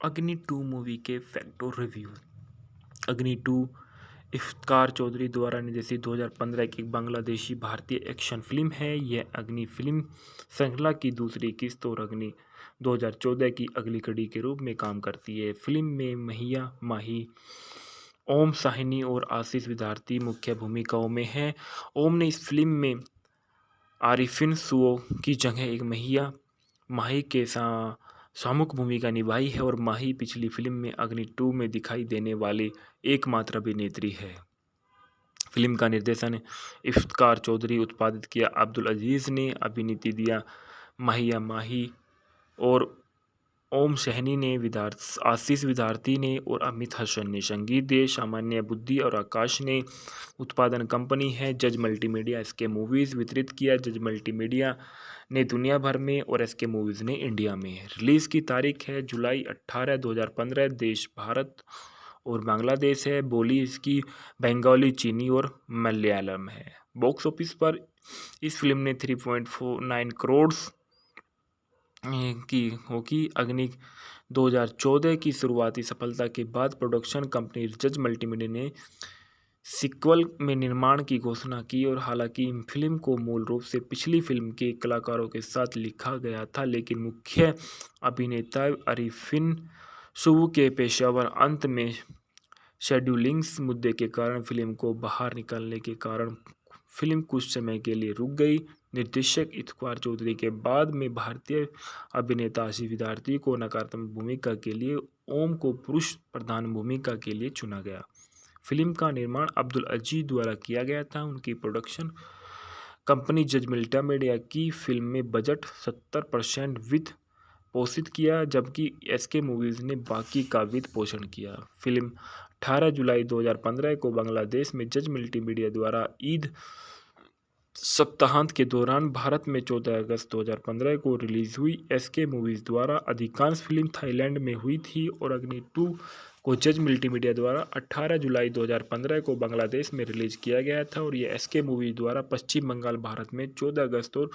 अग्नि 2 मूवी के फैक्ट और रिव्यू। अग्नि 2 इफ्तिकार चौधरी द्वारा निर्देशित 2015 की एक बांग्लादेशी भारतीय एक्शन फिल्म है। यह अग्नि फिल्म श्रृंखला की दूसरी किस्त और अग्नि 2014 की अगली कड़ी के रूप में काम करती है। फिल्म में महिया माही, ओम साहनी और आशीष विद्यार्थी मुख्य भूमिकाओं में हैं। ओम ने इस फिल्म में आरिफिन सुओ की जगह एक महिया माही के सामुक भूमिका निभाई है और माही पिछली फिल्म में अग्नि 2 में दिखाई देने वाली एकमात्र अभिनेत्री है। फिल्म का निर्देशन इफ्तिकार चौधरी, उत्पादित किया अब्दुल अजीज़ ने, अभिनीति दिया माहिया माही और ओम सहनी ने, आशीष विद्यार्थी ने और अमित हसन ने। संगीत दिए सामान्य बुद्धि और आकाश ने। उत्पादन कंपनी है जज मल्टीमीडिया। एसके मूवीज़ वितरित किया जज मल्टीमीडिया ने दुनिया भर में और एसके मूवीज़ ने इंडिया में। रिलीज़ की तारीख है जुलाई 18, 2015। देश भारत और बांग्लादेश है। बोली इसकी बंगाली, चीनी और मलयालम है। बॉक्स ऑफिस पर इस फिल्म ने 3.49 करोड़ की होगी। अग्नि 2014 की शुरुआती सफलता के बाद प्रोडक्शन कंपनी जज मल्टीमीडिया ने सीक्वल में निर्माण की घोषणा की और हालांकि फिल्म को मूल रूप से पिछली फिल्म के कलाकारों के साथ लिखा गया था, लेकिन मुख्य अभिनेता अरिफिन सुवू के पेशेवर अंत में शेड्यूलिंग्स मुद्दे के कारण फिल्म को बाहर निकालने के कारण फिल्म कुछ समय के लिए रुक गई। निर्देशक इफ्तिकार चौधरी के बाद में भारतीय अभिनेता आशीष विद्यार्थी को नकारात्मक भूमिका के लिए, ओम को पुरुष प्रधान भूमिका के लिए चुना गया। फिल्म का निर्माण अब्दुल अजीज द्वारा किया गया था। उनकी प्रोडक्शन कंपनी जज मल्टीमीडिया की फिल्म में बजट 70% वित्त पोषित किया, जबकि एसके मूवीज़ ने बाकी का वित्त पोषण किया। फिल्म 18 जुलाई 2015 को बांग्लादेश में जज मल्टीमीडिया द्वारा ईद सप्ताहांत के दौरान, भारत में 14 अगस्त 2015 को रिलीज हुई। एसके मूवीज़ द्वारा अधिकांश फिल्म थाईलैंड में हुई थी और अग्नि 2 को जज मल्टीमीडिया द्वारा 18 जुलाई 2015 को बांग्लादेश में रिलीज किया गया था और यह एसके मूवीज़ द्वारा पश्चिम बंगाल, भारत में 14 अगस्त और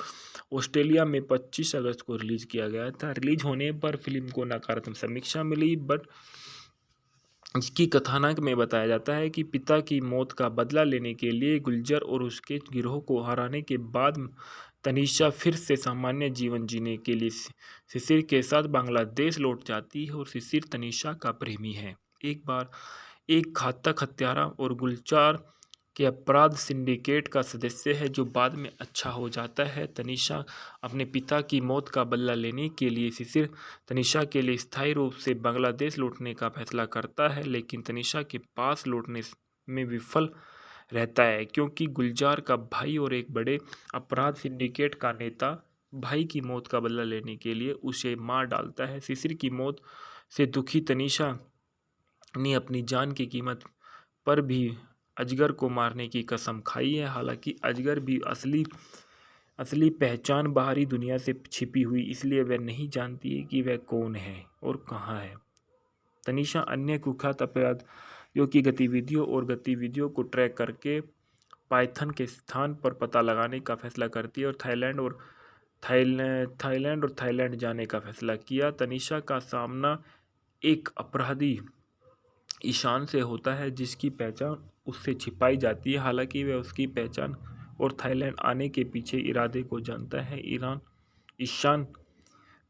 ऑस्ट्रेलिया में 25 अगस्त को रिलीज किया गया था। रिलीज होने पर फिल्म को नकारात्मक समीक्षा मिली, बट इसकी कथानक में बताया जाता है कि पिता की मौत का बदला लेने के लिए गुलजार और उसके गिरोह को हराने के बाद तनीषा फिर से सामान्य जीवन जीने के लिए शिशिर के साथ बांग्लादेश लौट जाती है और शिशिर तनीषा का प्रेमी है। एक बार एक घातक हत्यारा और गुलजार के अपराध सिंडिकेट का सदस्य है जो बाद में अच्छा हो जाता है। तनीषा अपने पिता की मौत का बदला लेने के लिए शिशिर तनीषा के लिए स्थायी रूप से बांग्लादेश लौटने का फैसला करता है, लेकिन तनीषा के पास लौटने में विफल रहता है क्योंकि गुलजार का भाई और एक बड़े अपराध सिंडिकेट का नेता भाई की मौत का बदला लेने के लिए उसे मार डालता है। शिशिर की मौत से दुखी तनीषा ने अपनी जान की कीमत पर भी अजगर को मारने की कसम खाई है। हालांकि अजगर भी असली पहचान बाहरी दुनिया से छिपी हुई, इसलिए वह नहीं जानती है कि वह कौन है और कहाँ है। तनीषा अन्य कुख्यात अपराधियों की गतिविधियों को ट्रैक करके पाइथन के स्थान पर पता लगाने का फैसला करती है और थाईलैंड जाने का फैसला किया। तनीषा का सामना एक अपराधी ईशान से होता है जिसकी पहचान उससे छिपाई जाती है। हालांकि वह उसकी पहचान और थाईलैंड आने के पीछे इरादे को जानता है। ईशान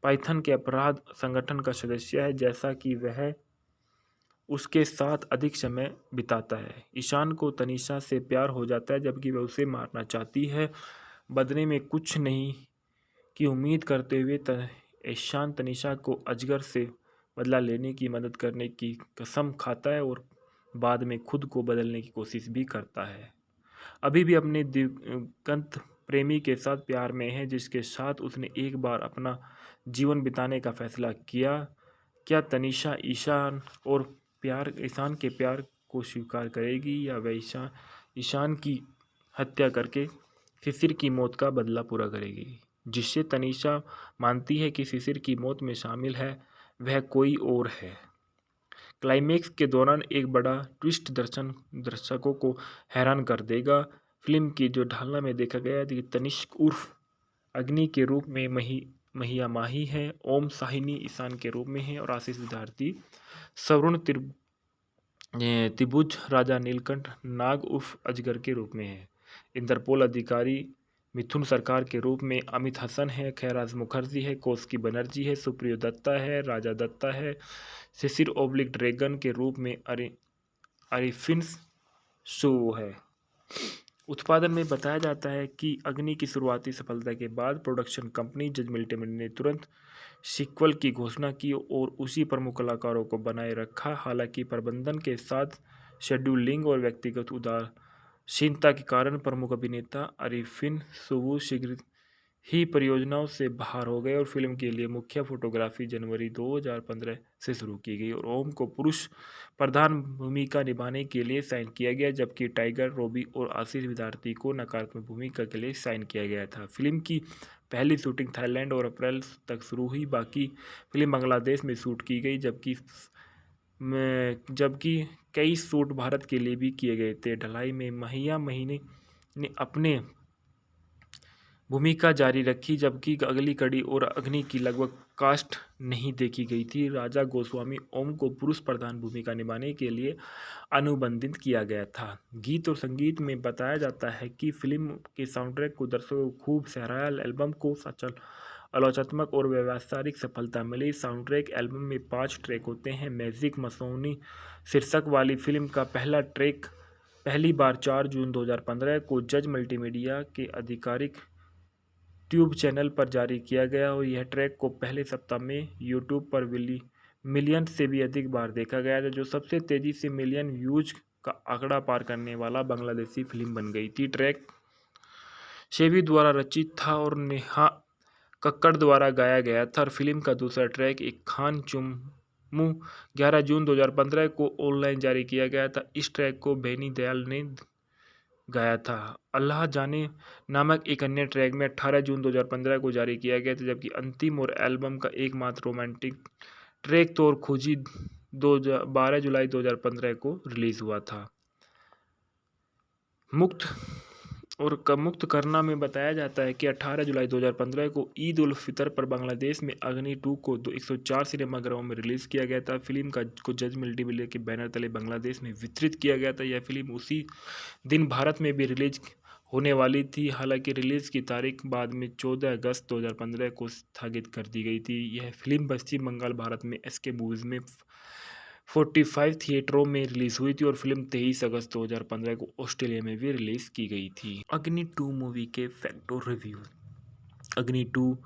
पाइथन के अपराध संगठन का सदस्य है, जैसा कि वह उसके साथ अधिक समय बिताता है। ईशान को तनीषा से प्यार हो जाता है, जबकि वह उसे मारना चाहती है। बदले में कुछ नहीं की उम्मीद करते हुए ईशान तनीषा को अजगर से बदला लेने की मदद करने की कसम खाता है और बाद में खुद को बदलने की कोशिश भी करता है। अभी भी अपने दिवंगत प्रेमी के साथ प्यार में है, जिसके साथ उसने एक बार अपना जीवन बिताने का फैसला किया। क्या तनीषा ईशान के प्यार को स्वीकार करेगी या वह ईशान की हत्या करके शिशिर की मौत का बदला पूरा करेगी, जिससे तनीषा मानती है कि शिशिर की मौत में शामिल है वह कोई और है। क्लाइमेक्स के दौरान एक बड़ा ट्विस्ट दर्शकों को हैरान कर देगा। फिल्म की जो ढालना में देखा गया है कि तनिष्क उर्फ अग्नि के रूप में महिया माही है, ओम साहिनी ईशान के रूप में है और आशीष विद्यार्थी सवर्ण त्रिभुज राजा नीलकंठ नाग उर्फ अजगर के रूप में है। इंटरपोल अधिकारी मिथुन सरकार के रूप में अमित हसन है, खैराज मुखर्जी है, कौशिकी बनर्जी है, सुप्रियो दत्ता है, राजा दत्ता है, शिशिर ओब्लिक ड्रैगन के रूप में अरिफिन शो है। उत्पादन में बताया जाता है कि अग्नि की शुरुआती सफलता के बाद प्रोडक्शन कंपनी जज मल्टीमीडिया ने तुरंत सीक्वल की घोषणा की और उसी प्रमुख कलाकारों को बनाए रखा। हालांकि प्रबंधन के साथ शेड्यूलिंग और व्यक्तिगत उदासीनता के कारण प्रमुख अभिनेता अरिफिन सुवु शीघ्र ही परियोजनाओं से बाहर हो गए और फिल्म के लिए मुख्य फोटोग्राफी जनवरी 2015 से शुरू की गई और ओम को पुरुष प्रधान भूमिका निभाने के लिए साइन किया गया, जबकि टाइगर रॉबी और आशीष विद्यार्थी को नकारात्मक भूमिका के लिए साइन किया गया था। फिल्म की पहली शूटिंग थाईलैंड और अप्रैल तक शुरू हुई, बाकी फिल्म बांग्लादेश में शूट की गई, जबकि कई शूट भारत के लिए भी किए गए थे। ढलाई में महिया महीने ने अपने भूमिका जारी रखी, जबकि अगली कड़ी और अग्नि की लगभग कास्ट नहीं देखी गई थी। राजा गोस्वामी ओम को पुरुष प्रधान भूमिका निभाने के लिए अनुबंधित किया गया था। गीत और संगीत में बताया जाता है कि फिल्म के साउंडट्रैक को दर्शकों को खूब सराहा। एल्बम को सचल आलोचनात्मक और व्यावसायिक सफलता मिली। साउंडट्रैक एल्बम में 5 ट्रैक होते हैं। मैजिक मसौनी शीर्षक वाली फिल्म का पहला ट्रैक पहली बार 4 जून 2015 को जज मल्टीमीडिया के आधिकारिक ट्यूब चैनल पर जारी किया गया और यह ट्रैक को पहले सप्ताह में यूट्यूब पर मिलियन से भी अधिक बार देखा गया था, जो सबसे तेजी से मिलियन व्यूज का आंकड़ा पार करने वाला बांग्लादेशी फिल्म बन गई थी। ट्रैक शेबी द्वारा रचित था और नेहा कक्कड़ द्वारा गाया गया था और फिल्म का दूसरा ट्रैक एक खान चुम्मू 11 जून 2015 को ऑनलाइन जारी किया गया था। इस ट्रैक को बेनी दयाल ने गाया था। अल्लाह जाने नामक एक अन्य ट्रैक में 18 जून 2015 को जारी किया गया था, जबकि अंतिम और एल्बम का एकमात्र रोमांटिक ट्रैक तौर खोजी 12 जुलाई 2015 को रिलीज हुआ था। मुक्त करना में बताया जाता है कि 18 जुलाई 2015 को ईद उल फितर पर बांग्लादेश में अग्नि 2 को 104 सिनेमाघरों में रिलीज किया गया था। फिल्म को जज मल्टीमीडिया के बैनर तले बांग्लादेश में वितरित किया गया था। यह फिल्म उसी दिन भारत में भी रिलीज होने वाली थी, हालांकि रिलीज की तारीख बाद में 14 अगस्त 2015 को स्थगित कर दी गई थी। यह फिल्म पश्चिम बंगाल, भारत में एसके मूवीज में 45 थिएटरों में रिलीज हुई थी और फिल्म 23 अगस्त 2015 को ऑस्ट्रेलिया में भी रिलीज की गई थी। अग्नि 2 मूवी के फैक्ट और रिव्यू। अग्नि 2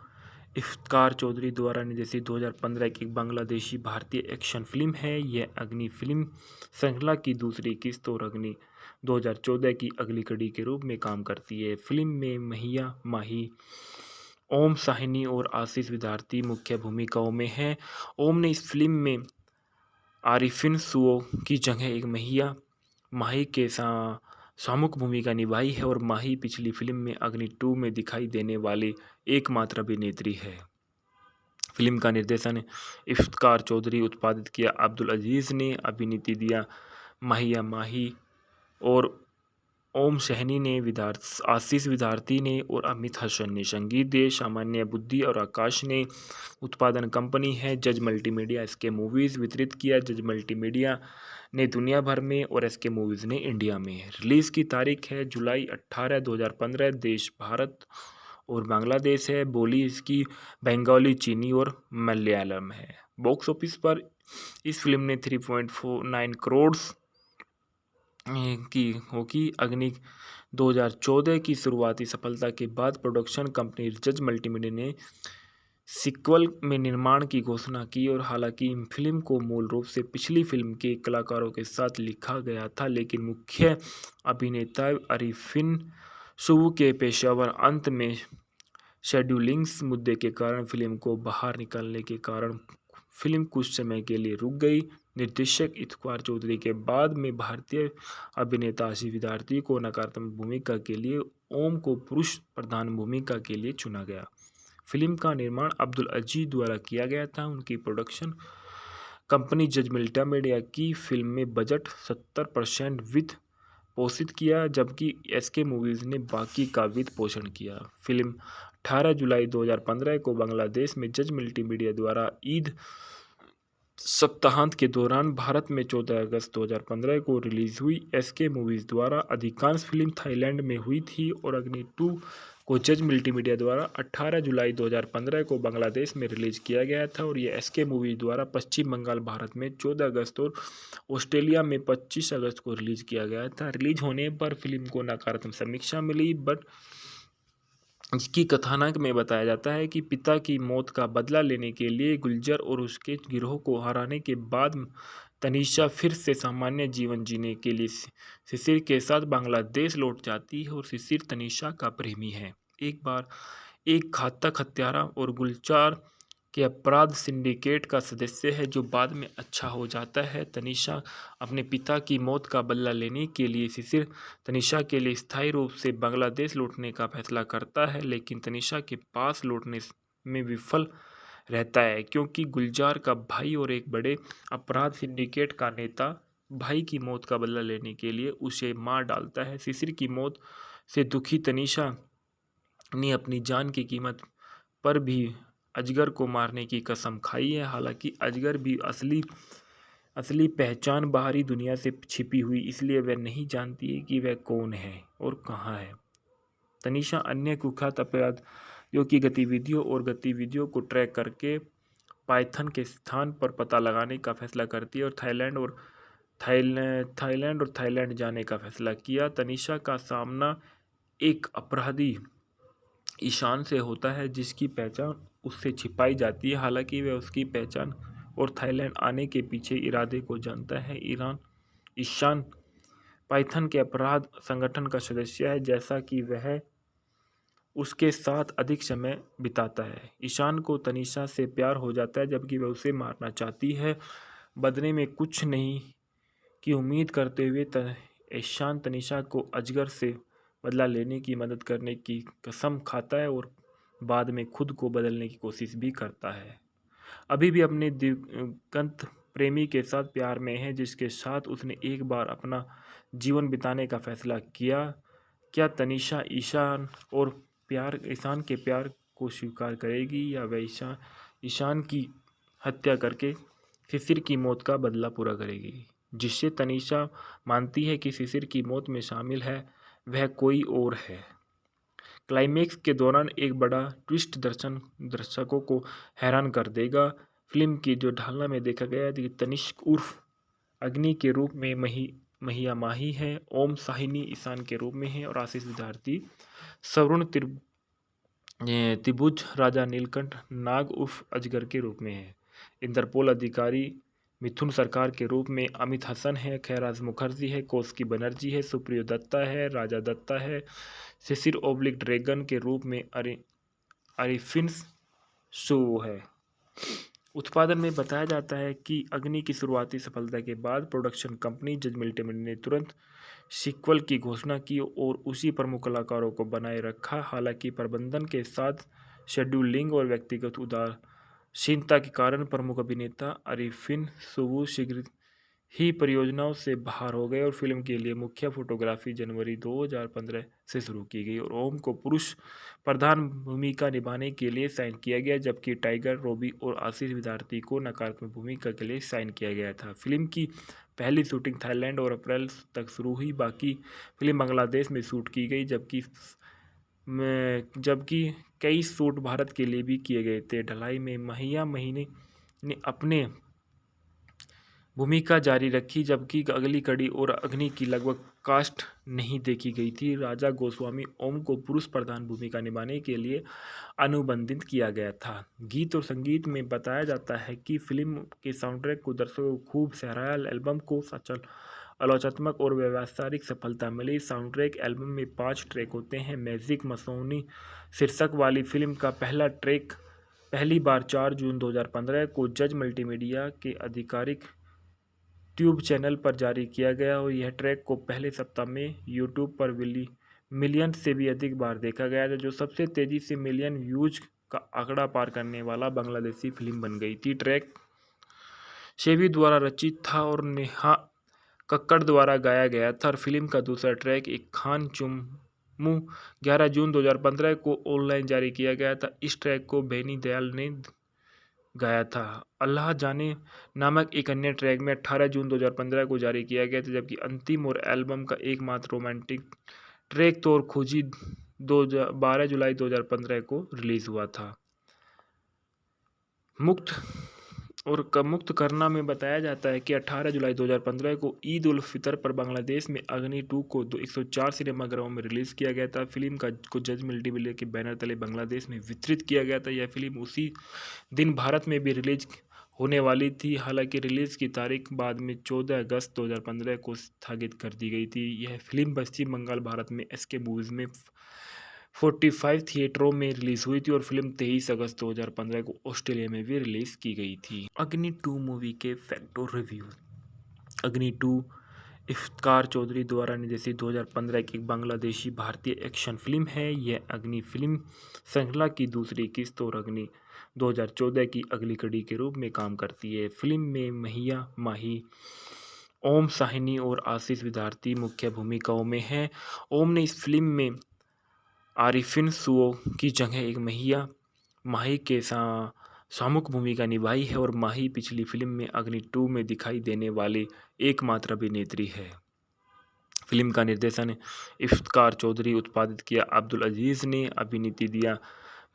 इफ्तिकार चौधरी द्वारा निर्देशित 2015 की एक बांग्लादेशी भारतीय एक्शन फिल्म है। यह अग्नि फिल्म श्रृंखला की दूसरी किस्त और अग्नि 2014 की अगली कड़ी के रूप में काम करती है। फिल्म में महिया माही, ओम साहिनी और आशीष विद्यार्थी मुख्य भूमिकाओं में हैं। ओम ने इस फिल्म में आरिफिन सुओ की जगह एक महिया माही के सामुक भूमिका निभाई है और माही पिछली फिल्म में अग्नि 2 में दिखाई देने वाली एकमात्र अभिनेत्री है। फिल्म का निर्देशन इफ्तिकार चौधरी, उत्पादित किया अब्दुल अजीज ने, अभिनीति दिया महिया माही और ओम सहनी ने, आशीष विद्यार्थी ने और अमित हसन ने। संगीत दिए सामान्य बुद्धि और आकाश ने। उत्पादन कंपनी है जज मल्टीमीडिया, एसके मूवीज। वितरित किया जज मल्टीमीडिया ने दुनिया भर में और एसके मूवीज ने इंडिया में। रिलीज की तारीख है जुलाई 18, 2015। देश भारत और बांग्लादेश है। बोली इसकी बंगाली, चीनी और मलयालम है। बॉक्स ऑफिस पर इस फिल्म ने 3.49 करोड़ की होगी। अग्नि 2014 की शुरुआती सफलता के बाद प्रोडक्शन कंपनी जज मल्टीमीडिया ने सीक्वल में निर्माण की घोषणा की और हालांकि फिल्म को मूल रूप से पिछली फिल्म के कलाकारों के साथ लिखा गया था, लेकिन मुख्य अभिनेता अरिफिन सुवु के पेशेवर अंत में शेड्यूलिंग्स मुद्दे के कारण फिल्म को बाहर निकालने के कारण फिल्म कुछ समय के लिए रुक गई। निर्देशक इफ्तिकार चौधरी के बाद में भारतीय अभिनेता आशीष विद्यार्थी को नकारात्मक भूमिका के लिए ओम को पुरुष प्रधान भूमिका के लिए चुना गया। फिल्म का निर्माण अब्दुल अजीज द्वारा किया गया था। उनकी प्रोडक्शन कंपनी जज मल्टीमीडिया की फिल्म में बजट 70% विद पोषित किया, जबकि एसके मूवीज़ ने बाकी का वित्त पोषण किया। फिल्म 18 जुलाई 2015 को बांग्लादेश में जज मल्टीमीडिया द्वारा ईद सप्ताहांत के दौरान भारत में 14 अगस्त 2015 को रिलीज हुई। एसके मूवीज़ द्वारा अधिकांश फिल्म थाईलैंड में हुई थी और अग्नि 2 को जज मल्टीमीडिया द्वारा 18 जुलाई 2015 को बांग्लादेश में रिलीज किया गया था और यह एसके मूवीज़ द्वारा पश्चिम बंगाल भारत में 14 अगस्त और ऑस्ट्रेलिया में 25 अगस्त को रिलीज किया गया था। रिलीज होने पर फिल्म को नकारात्मक समीक्षा मिली, बट इसकी कथानक में बताया जाता है कि पिता की मौत का बदला लेने के लिए गुलजार और उसके गिरोह को हराने के बाद तनीषा फिर से सामान्य जीवन जीने के लिए शिशिर के साथ बांग्लादेश लौट जाती है और शिशिर तनीषा का प्रेमी है। एक बार एक घातक हत्यारा और गुलजार के अपराध सिंडिकेट का सदस्य है जो बाद में अच्छा हो जाता है। तनीषा अपने पिता की मौत का बदला लेने के लिए शिशिर तनीषा के लिए स्थायी रूप से बांग्लादेश लौटने का फैसला करता है, लेकिन तनीषा के पास लौटने में विफल रहता है क्योंकि गुलजार का भाई और एक बड़े अपराध सिंडिकेट का नेता भाई की मौत का बदला लेने के लिए उसे मार डालता है। शिशिर की मौत से दुखी तनीषा ने अपनी जान की कीमत पर भी अजगर को मारने की कसम खाई है। हालांकि अजगर भी असली पहचान बाहरी दुनिया से छिपी हुई, इसलिए वह नहीं जानती है कि वह कौन है और कहाँ है। तनीषा अन्य कुख्यात अपराधियों की गतिविधियों को ट्रैक करके पाइथन के स्थान पर पता लगाने का फैसला करती है और थाईलैंड जाने का फैसला किया। तनीषा का सामना एक अपराधी ईशान से होता है जिसकी पहचान उससे छिपाई जाती है। हालांकि वह उसकी पहचान और थाईलैंड आने के पीछे इरादे को जानता है। ईशान पाइथन के अपराध संगठन का सदस्य है, जैसा कि वह उसके साथ अधिक समय बिताता है। ईशान को तनीषा से प्यार हो जाता है, जबकि वह उसे मारना चाहती है। बदले में कुछ नहीं की उम्मीद करते हुए ईशान तनीषा को अजगर से बदला लेने की मदद करने की कसम खाता है और बाद में खुद को बदलने की कोशिश भी करता है। अभी भी अपने दिवंगत प्रेमी के साथ प्यार में है, जिसके साथ उसने एक बार अपना जीवन बिताने का फैसला किया। क्या तनीषा ईशान के प्यार को स्वीकार करेगी या वह ईशान की हत्या करके शिशिर की मौत का बदला पूरा करेगी? जिससे तनीषा मानती है कि शिशिर की मौत में शामिल है वह कोई और है। क्लाइमेक्स के दौरान एक बड़ा ट्विस्ट दर्शकों को हैरान कर देगा। फिल्म की जो ढालना में देखा गया है कि तनिष्क उर्फ अग्नि के रूप में महिया माही है, ओम साहिनी ईशान के रूप में है और आशीष विद्यार्थी सवर्ण त्रिभुज राजा नीलकंठ नाग उर्फ अजगर के रूप में है। इंटरपोल अधिकारी मिथुन सरकार के रूप में अमित हसन है, खैराज मुखर्जी है, कौशिकी बनर्जी है, सुप्रियो दत्ता है, राजा दत्ता है, शिशिर ओब्लिक ड्रैगन के रूप में अरिफिन शो है। उत्पादन में बताया जाता है कि अग्नि की शुरुआती सफलता के बाद प्रोडक्शन कंपनी जज मल्टीमीडिया ने तुरंत सीक्वल की घोषणा की और उसी प्रमुख कलाकारों को बनाए रखा। हालांकि प्रबंधन के साथ शेड्यूलिंग और व्यक्तिगत उदासीनता के कारण प्रमुख अभिनेता अरिफिन सुबु शीघ्र ही परियोजनाओं से बाहर हो गए और फिल्म के लिए मुख्य फोटोग्राफी जनवरी 2015 से शुरू की गई और ओम को पुरुष प्रधान भूमिका निभाने के लिए साइन किया गया, जबकि टाइगर रॉबी और आशीष विद्यार्थी को नकारात्मक भूमिका के लिए साइन किया गया था। फिल्म की पहली शूटिंग थाईलैंड और अप्रैल तक शुरू हुई। बाकी फिल्म बांग्लादेश में शूट की गई, जबकि कई शूट भारत के लिए भी किए गए थे। ढलाई में महिया महीने ने अपने भूमिका जारी रखी, जबकि अगली कड़ी और अग्नि की लगभग कास्ट नहीं देखी गई थी। राजा गोस्वामी ओम को पुरुष प्रधान भूमिका निभाने के लिए अनुबंधित किया गया था। गीत और संगीत में बताया जाता है कि फिल्म के साउंडट्रैक को दर्शकों को खूब सराहा। एल्बम को सचल आलोचनात्मक और व्यावसायिक सफलता मिली। साउंडट्रैक एल्बम में 5 ट्रैक होते हैं। मैजिक मसौनी शीर्षक वाली फिल्म का पहला ट्रैक पहली बार 4 जून 2015 को जज मल्टीमीडिया के आधिकारिक ट्यूब चैनल पर जारी किया गया और यह ट्रैक को पहले सप्ताह में यूट्यूब पर मिलियन से भी अधिक बार देखा गया था, जो सबसे तेज़ी से मिलियन व्यूज का आंकड़ा पार करने वाला बांग्लादेशी फिल्म बन गई थी। ट्रैक शेबी द्वारा रचित था और नेहा कक्कड़ द्वारा गाया गया था और फिल्म का दूसरा ट्रैक एक खान चुम्मू 11 जून 2015 को ऑनलाइन जारी किया गया था। इस ट्रैक को बेनी दयाल ने गाया था। अल्लाह जाने नामक एक अन्य ट्रैक में 18 जून 2015 को जारी किया गया था, जबकि अंतिम और एल्बम का एकमात्र रोमांटिक ट्रैक तौर खोजी 12 जुलाई 2015 को रिलीज हुआ था। मुक्त करना में बताया जाता है कि 18 जुलाई 2015 को ईद उल फितर पर बांग्लादेश में अग्नि 2 को 104 सिनेमाघरों में रिलीज किया गया था। फिल्म को जज मल्टीमीडिया के बैनर तले बांग्लादेश में वितरित किया गया था। यह फिल्म उसी दिन भारत में भी रिलीज होने वाली थी, हालांकि रिलीज की तारीख बाद में 14 अगस्त 2015 को स्थगित कर दी गई थी। यह फिल्म पश्चिम बंगाल, भारत में एसके मूवीज में 45 थिएटरों में रिलीज हुई थी और फिल्म 23 अगस्त 2015 को ऑस्ट्रेलिया में भी रिलीज की गई थी। अग्नि 2 मूवी के फैक्ट और रिव्यू। अग्नि 2 इफ्तिकार चौधरी द्वारा निर्देशित 2015 की एक बांग्लादेशी भारतीय एक्शन फिल्म है। यह अग्नि फिल्म श्रृंखला की दूसरी किस्त और अग्नि 2014 की अगली कड़ी के रूप में काम करती है। फिल्म में महिया माही, ओम साहनी और आशीष विद्यार्थी मुख्य भूमिकाओं में हैं। ओम ने इस फिल्म में आरिफिन सुओ की जगह एक महिया माही के सामुक भूमिका निभाई है और माही पिछली फिल्म में अग्नि 2 में दिखाई देने वाली एकमात्र अभिनेत्री है। फिल्म का निर्देशन इफ्तिकार चौधरी, उत्पादित किया अब्दुल अजीज ने, अभिनीति दिया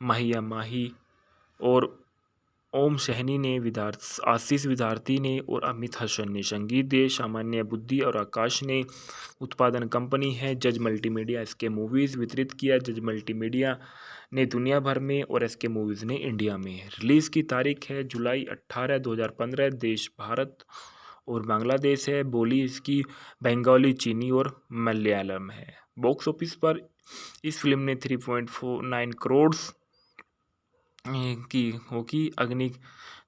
महिया माही और ओम सहनी ने, आशीष विद्यार्थी ने और अमित हसन ने। संगीत दिए सामान्य बुद्धि और आकाश ने। उत्पादन कंपनी है जज मल्टीमीडिया। एसके मूवीज वितरित किया जज मल्टीमीडिया ने दुनिया भर में और एसके मूवीज ने इंडिया में। रिलीज की तारीख है जुलाई 18, 2015। देश भारत और बांग्लादेश है। बोली इसकी बंगाली, चीनी और मलयालम है। बॉक्स ऑफिस पर इस फिल्म ने 3.49 करोड़ की होगी। अग्नि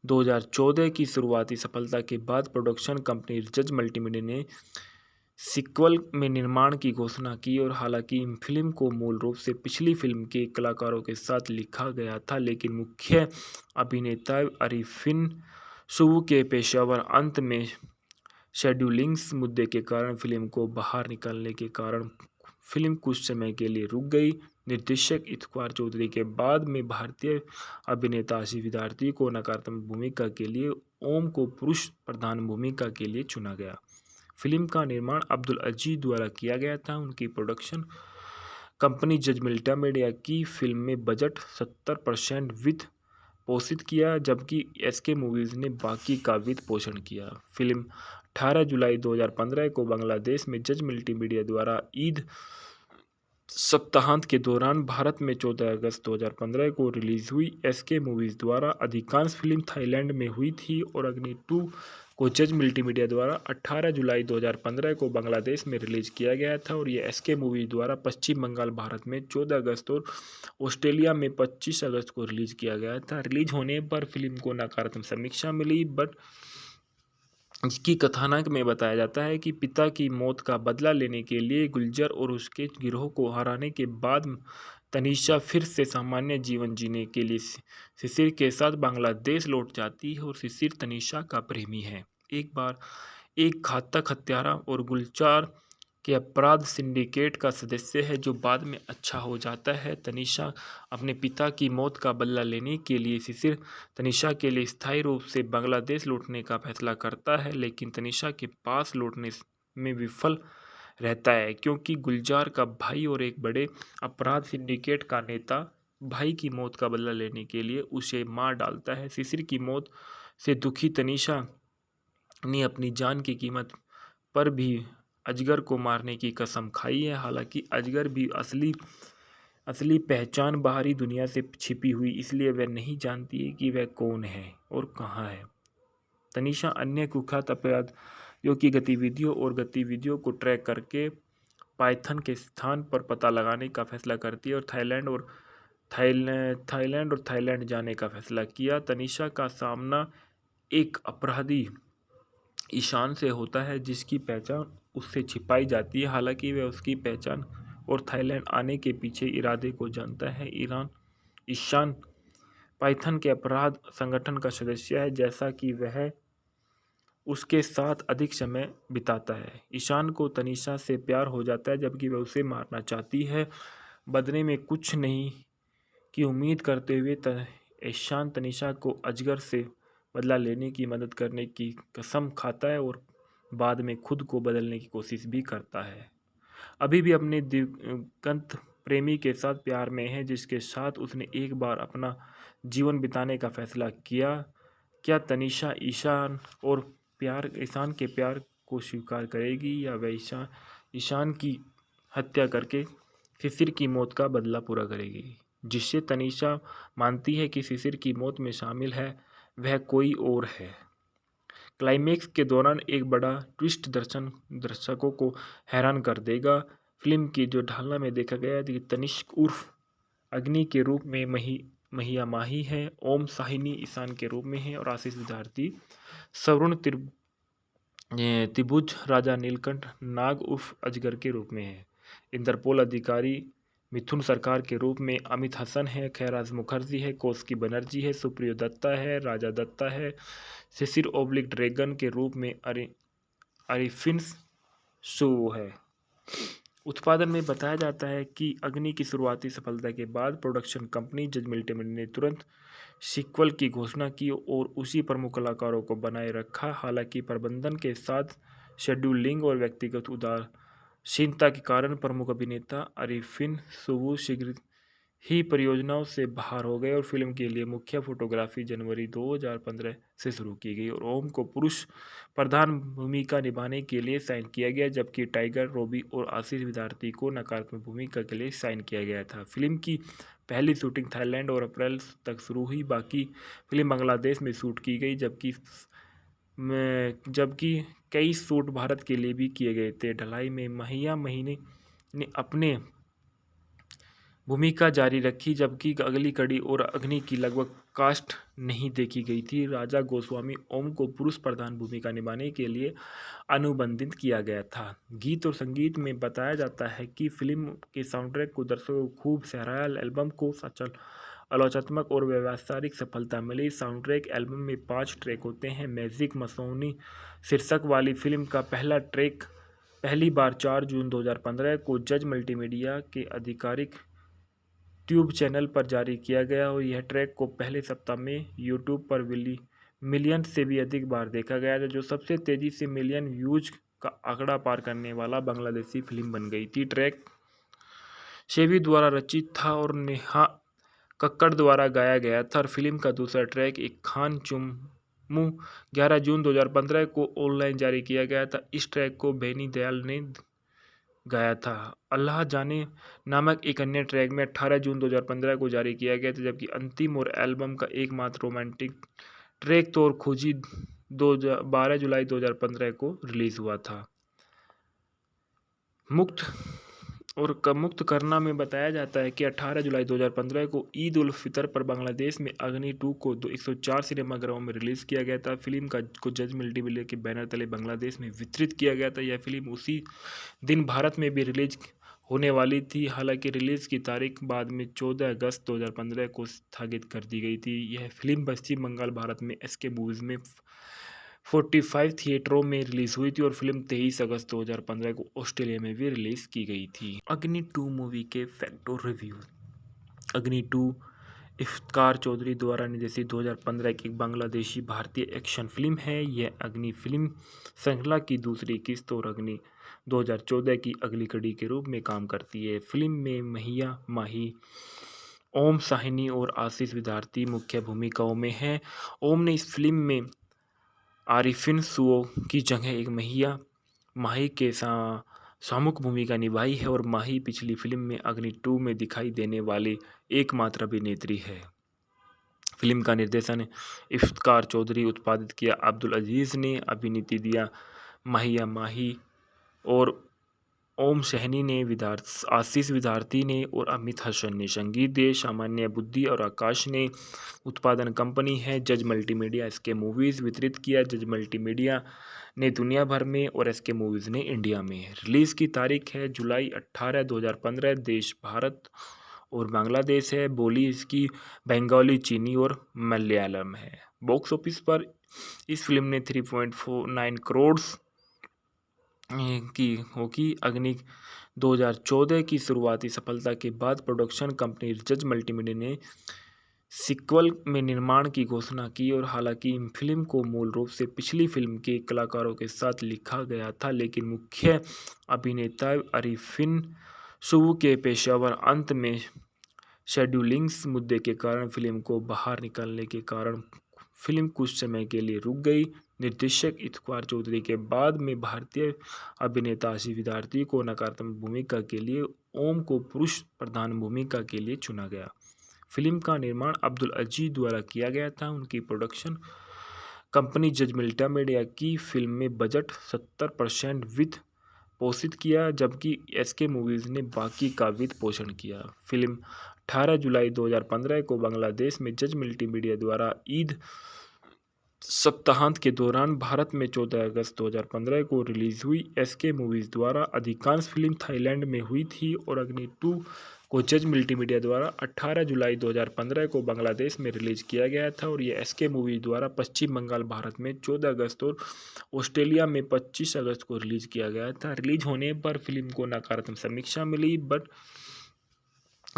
2014 की शुरुआती सफलता के बाद प्रोडक्शन कंपनी जज मल्टीमीडिया ने सीक्वल में निर्माण की घोषणा की और हालांकि फिल्म को मूल रूप से पिछली फिल्म के कलाकारों के साथ लिखा गया था, लेकिन मुख्य अभिनेता अरिफिन सुवू के पेशेवर अंत में शेड्यूलिंग्स मुद्दे के कारण फिल्म को बाहर निकालने के कारण फिल्म कुछ समय के लिए रुक गई। निर्देशक इफ्तिकार चौधरी के बाद में भारतीय अभिनेता आशीष विद्यार्थी को नकारात्मक भूमिका के लिए, ओम को पुरुष प्रधान भूमिका के लिए चुना गया। फिल्म का निर्माण अब्दुल अजीज द्वारा किया गया था। उनकी प्रोडक्शन कंपनी जज मल्टीमीडिया की फिल्म में बजट 70% वित्त पोषित किया, जबकि एसके मूवीज ने बाकी का वित्त पोषण किया। फिल्म 18 जुलाई 2015 को बांग्लादेश में जज मल्टीमीडिया द्वारा ईद सप्ताहांत के दौरान, भारत में 14 अगस्त 2015 को रिलीज हुई। एसके मूवीज द्वारा अधिकांश फिल्म थाईलैंड में हुई थी और अग्नि 2 को जज मल्टीमीडिया द्वारा 18 जुलाई 2015 को बांग्लादेश में रिलीज किया गया था और यह एसके मूवीज द्वारा पश्चिम बंगाल, भारत में 14 अगस्त और ऑस्ट्रेलिया में 25 अगस्त को रिलीज किया गया था। रिलीज होने पर फिल्म को नकारात्मक समीक्षा मिली, बट इसकी कथानक में बताया जाता है कि पिता की मौत का बदला लेने के लिए गुलजार और उसके गिरोह को हराने के बाद तनीषा फिर से सामान्य जीवन जीने के लिए शिशिर के साथ बांग्लादेश लौट जाती है और शिशिर तनीषा का प्रेमी है। एक बार एक घातक हत्यारा और गुलजार के अपराध सिंडिकेट का सदस्य है जो बाद में अच्छा हो जाता है। तनीषा अपने पिता की मौत का बदला लेने के लिए शिशिर तनीषा के लिए स्थायी रूप से बांग्लादेश लौटने का फैसला करता है, लेकिन तनीषा के पास लौटने में विफल रहता है क्योंकि गुलजार का भाई और एक बड़े अपराध सिंडिकेट का नेता भाई की मौत का बदला लेने के लिए उसे मार डालता है। शिशिर की मौत से दुखी तनीषा ने अपनी जान की कीमत पर भी अजगर को मारने की कसम खाई है। हालांकि अजगर भी असली पहचान बाहरी दुनिया से छिपी हुई, इसलिए वह नहीं जानती है कि वह कौन है और कहाँ है। तनीषा अन्य कुख्यात अपराधियों की गतिविधियों को ट्रैक करके पाइथन के स्थान पर पता लगाने का फैसला करती है और थाईलैंड जाने का फैसला किया। तनीषा का सामना एक अपराधी ईशान से होता है जिसकी पहचान उससे छिपाई जाती है। हालांकि वह उसकी पहचान और थाईलैंड आने के पीछे इरादे को जानता है। ईशान पाइथन के अपराध संगठन का सदस्य है, जैसा कि वह उसके साथ अधिक समय बिताता है। ईशान को तनीषा से प्यार हो जाता है जबकि वह उसे मारना चाहती है। बदले में कुछ नहीं की उम्मीद करते हुए ईशान तनीषा को अजगर से बदला लेने की मदद करने की कसम खाता है और बाद में खुद को बदलने की कोशिश भी करता है। अभी भी अपने दिवंगत प्रेमी के साथ प्यार में है जिसके साथ उसने एक बार अपना जीवन बिताने का फैसला किया। क्या तनीषा ईशान के प्यार को स्वीकार करेगी या वह ईशान की हत्या करके शिशिर की मौत का बदला पूरा करेगी? जिससे तनीषा मानती है कि शिशिर की मौत में शामिल है वह कोई और है। क्लाइमेक्स के दौरान एक बड़ा ट्विस्ट दर्शकों को हैरान कर देगा। फिल्म की जो ढालना में देखा गया है कि तनिष्क उर्फ अग्नि के रूप में महिया माही है, ओम साहिनी ईशान के रूप में है और आशीष विद्यार्थी सवर्ण त्रिभुज राजा नीलकंठ नाग उर्फ अजगर के रूप में है। इंद्रपोल अधिकारी मिथुन सरकार के रूप में अमित हसन है, खैराज मुखर्जी है, कौशिकी बनर्जी है, सुप्रियो दत्ता है, राजा दत्ता है, शिशिर ओब्लिक ड्रैगन के रूप में अरिफिन सू है। उत्पादन में बताया जाता है कि अग्नि की शुरुआती सफलता के बाद प्रोडक्शन कंपनी जज मल्टीमीडिया ने तुरंत सीक्वल की घोषणा की और उसी प्रमुख कलाकारों को बनाए रखा। हालांकि प्रबंधन के साथ शेड्यूलिंग और व्यक्तिगत उदासीनता के कारण प्रमुख अभिनेता अरिफिन सुवू शीघ्र ही परियोजनाओं से बाहर हो गए और फिल्म के लिए मुख्य फोटोग्राफी जनवरी 2015 से शुरू की गई और ओम को पुरुष प्रधान भूमिका निभाने के लिए साइन किया गया जबकि टाइगर रॉबी और आशीष विद्यार्थी को नकारात्मक भूमिका के लिए साइन किया गया था। फिल्म की पहली शूटिंग थाईलैंड और अप्रैल तक शुरू हुई। बाकी फिल्म बांग्लादेश में शूट की गई जबकि कई शूट भारत के लिए भी किए गए थे। ढलाई में महिया महीने ने अपने भूमिका जारी रखी जबकि अगली कड़ी और अग्नि की लगभग कास्ट नहीं देखी गई थी। राजा गोस्वामी ओम को पुरुष प्रधान भूमिका निभाने के लिए अनुबंधित किया गया था। गीत और संगीत में बताया जाता है कि फिल्म के साउंड ट्रैक को दर्शकों को खूब सराहा। एल्बम को आलोचनात्मक और व्यावसायिक सफलता मिली। साउंड ट्रैक एल्बम में 5 ट्रैक होते हैं। मैजिक मसौनी शीर्षक वाली फिल्म का पहला ट्रैक पहली बार 4 जून 2015 को जज मल्टीमीडिया के आधिकारिक ट्यूब चैनल पर जारी किया गया और यह ट्रैक को पहले सप्ताह में यूट्यूब पर मिलियन से भी अधिक बार देखा गया था, जो सबसे तेजी से मिलियन व्यूज का आंकड़ा पार करने वाला बांग्लादेशी फिल्म बन गई थी। ट्रैक शेवी द्वारा रचित था और नेहा कक्कड़ द्वारा गाया गया था और फिल्म का दूसरा ट्रैक एक खान चुम्मू 11 जून 2015 को ऑनलाइन जारी किया गया था। इस ट्रैक को बेनी दयाल ने गाया था। अल्लाह जाने नामक एक अन्य ट्रैक में 18 जून 2015 को जारी किया गया था जबकि अंतिम और एल्बम का एकमात्र रोमांटिक ट्रैक तौर खोजी 12 जुलाई 2015 को रिलीज हुआ था। मुक्त करना में बताया जाता है कि 18 जुलाई 2015 को ईद उल फितर पर बांग्लादेश में अग्नि 2 को 104 सिनेमाघरों में रिलीज किया गया था। फिल्म को जज मल्टीमीडिया के बैनर तले बांग्लादेश में वितरित किया गया था। यह फिल्म उसी दिन भारत में भी रिलीज होने वाली थी। हालांकि रिलीज की तारीख बाद में 14 अगस्त 2015 को स्थगित कर दी गई थी। यह फिल्म पश्चिम बंगाल भारत में एसके मूवीज में 45 थिएटरों में रिलीज हुई थी और फिल्म 23 अगस्त 2015 को ऑस्ट्रेलिया में भी रिलीज की गई थी। अग्नि 2 मूवी के फैक्ट और रिव्यू। अग्नि 2 इफ्तिकार चौधरी द्वारा निर्देशित 2015 की एक बांग्लादेशी भारतीय एक्शन फिल्म है। यह अग्नि फिल्म श्रृंखला की दूसरी किस्त और अग्नि 2014 की अगली कड़ी के रूप में काम करती है। फिल्म में महिया माही, ओम साहिनी और आशीष विद्यार्थी मुख्य भूमिकाओं में हैं। ओम ने इस फिल्म में आरिफिन सुओ की जगह एक महिया माही के सामुक भूमिका निभाई है और माही पिछली फिल्म में अग्नि 2 में दिखाई देने वाली एकमात्र अभिनेत्री है। फिल्म का निर्देशन इफ्तिकार चौधरी, उत्पादित किया अब्दुल अजीज ने, अभिनीति दिया महिया माही और ओम सहनी ने, आशीष विद्यार्थी ने और अमित हसन ने। संगीत दिए सामान्य बुद्धि और आकाश ने। उत्पादन कंपनी है जज मल्टीमीडिया। एसके मूवीज वितरित किया जज मल्टीमीडिया ने दुनिया भर में और एसके मूवीज ने इंडिया में। रिलीज की तारीख है जुलाई 18, 2015। देश भारत और बांग्लादेश है। बोली इसकी बंगाली, चीनी और मलयालम है। बॉक्स ऑफिस पर इस फिल्म ने 3.49 करोड़ की होगी। अग्नि 2014 की शुरुआती सफलता के बाद प्रोडक्शन कंपनी जज मल्टीमीडिया ने सीक्वल में निर्माण की घोषणा की और हालांकि फिल्म को मूल रूप से पिछली फिल्म के कलाकारों के साथ लिखा गया था, लेकिन मुख्य अभिनेता अरिफिन सुवु के पेशेवर अंत में शेड्यूलिंग्स मुद्दे के कारण फिल्म को बाहर निकालने के कारण फिल्म कुछ समय के लिए रुक गई। निर्देशक इफ्तिखार चौधरी के बाद में भारतीय अभिनेता आशीष विद्यार्थी को नकारात्मक भूमिका के लिए ओम को पुरुष प्रधान भूमिका के लिए चुना गया। फिल्म का निर्माण अब्दुल अजीज द्वारा किया गया था। उनकी प्रोडक्शन कंपनी जज मल्टीमीडिया की फिल्म में बजट 70% वित्त पोषित किया, जबकि एसके मूवीज ने बाकी का वित्त पोषण किया। फिल्म 18 जुलाई 2015 को बांग्लादेश में जज मल्टीमीडिया द्वारा ईद सप्ताहांत के दौरान भारत में 14 अगस्त 2015 को रिलीज हुई। एसके मूवीज द्वारा अधिकांश फिल्म थाईलैंड में हुई थी और अग्नि 2 को जज मल्टीमीडिया द्वारा 18 जुलाई 2015 को बांग्लादेश में रिलीज किया गया था और यह एसके मूवीज द्वारा पश्चिम बंगाल भारत में 14 अगस्त और ऑस्ट्रेलिया में 25 अगस्त को रिलीज किया गया था। रिलीज होने पर फिल्म को नकारात्मक समीक्षा मिली, बट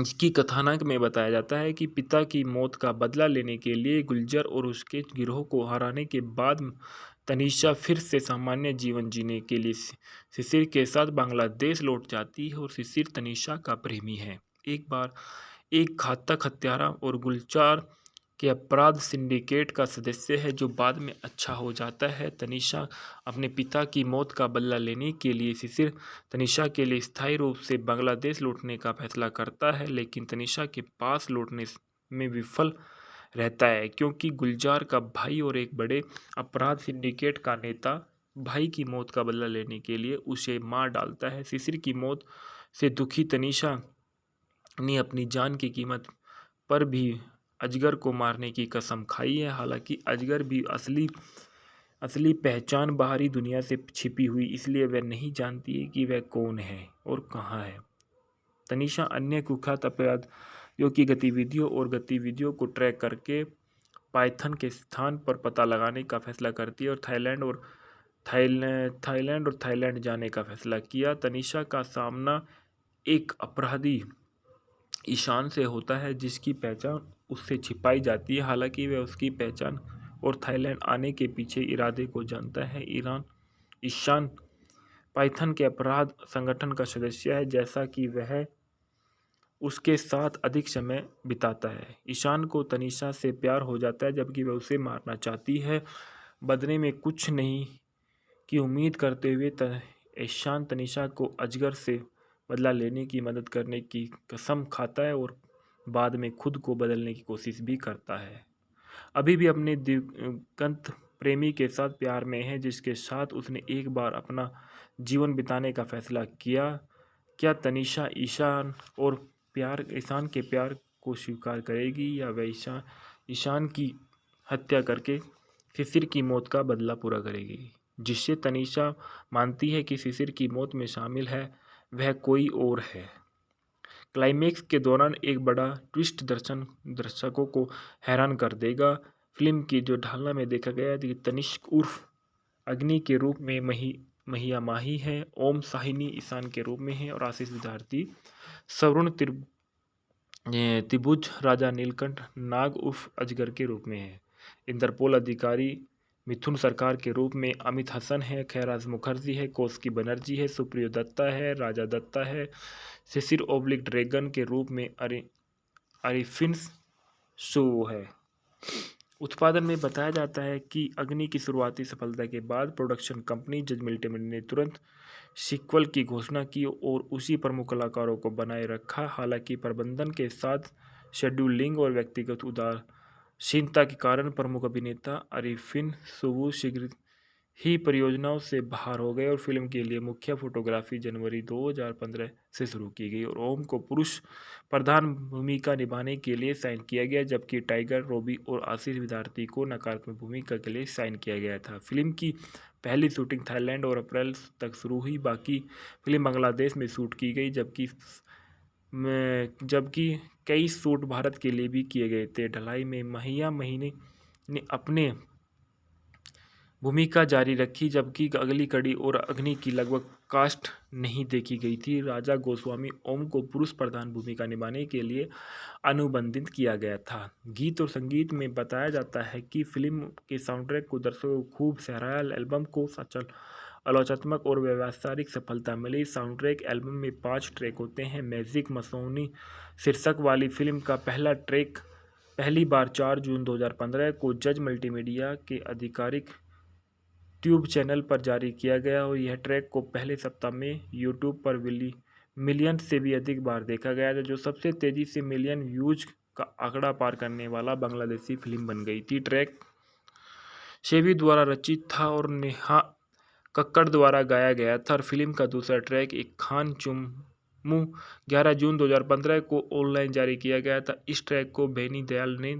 इसकी कथानक में बताया जाता है कि पिता की मौत का बदला लेने के लिए गुलजार और उसके गिरोह को हराने के बाद तनीषा फिर से सामान्य जीवन जीने के लिए शिशिर के साथ बांग्लादेश लौट जाती है और शिशिर तनीषा का प्रेमी है। एक बार एक घातक हत्यारा और गुलजार के अपराध सिंडिकेट का सदस्य है जो बाद में अच्छा हो जाता है। तनीषा अपने पिता की मौत का बदला लेने के लिए शिशिर तनीषा के लिए स्थायी रूप से बांग्लादेश लौटने का फैसला करता है, लेकिन तनीषा के पास लौटने में विफल रहता है क्योंकि गुलजार का भाई और एक बड़े अपराध सिंडिकेट का नेता भाई की मौत का बदला लेने के लिए उसे मार डालता है। शिशिर की मौत से दुखी तनीषा ने अपनी जान की कीमत पर भी अजगर को मारने की कसम खाई है। हालांकि अजगर भी असली पहचान बाहरी दुनिया से छिपी हुई, इसलिए वह नहीं जानती है कि वह कौन है और कहाँ है। तनीषा अन्य कुख्यात अपराधियों की गतिविधियों को ट्रैक करके पाइथन के स्थान पर पता लगाने का फैसला करती है और थाईलैंड जाने का फैसला किया। तनीषा का सामना एक अपराधी ईशान से होता है जिसकी पहचान उससे छिपाई जाती है। हालांकि वह उसकी पहचान और थाईलैंड आने के पीछे इरादे को जानता है। ईशान पाइथन के अपराध संगठन का सदस्य है, जैसा कि वह उसके साथ अधिक समय बिताता है। ईशान को तनीषा से प्यार हो जाता है, जबकि वह उसे मारना चाहती है। बदले में कुछ नहीं की उम्मीद करते हुए ईशान तनीषा को अजगर से बदला लेने की मदद करने की कसम खाता है और बाद में खुद को बदलने की कोशिश भी करता है। अभी भी अपने दिवंगत प्रेमी के साथ प्यार में है, जिसके साथ उसने एक बार अपना जीवन बिताने का फैसला किया। क्या तनीषा ईशान के प्यार को स्वीकार करेगी या वह ईशान की हत्या करके शिशिर की मौत का बदला पूरा करेगी, जिससे तनीषा मानती है कि शिशिर की मौत में शामिल है वह कोई और है। क्लाइमेक्स के दौरान एक बड़ा ट्विस्ट दर्शकों को हैरान कर देगा। फिल्म की जो ढालना में देखा गया कि तनिष्क उर्फ अग्नि के रूप में महिया माही है, ओम साहिनी ईशान के रूप में है और आशीष विद्यार्थी सवर्ण त्रिभुज राजा नीलकंठ नाग उर्फ अजगर के रूप में है। इंटरपोल अधिकारी मिथुन सरकार के रूप में अमित हसन है, खैराज मुखर्जी है, कौशिकी बनर्जी है, सुप्रियो दत्ता है, राजा दत्ता है। शिशिर ओब्लिक ड्रैगन के रूप में अरिफिन सुवु है। उत्पादन में बताया जाता है कि अग्नि की शुरुआती सफलता के बाद प्रोडक्शन कंपनी जज मल्टीमीडिया ने तुरंत सीक्वल की घोषणा की और उसी प्रमुख कलाकारों को बनाए रखा। हालांकि प्रबंधन के साथ शेड्यूलिंग और व्यक्तिगत उदासीनता के कारण प्रमुख अभिनेता अरिफिन सुवु शीघ्र ही परियोजनाओं से बाहर हो गए और फिल्म के लिए मुख्य फोटोग्राफी जनवरी 2015 से शुरू की गई और ओम को पुरुष प्रधान भूमिका निभाने के लिए साइन किया गया, जबकि टाइगर रॉबी और आशीष विद्यार्थी को नकारात्मक भूमिका के लिए साइन किया गया था। फिल्म की पहली शूटिंग थाईलैंड और अप्रैल तक शुरू हुई, बाकी फिल्म बांग्लादेश में शूट की गई, जबकि कई शूट भारत के लिए भी किए गए थे। ढलाई में महिया महीने ने अपने भूमिका जारी रखी, जबकि अगली कड़ी और अग्नि की लगभग कास्ट नहीं देखी गई थी। राजा गोस्वामी ओम को पुरुष प्रधान भूमिका निभाने के लिए अनुबंधित किया गया था। गीत और संगीत में बताया जाता है कि फिल्म के साउंडट्रैक को दर्शकों को खूब सराहा। एल्बम को सचल आलोचनात्मक और व्यावसायिक सफलता मिली। साउंडट्रैक एल्बम में 5 ट्रैक होते हैं। मैजिक मसोनी शीर्षक वाली फिल्म का पहला ट्रैक पहली बार 4 जून 2015 को जज मल्टीमीडिया के आधिकारिक ट्यूब चैनल पर जारी किया गया और यह ट्रैक को पहले सप्ताह में यूट्यूब पर मिलियन से भी अधिक बार देखा गया था, जो सबसे तेजी से मिलियन व्यूज का आंकड़ा पार करने वाला बांग्लादेशी फिल्म बन गई थी। ट्रैक शेबी द्वारा रचित था और नेहा कक्कड़ द्वारा गाया गया था और फिल्म का दूसरा ट्रैक एक खान चुम्मू 11 जून 2015 को ऑनलाइन जारी किया गया था। इस ट्रैक को बेनी दयाल ने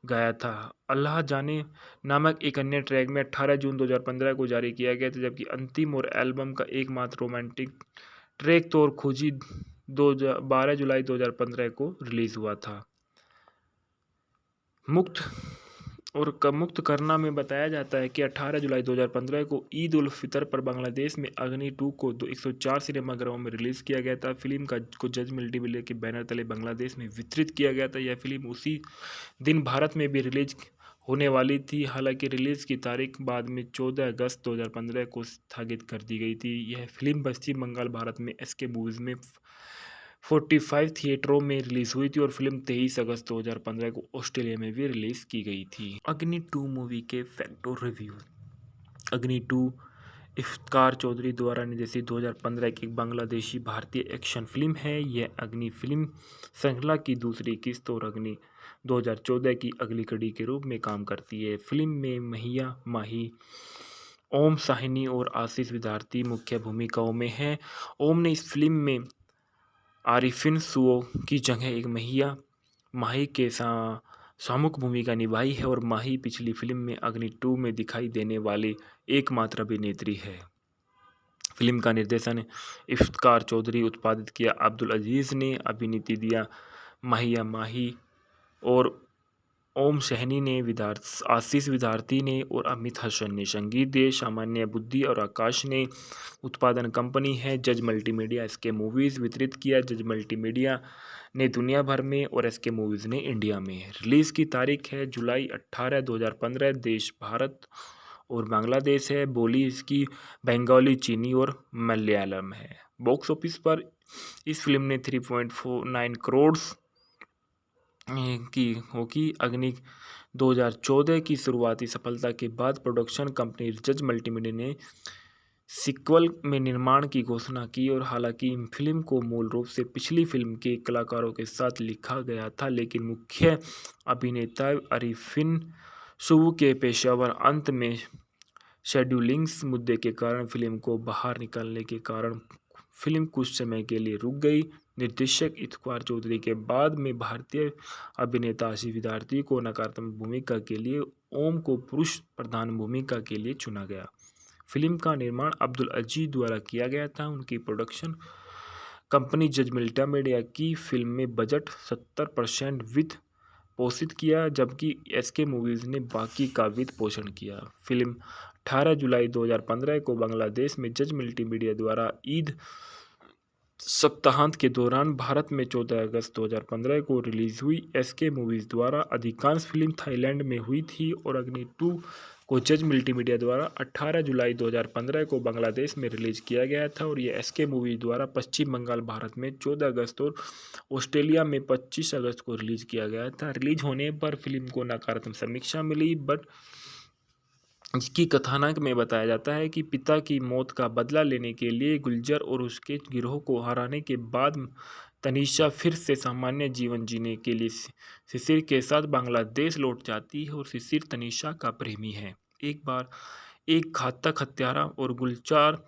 गाया था। अल्लाह जाने नामक एक अन्य ट्रैक में 18 जून 2015 को जारी किया गया था, जबकि अंतिम और एल्बम का एकमात्र रोमांटिक ट्रैक तौर खोजी 12 जुलाई 2015 को रिलीज हुआ था। मुक्त करना में बताया जाता है कि 18 जुलाई 2015 को ईद उल फितर पर बांग्लादेश में अग्नि 2 को 104 सिनेमाघरों में रिलीज किया गया था। फिल्म को जज मल्टीमीडिया के बैनर तले बांग्लादेश में वितरित किया गया था। यह फिल्म उसी दिन भारत में भी रिलीज होने वाली थी, हालांकि रिलीज की तारीख बाद में 14 अगस्त 2015 को स्थगित कर दी गई थी। यह फिल्म पश्चिम बंगाल, भारत में एसके मूवीज में 45 थिएटरों में रिलीज हुई थी और फिल्म 23 अगस्त 2015 को ऑस्ट्रेलिया में भी रिलीज की गई थी। अग्नि 2 मूवी के फैक्ट और रिव्यू। अग्नि 2 इफ्तिकार चौधरी द्वारा निर्देशित 2015 की एक बांग्लादेशी भारतीय एक्शन फिल्म है। यह अग्नि फिल्म श्रृंखला की दूसरी किस्त और अग्नि 2014 की अगली कड़ी के रूप में काम करती है। फिल्म में महिया माही, ओम साहनी और आशीष विद्यार्थी मुख्य भूमिकाओं में हैं। ओम ने इस फिल्म में आरिफिन सुओ की जगह एक माही के सामुक भूमिका निभाई है और माही पिछली फिल्म में अग्नि 2 में दिखाई देने वाली एकमात्र अभिनेत्री है। फिल्म का निर्देशन इफ्तिकार चौधरी, उत्पादित किया अब्दुल अजीज ने, अभिनीति दिया महिया माही और ओम सहनी ने, आशीष विद्यार्थी ने और अमित हसन ने। संगीत दिए सामान्य बुद्धि और आकाश ने। उत्पादन कंपनी है जज मल्टीमीडिया, एसके मूवीज। वितरित किया जज मल्टीमीडिया ने दुनिया भर में और एसके मूवीज ने इंडिया में। रिलीज की तारीख है जुलाई 18, 2015। देश भारत और बांग्लादेश है। बोली इसकी बंगाली, चीनी और मलयालम है। बॉक्स ऑफिस पर इस फिल्म ने 3.49 करोड़ की होगी। अग्नि 2014 की शुरुआती सफलता के बाद प्रोडक्शन कंपनी जज मल्टीमीडिया ने सीक्वल में निर्माण की घोषणा की और हालांकि फिल्म को मूल रूप से पिछली फिल्म के कलाकारों के साथ लिखा गया था, लेकिन मुख्य अभिनेता आरिफिन सुबु के पेशेवर अंत में शेड्यूलिंग्स मुद्दे के कारण फिल्म को बाहर निकालने के कारण फिल्म कुछ समय के लिए रुक गई। निर्देशक इफ्तिकार चौधरी के बाद में भारतीय अभिनेता आशीष विद्यार्थी को नकारात्मक भूमिका के लिए ओम को पुरुष प्रधान भूमिका के लिए चुना गया। फिल्म का निर्माण अब्दुल अजीज द्वारा किया गया था। उनकी प्रोडक्शन कंपनी जज मल्टीमीडिया की फिल्म में बजट 70% वित्त पोषित किया, जबकि एसके मूवीज ने बाकी का वित्त पोषण किया। फिल्म 18 जुलाई 2015 को बांग्लादेश में जज मल्टीमीडिया द्वारा ईद सप्ताहांत के दौरान, भारत में 14 अगस्त 2015 को रिलीज हुई। एसके मूवीज द्वारा अधिकांश फिल्म थाईलैंड में हुई थी और अग्नि 2 को जज मल्टीमीडिया द्वारा 18 जुलाई 2015 को बांग्लादेश में रिलीज किया गया था और यह एसके मूवीज द्वारा पश्चिम बंगाल, भारत में 14 अगस्त और ऑस्ट्रेलिया में 25 अगस्त को रिलीज किया गया था। रिलीज होने पर फिल्म को नकारात्मक समीक्षा मिली, बट इसकी कथानक में बताया जाता है कि पिता की मौत का बदला लेने के लिए गुलजार और उसके गिरोह को हराने के बाद तनीषा फिर से सामान्य जीवन जीने के लिए शिशिर के साथ बांग्लादेश लौट जाती है और शिशिर तनीषा का प्रेमी है। एक बार एक घातक हत्यारा और गुलजार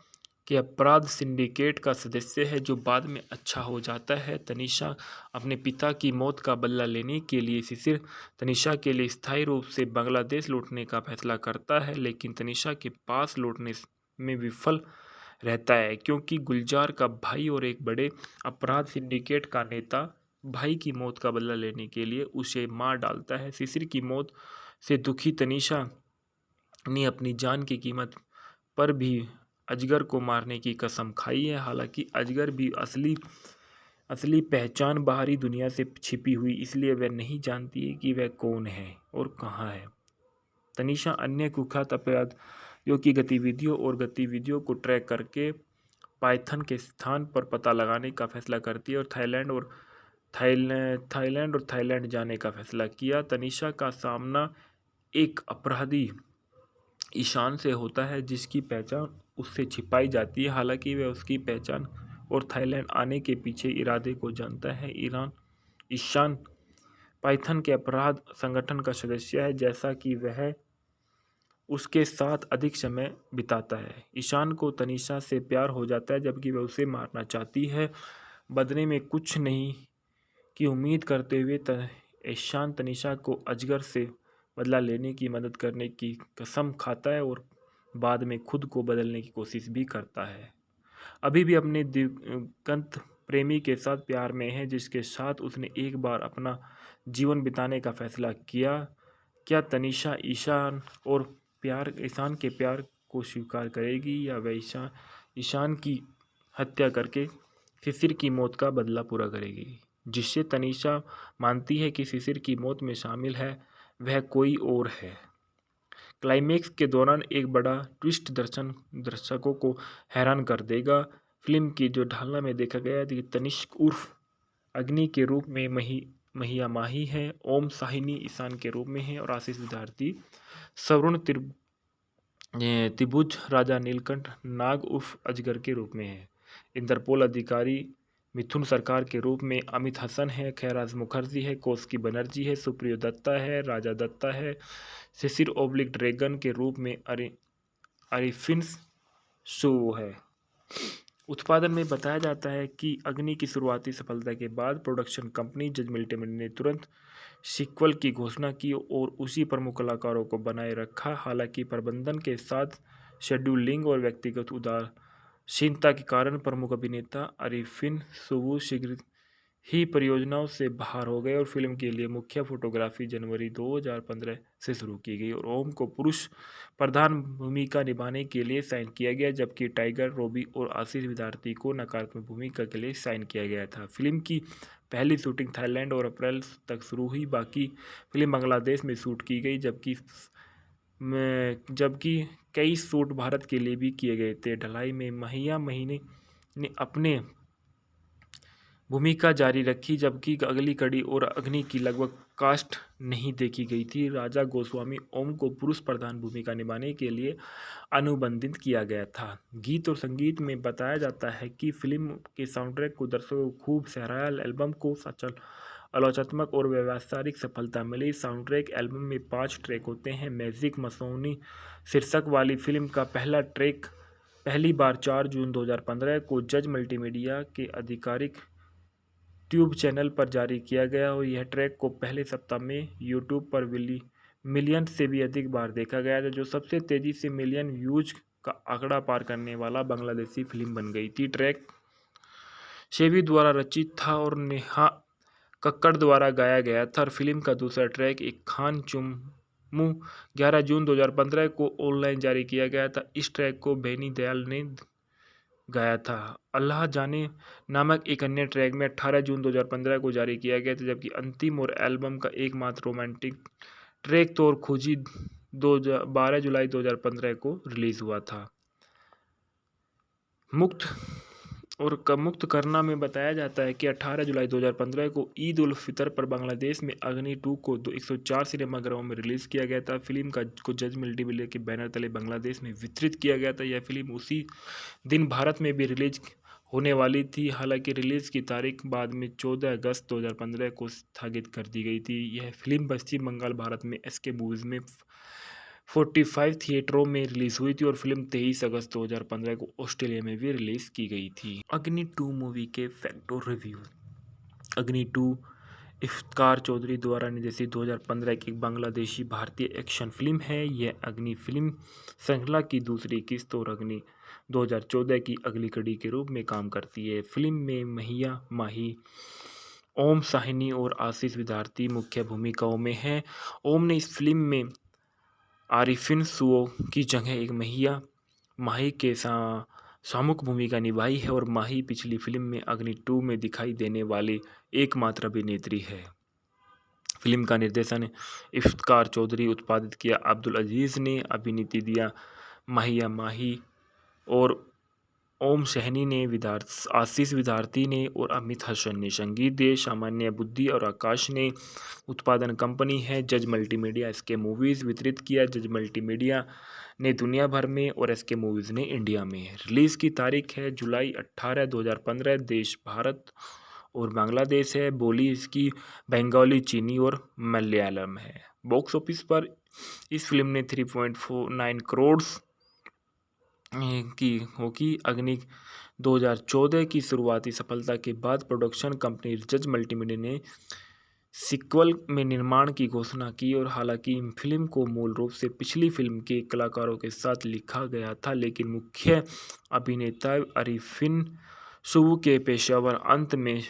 के अपराध सिंडिकेट का सदस्य है जो बाद में अच्छा हो जाता है। तनीषा अपने पिता की मौत का बदला लेने के लिए शिशिर तनीषा के लिए स्थायी रूप से बांग्लादेश लौटने का फैसला करता है, लेकिन तनीषा के पास लौटने में विफल रहता है क्योंकि गुलजार का भाई और एक बड़े अपराध सिंडिकेट का नेता भाई की मौत का बदला लेने के लिए उसे मार डालता है। शिशिर की मौत से दुखी तनीषा ने अपनी जान की कीमत पर भी अजगर को मारने की कसम खाई है। हालांकि अजगर भी असली असली पहचान बाहरी दुनिया से छिपी हुई, इसलिए वह नहीं जानती है कि वह कौन है और कहाँ है। तनीषा अन्य कुख्यात अपराधियों की गतिविधियों को ट्रैक करके पाइथन के स्थान पर पता लगाने का फैसला करती है और थाईलैंड जाने का फैसला किया। तनीषा का सामना एक अपराधी ईशान से होता है, जिसकी पहचान उससे छिपाई जाती है। हालांकि वह उसकी पहचान और थाईलैंड आने के पीछे इरादे को जानता है। ईशान पाइथन के अपराध संगठन का सदस्य है, जैसा कि वह उसके साथ अधिक समय बिताता है। ईशान को तनीषा से प्यार हो जाता है, जबकि वह उसे मारना चाहती है। बदले में कुछ नहीं की उम्मीद करते हुए ईशान तनीषा को अजगर से बदला लेने की मदद करने की कसम खाता है और बाद में खुद को बदलने की कोशिश भी करता है। अभी भी अपने दिवंगत प्रेमी के साथ प्यार में है, जिसके साथ उसने एक बार अपना जीवन बिताने का फैसला किया। क्या तनीषा ईशान के प्यार को स्वीकार करेगी, या वह ईशान की हत्या करके शिशिर की मौत का बदला पूरा करेगी? जिससे तनीषा मानती है कि शिशिर की मौत में शामिल है वह कोई और है। क्लाइमेक्स के दौरान एक बड़ा ट्विस्ट दर्शकों को हैरान कर देगा। फिल्म की जो ढालना में देखा गया है कि तनिष्क उर्फ अग्नि के रूप में महिया माही है, ओम साहिनी ईशान के रूप में है और आशीष विद्यार्थी सवर्ण त्रिभुज राजा नीलकंठ नाग उर्फ अजगर के रूप में है। इंटरपोल अधिकारी मिथुन सरकार के रूप में अमित हसन है, खैराज मुखर्जी है, कौशिकी बनर्जी है, सुप्रियो दत्ता है, राजा दत्ता है, शिशिर ओब्लिक ड्रैगन के रूप में अरिफिन शो है। उत्पादन में बताया जाता है कि अग्नि की शुरुआती सफलता के बाद प्रोडक्शन कंपनी जज मल्टीमीडिया ने तुरंत सीक्वल की घोषणा की और उसी प्रमुख कलाकारों को बनाए रखा। हालांकि प्रबंधन के साथ शेड्यूलिंग और व्यक्तिगत उदासीनता के कारण प्रमुख अभिनेता अरिफिन सुवु शीघ्र ही परियोजनाओं से बाहर हो गए और फिल्म के लिए मुख्य फोटोग्राफी जनवरी 2015 से शुरू की गई और ओम को पुरुष प्रधान भूमिका निभाने के लिए साइन किया गया, जबकि टाइगर रॉबी और आशीष विद्यार्थी को नकारात्मक भूमिका के लिए साइन किया गया था। फिल्म की पहली शूटिंग थाईलैंड और अप्रैल तक शुरू हुई। बाकी फिल्म बांग्लादेश में शूट की गई, जबकि कई शूट भारत के लिए भी किए गए थे। ढलाई में महिया महीने ने अपने भूमिका जारी रखी, जबकि अगली कड़ी और अग्नि की लगभग कास्ट नहीं देखी गई थी। राजा गोस्वामी ओम को पुरुष प्रधान भूमिका निभाने के लिए अनुबंधित किया गया था। गीत और संगीत में बताया जाता है कि फिल्म के साउंडट्रैक को दर्शकों को खूब सराहा। एल्बम को सचल आलोचनात्मक और व्यावसायिक सफलता मिली। साउंडट्रैक एल्बम में 5 ट्रैक होते हैं। मैजिक मसौनी शीर्षक वाली फिल्म का पहला ट्रैक पहली बार 4 जून 2015 को जज मल्टीमीडिया के आधिकारिक ट्यूब चैनल पर जारी किया गया और यह ट्रैक को पहले सप्ताह में यूट्यूब पर मिलियन से भी अधिक बार देखा गया था, जो सबसे तेजी से मिलियन व्यूज का आंकड़ा पार करने वाला बांग्लादेशी फिल्म बन गई थी। ट्रैक शेबी द्वारा रचित था और नेहा कक्कड़ द्वारा गाया गया था और फिल्म का दूसरा ट्रैक एक खान चुम्मू 11 जून 2015 को ऑनलाइन जारी किया गया था। इस ट्रैक को बेनी दयाल ने गाया था। अल्लाह जाने नामक एक अन्य ट्रैक में 18 जून 2015 को जारी किया गया था, जबकि अंतिम और एल्बम का एकमात्र रोमांटिक ट्रैक तौर खोजी 12 जुलाई 2015 को रिलीज हुआ था। मुक्त करना में बताया जाता है कि 18 जुलाई 2015 को ईद उल फितर पर बांग्लादेश में अग्नि 2 को 104 सिनेमाघरों में रिलीज किया गया था। फिल्म को जज मल्टीमीडिया के बैनर तले बांग्लादेश में वितरित किया गया था। यह फिल्म उसी दिन भारत में भी रिलीज होने वाली थी। हालांकि रिलीज की तारीख बाद में 14 अगस्त 2015 को स्थगित कर दी गई थी। यह फिल्म पश्चिम बंगाल भारत में एसके मूवीज में 45 थिएटरों में रिलीज हुई थी और फिल्म 23 अगस्त 2015 को ऑस्ट्रेलिया में भी रिलीज की गई थी। अग्नि 2 मूवी के फैक्ट और रिव्यू। अग्नि 2 इफ्तिकार चौधरी द्वारा निर्देशित 2015 की एक बांग्लादेशी भारतीय एक्शन फिल्म है। यह अग्नि फिल्म श्रृंखला की दूसरी किस्त और अग्नि 2014 की अगली कड़ी के रूप में काम करती है। फिल्म में महिया माही, ओम साहिनी और आशीष विद्यार्थी मुख्य भूमिकाओं में हैं। ओम ने इस फिल्म में आरिफिन सुओ की जगह एक माही के सामुक भूमिका निभाई है और माही पिछली फिल्म में अग्नि 2 में दिखाई देने वाली एकमात्र अभिनेत्री है। फिल्म का निर्देशन इफ्तिकार चौधरी, उत्पादित किया अब्दुल अजीज़ ने, अभिनीति दिया माहिया माही और ओम सहनी ने, आशीष विद्यार्थी ने और अमित हसन ने। संगीत दिए सामान्य बुद्धि और आकाश ने। उत्पादन कंपनी है जज मल्टीमीडिया। एसके मूवीज़ वितरित किया जज मल्टीमीडिया ने दुनिया भर में और एसके मूवीज़ ने इंडिया में। रिलीज़ की तारीख है जुलाई 18, 2015। देश भारत और बांग्लादेश है। बोली इसकी बंगाली, चीनी और मलयालम है। बॉक्स ऑफिस पर इस फिल्म ने 3.49 करोड़ की होगी। अग्नि 2014 की शुरुआती सफलता के बाद प्रोडक्शन कंपनी जज मल्टीमीडिया ने सीक्वल में निर्माण की घोषणा की और हालांकि फिल्म को मूल रूप से पिछली फिल्म के कलाकारों के साथ लिखा गया था, लेकिन मुख्य अभिनेता आरिफिन सुवू के पेशेवर अंत में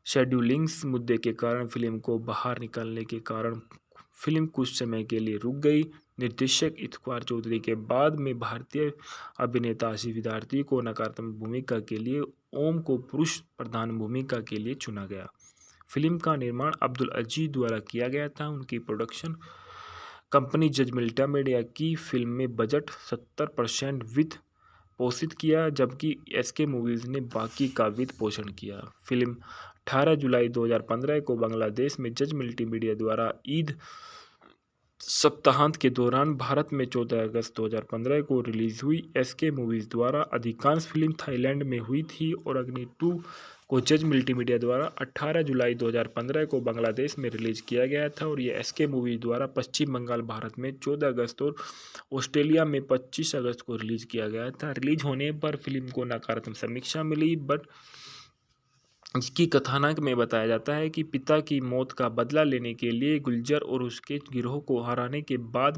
शेड्यूलिंग्स मुद्दे के कारण फिल्म को बाहर निकालने के कारण फिल्म कुछ समय के लिए रुक गई। निर्देशक इफ्तिकार चौधरी के बाद में भारतीय अभिनेता आशीष विद्यार्थी को नकारात्मक भूमिका के लिए, ओम को पुरुष प्रधान भूमिका के लिए चुना गया। फिल्म का निर्माण अब्दुल अजीज द्वारा किया गया था। उनकी प्रोडक्शन कंपनी जज मल्टीमीडिया की फिल्म में बजट 70% वित्त पोषित किया, जबकि एसके मूवीज़ ने बाकी का वित्त पोषण किया। फिल्म 18 जुलाई 2015 को बांग्लादेश में जज मल्टीमीडिया द्वारा ईद सप्ताहांत के दौरान, भारत में 14 अगस्त 2015 को रिलीज हुई। एसके मूवीज़ द्वारा अधिकांश फिल्म थाईलैंड में हुई थी और अग्नि 2 को जज मल्टीमीडिया द्वारा 18 जुलाई 2015 को बांग्लादेश में रिलीज किया गया था और यह एसके मूवीज़ द्वारा पश्चिम बंगाल, भारत में 14 अगस्त और ऑस्ट्रेलिया में 25 अगस्त को रिलीज किया गया था। रिलीज होने पर फिल्म को नकारात्मक समीक्षा मिली, बट इसकी कथानक में बताया जाता है कि पिता की मौत का बदला लेने के लिए गुलजार और उसके गिरोह को हराने के बाद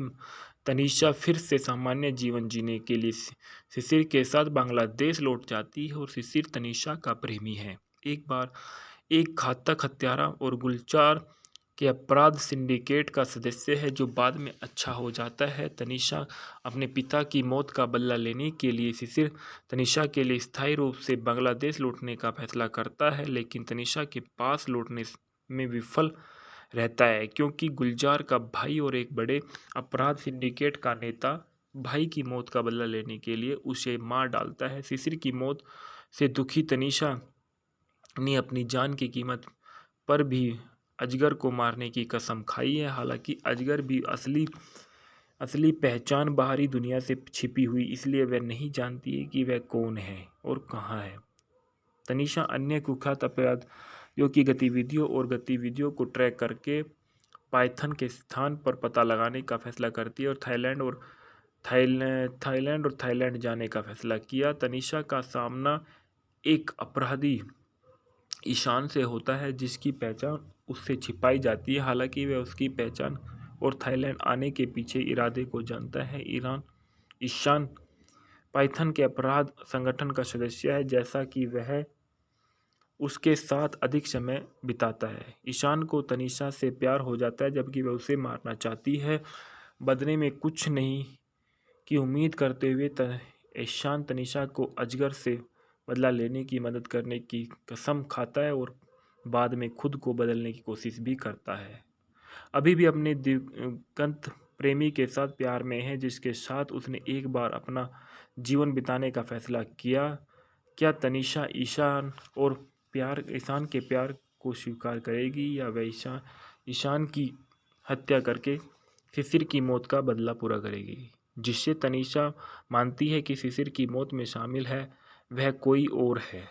तनीषा फिर से सामान्य जीवन जीने के लिए शिशिर के साथ बांग्लादेश लौट जाती है और शिशिर तनीषा का प्रेमी है। एक बार एक घातक हत्यारा और गुलजार के अपराध सिंडिकेट का सदस्य है जो बाद में अच्छा हो जाता है। तनीषा अपने पिता की मौत का बदला लेने के लिए शिशिर तनीषा के लिए स्थायी रूप से बांग्लादेश लौटने का फैसला करता है, लेकिन तनीषा के पास लौटने में विफल रहता है क्योंकि गुलजार का भाई और एक बड़े अपराध सिंडिकेट का नेता भाई की मौत का बदला लेने के लिए उसे मार डालता है। शिशिर की मौत से दुखी तनीषा ने अपनी जान की कीमत पर भी अजगर को मारने की कसम खाई है। हालांकि अजगर भी असली पहचान बाहरी दुनिया से छिपी हुई, इसलिए वह नहीं जानती है कि वह कौन है और कहाँ है। तनीषा अन्य कुख्यात अपराधियों की गतिविधियों को ट्रैक करके पाइथन के स्थान पर पता लगाने का फैसला करती है और थाईलैंड जाने का फैसला किया। तनीषा का सामना एक अपराधी ईशान से होता है जिसकी पहचान उससे छिपाई जाती है। हालांकि वह उसकी पहचान और थाईलैंड आने के पीछे इरादे को जानता है। ईशान पाइथन के अपराध संगठन का सदस्य है, जैसा कि वह उसके साथ अधिक समय बिताता है। ईशान को तनीषा से प्यार हो जाता है, जबकि वह उसे मारना चाहती है। बदले में कुछ नहीं की उम्मीद करते हुए ईशान तनीषा को अजगर से बदला लेने की मदद करने की कसम खाता है और बाद में खुद को बदलने की कोशिश भी करता है। अभी भी अपने दिवंगत प्रेमी के साथ प्यार में है, जिसके साथ उसने एक बार अपना जीवन बिताने का फैसला किया। क्या तनीषा ईशान के प्यार को स्वीकार करेगी या वह ईशान की हत्या करके शिशिर की मौत का बदला पूरा करेगी, जिससे तनीषा मानती है कि शिशिर की मौत में शामिल है वह कोई और है।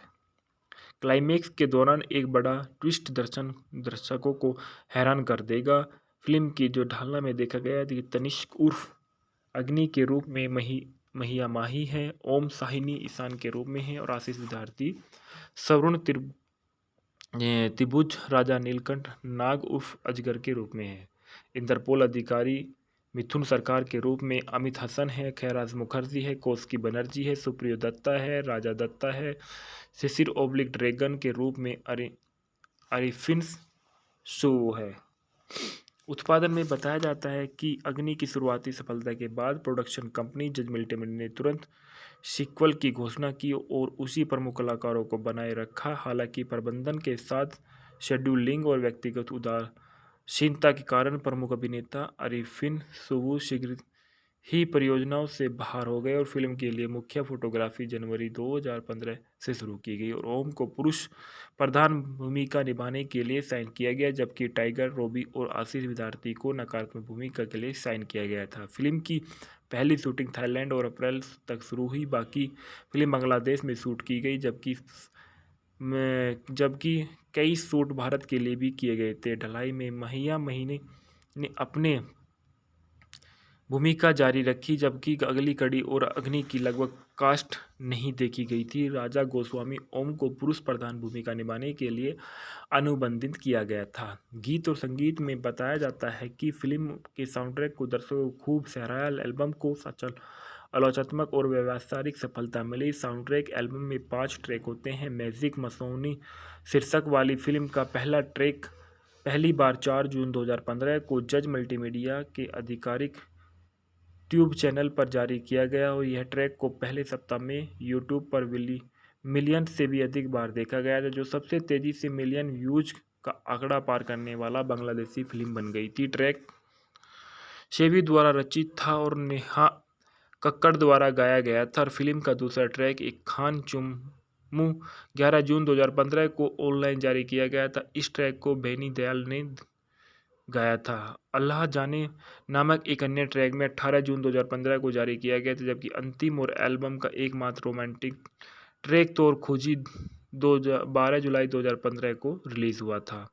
क्लाइमेक्स के दौरान एक बड़ा ट्विस्ट दर्शकों को हैरान कर देगा। फिल्म की जो ढालना में देखा गया है कि तनिष्क उर्फ अग्नि के रूप में महिया माही है, ओम साहिनी ईशान के रूप में है और आशीष विद्यार्थी सवर्ण त्रिभुज राजा नीलकंठ नाग उर्फ अजगर के रूप में है। इंटरपोल अधिकारी मिथुन सरकार के रूप में अमित हसन है, खैराज मुखर्जी है, कौशिकी बनर्जी है, सुप्रियो दत्ता है, राजा दत्ता है। शिशिर ड्रैगन के रूप में आरिफिन सुवू है। उत्पादन में बताया जाता है कि अग्नि की शुरुआती सफलता के बाद प्रोडक्शन कंपनी जज मल्टीमीडिया ने तुरंत सीक्वल की घोषणा की और उसी प्रमुख कलाकारों को बनाए रखा। हालांकि प्रबंधन के साथ शेड्यूलिंग और व्यक्तिगत उदासीनता के कारण प्रमुख अभिनेता अरिफिन सुबु शीघ्र ही परियोजनाओं से बाहर हो गए और फिल्म के लिए मुख्य फोटोग्राफी जनवरी 2015 से शुरू की गई और ओम को पुरुष प्रधान भूमिका निभाने के लिए साइन किया गया, जबकि टाइगर रॉबी और आशीष विद्यार्थी को नकारात्मक भूमिका के लिए साइन किया गया था। फिल्म की पहली शूटिंग थाईलैंड और अप्रैल तक शुरू हुई। बाकी फिल्म बांग्लादेश में शूट की गई, जबकि कई शूट भारत के लिए भी किए गए थे। ढलाई में महिया महीने ने अपने भूमिका जारी रखी, जबकि अगली कड़ी और अग्नि की लगभग कास्ट नहीं देखी गई थी। राजा गोस्वामी ओम को पुरुष प्रधान भूमिका निभाने के लिए अनुबंधित किया गया था। गीत और संगीत में बताया जाता है कि फिल्म के साउंडट्रैक को दर्शकों को खूब सराहा। एल्बम को सचल आलोचनात्मक और व्यावसायिक सफलता मिली। साउंडट्रैक एल्बम में 5 ट्रैक होते हैं। मैजिक मसौनी शीर्षक वाली फिल्म का पहला ट्रैक पहली बार 4 जून 2015 को जज मल्टीमीडिया के आधिकारिक ट्यूब चैनल पर जारी किया गया और यह ट्रैक को पहले सप्ताह में यूट्यूब पर मिलियन से भी अधिक बार देखा गया था, जो सबसे तेजी से मिलियन व्यूज का आंकड़ा पार करने वाला बांग्लादेशी फिल्म बन गई थी। ट्रैक शेबी द्वारा रचित था और नेहा कक्कड़ द्वारा गाया गया था और फिल्म का दूसरा ट्रैक एक खान चुम्मू 11 जून 2015 को ऑनलाइन जारी किया गया था। इस ट्रैक को बेनी दयाल ने गाया था। अल्लाह जाने नामक एक अन्य ट्रैक में 18 जून 2015 को जारी किया गया था, जबकि अंतिम और एल्बम का एकमात्र रोमांटिक ट्रैक तौर खोजी 12 जुलाई 2015 को रिलीज हुआ था।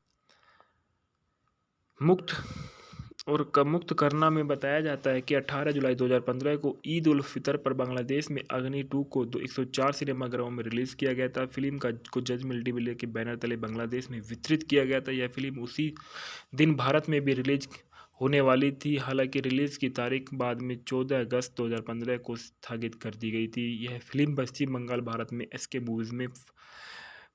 मुक्त करना में बताया जाता है कि 18 जुलाई 2015 को ईद उल फितर पर बांग्लादेश में अग्नि 2 को 104 सिनेमाघरों में रिलीज किया गया था। फिल्म को जज मल्टीमीडिया के बैनर तले बांग्लादेश में वितरित किया गया था। यह फिल्म उसी दिन भारत में भी रिलीज होने वाली थी, हालांकि रिलीज की तारीख बाद में 14 अगस्त 2015 को स्थगित कर दी गई थी। यह फिल्म पश्चिम बंगाल, भारत में एसके मूवीज में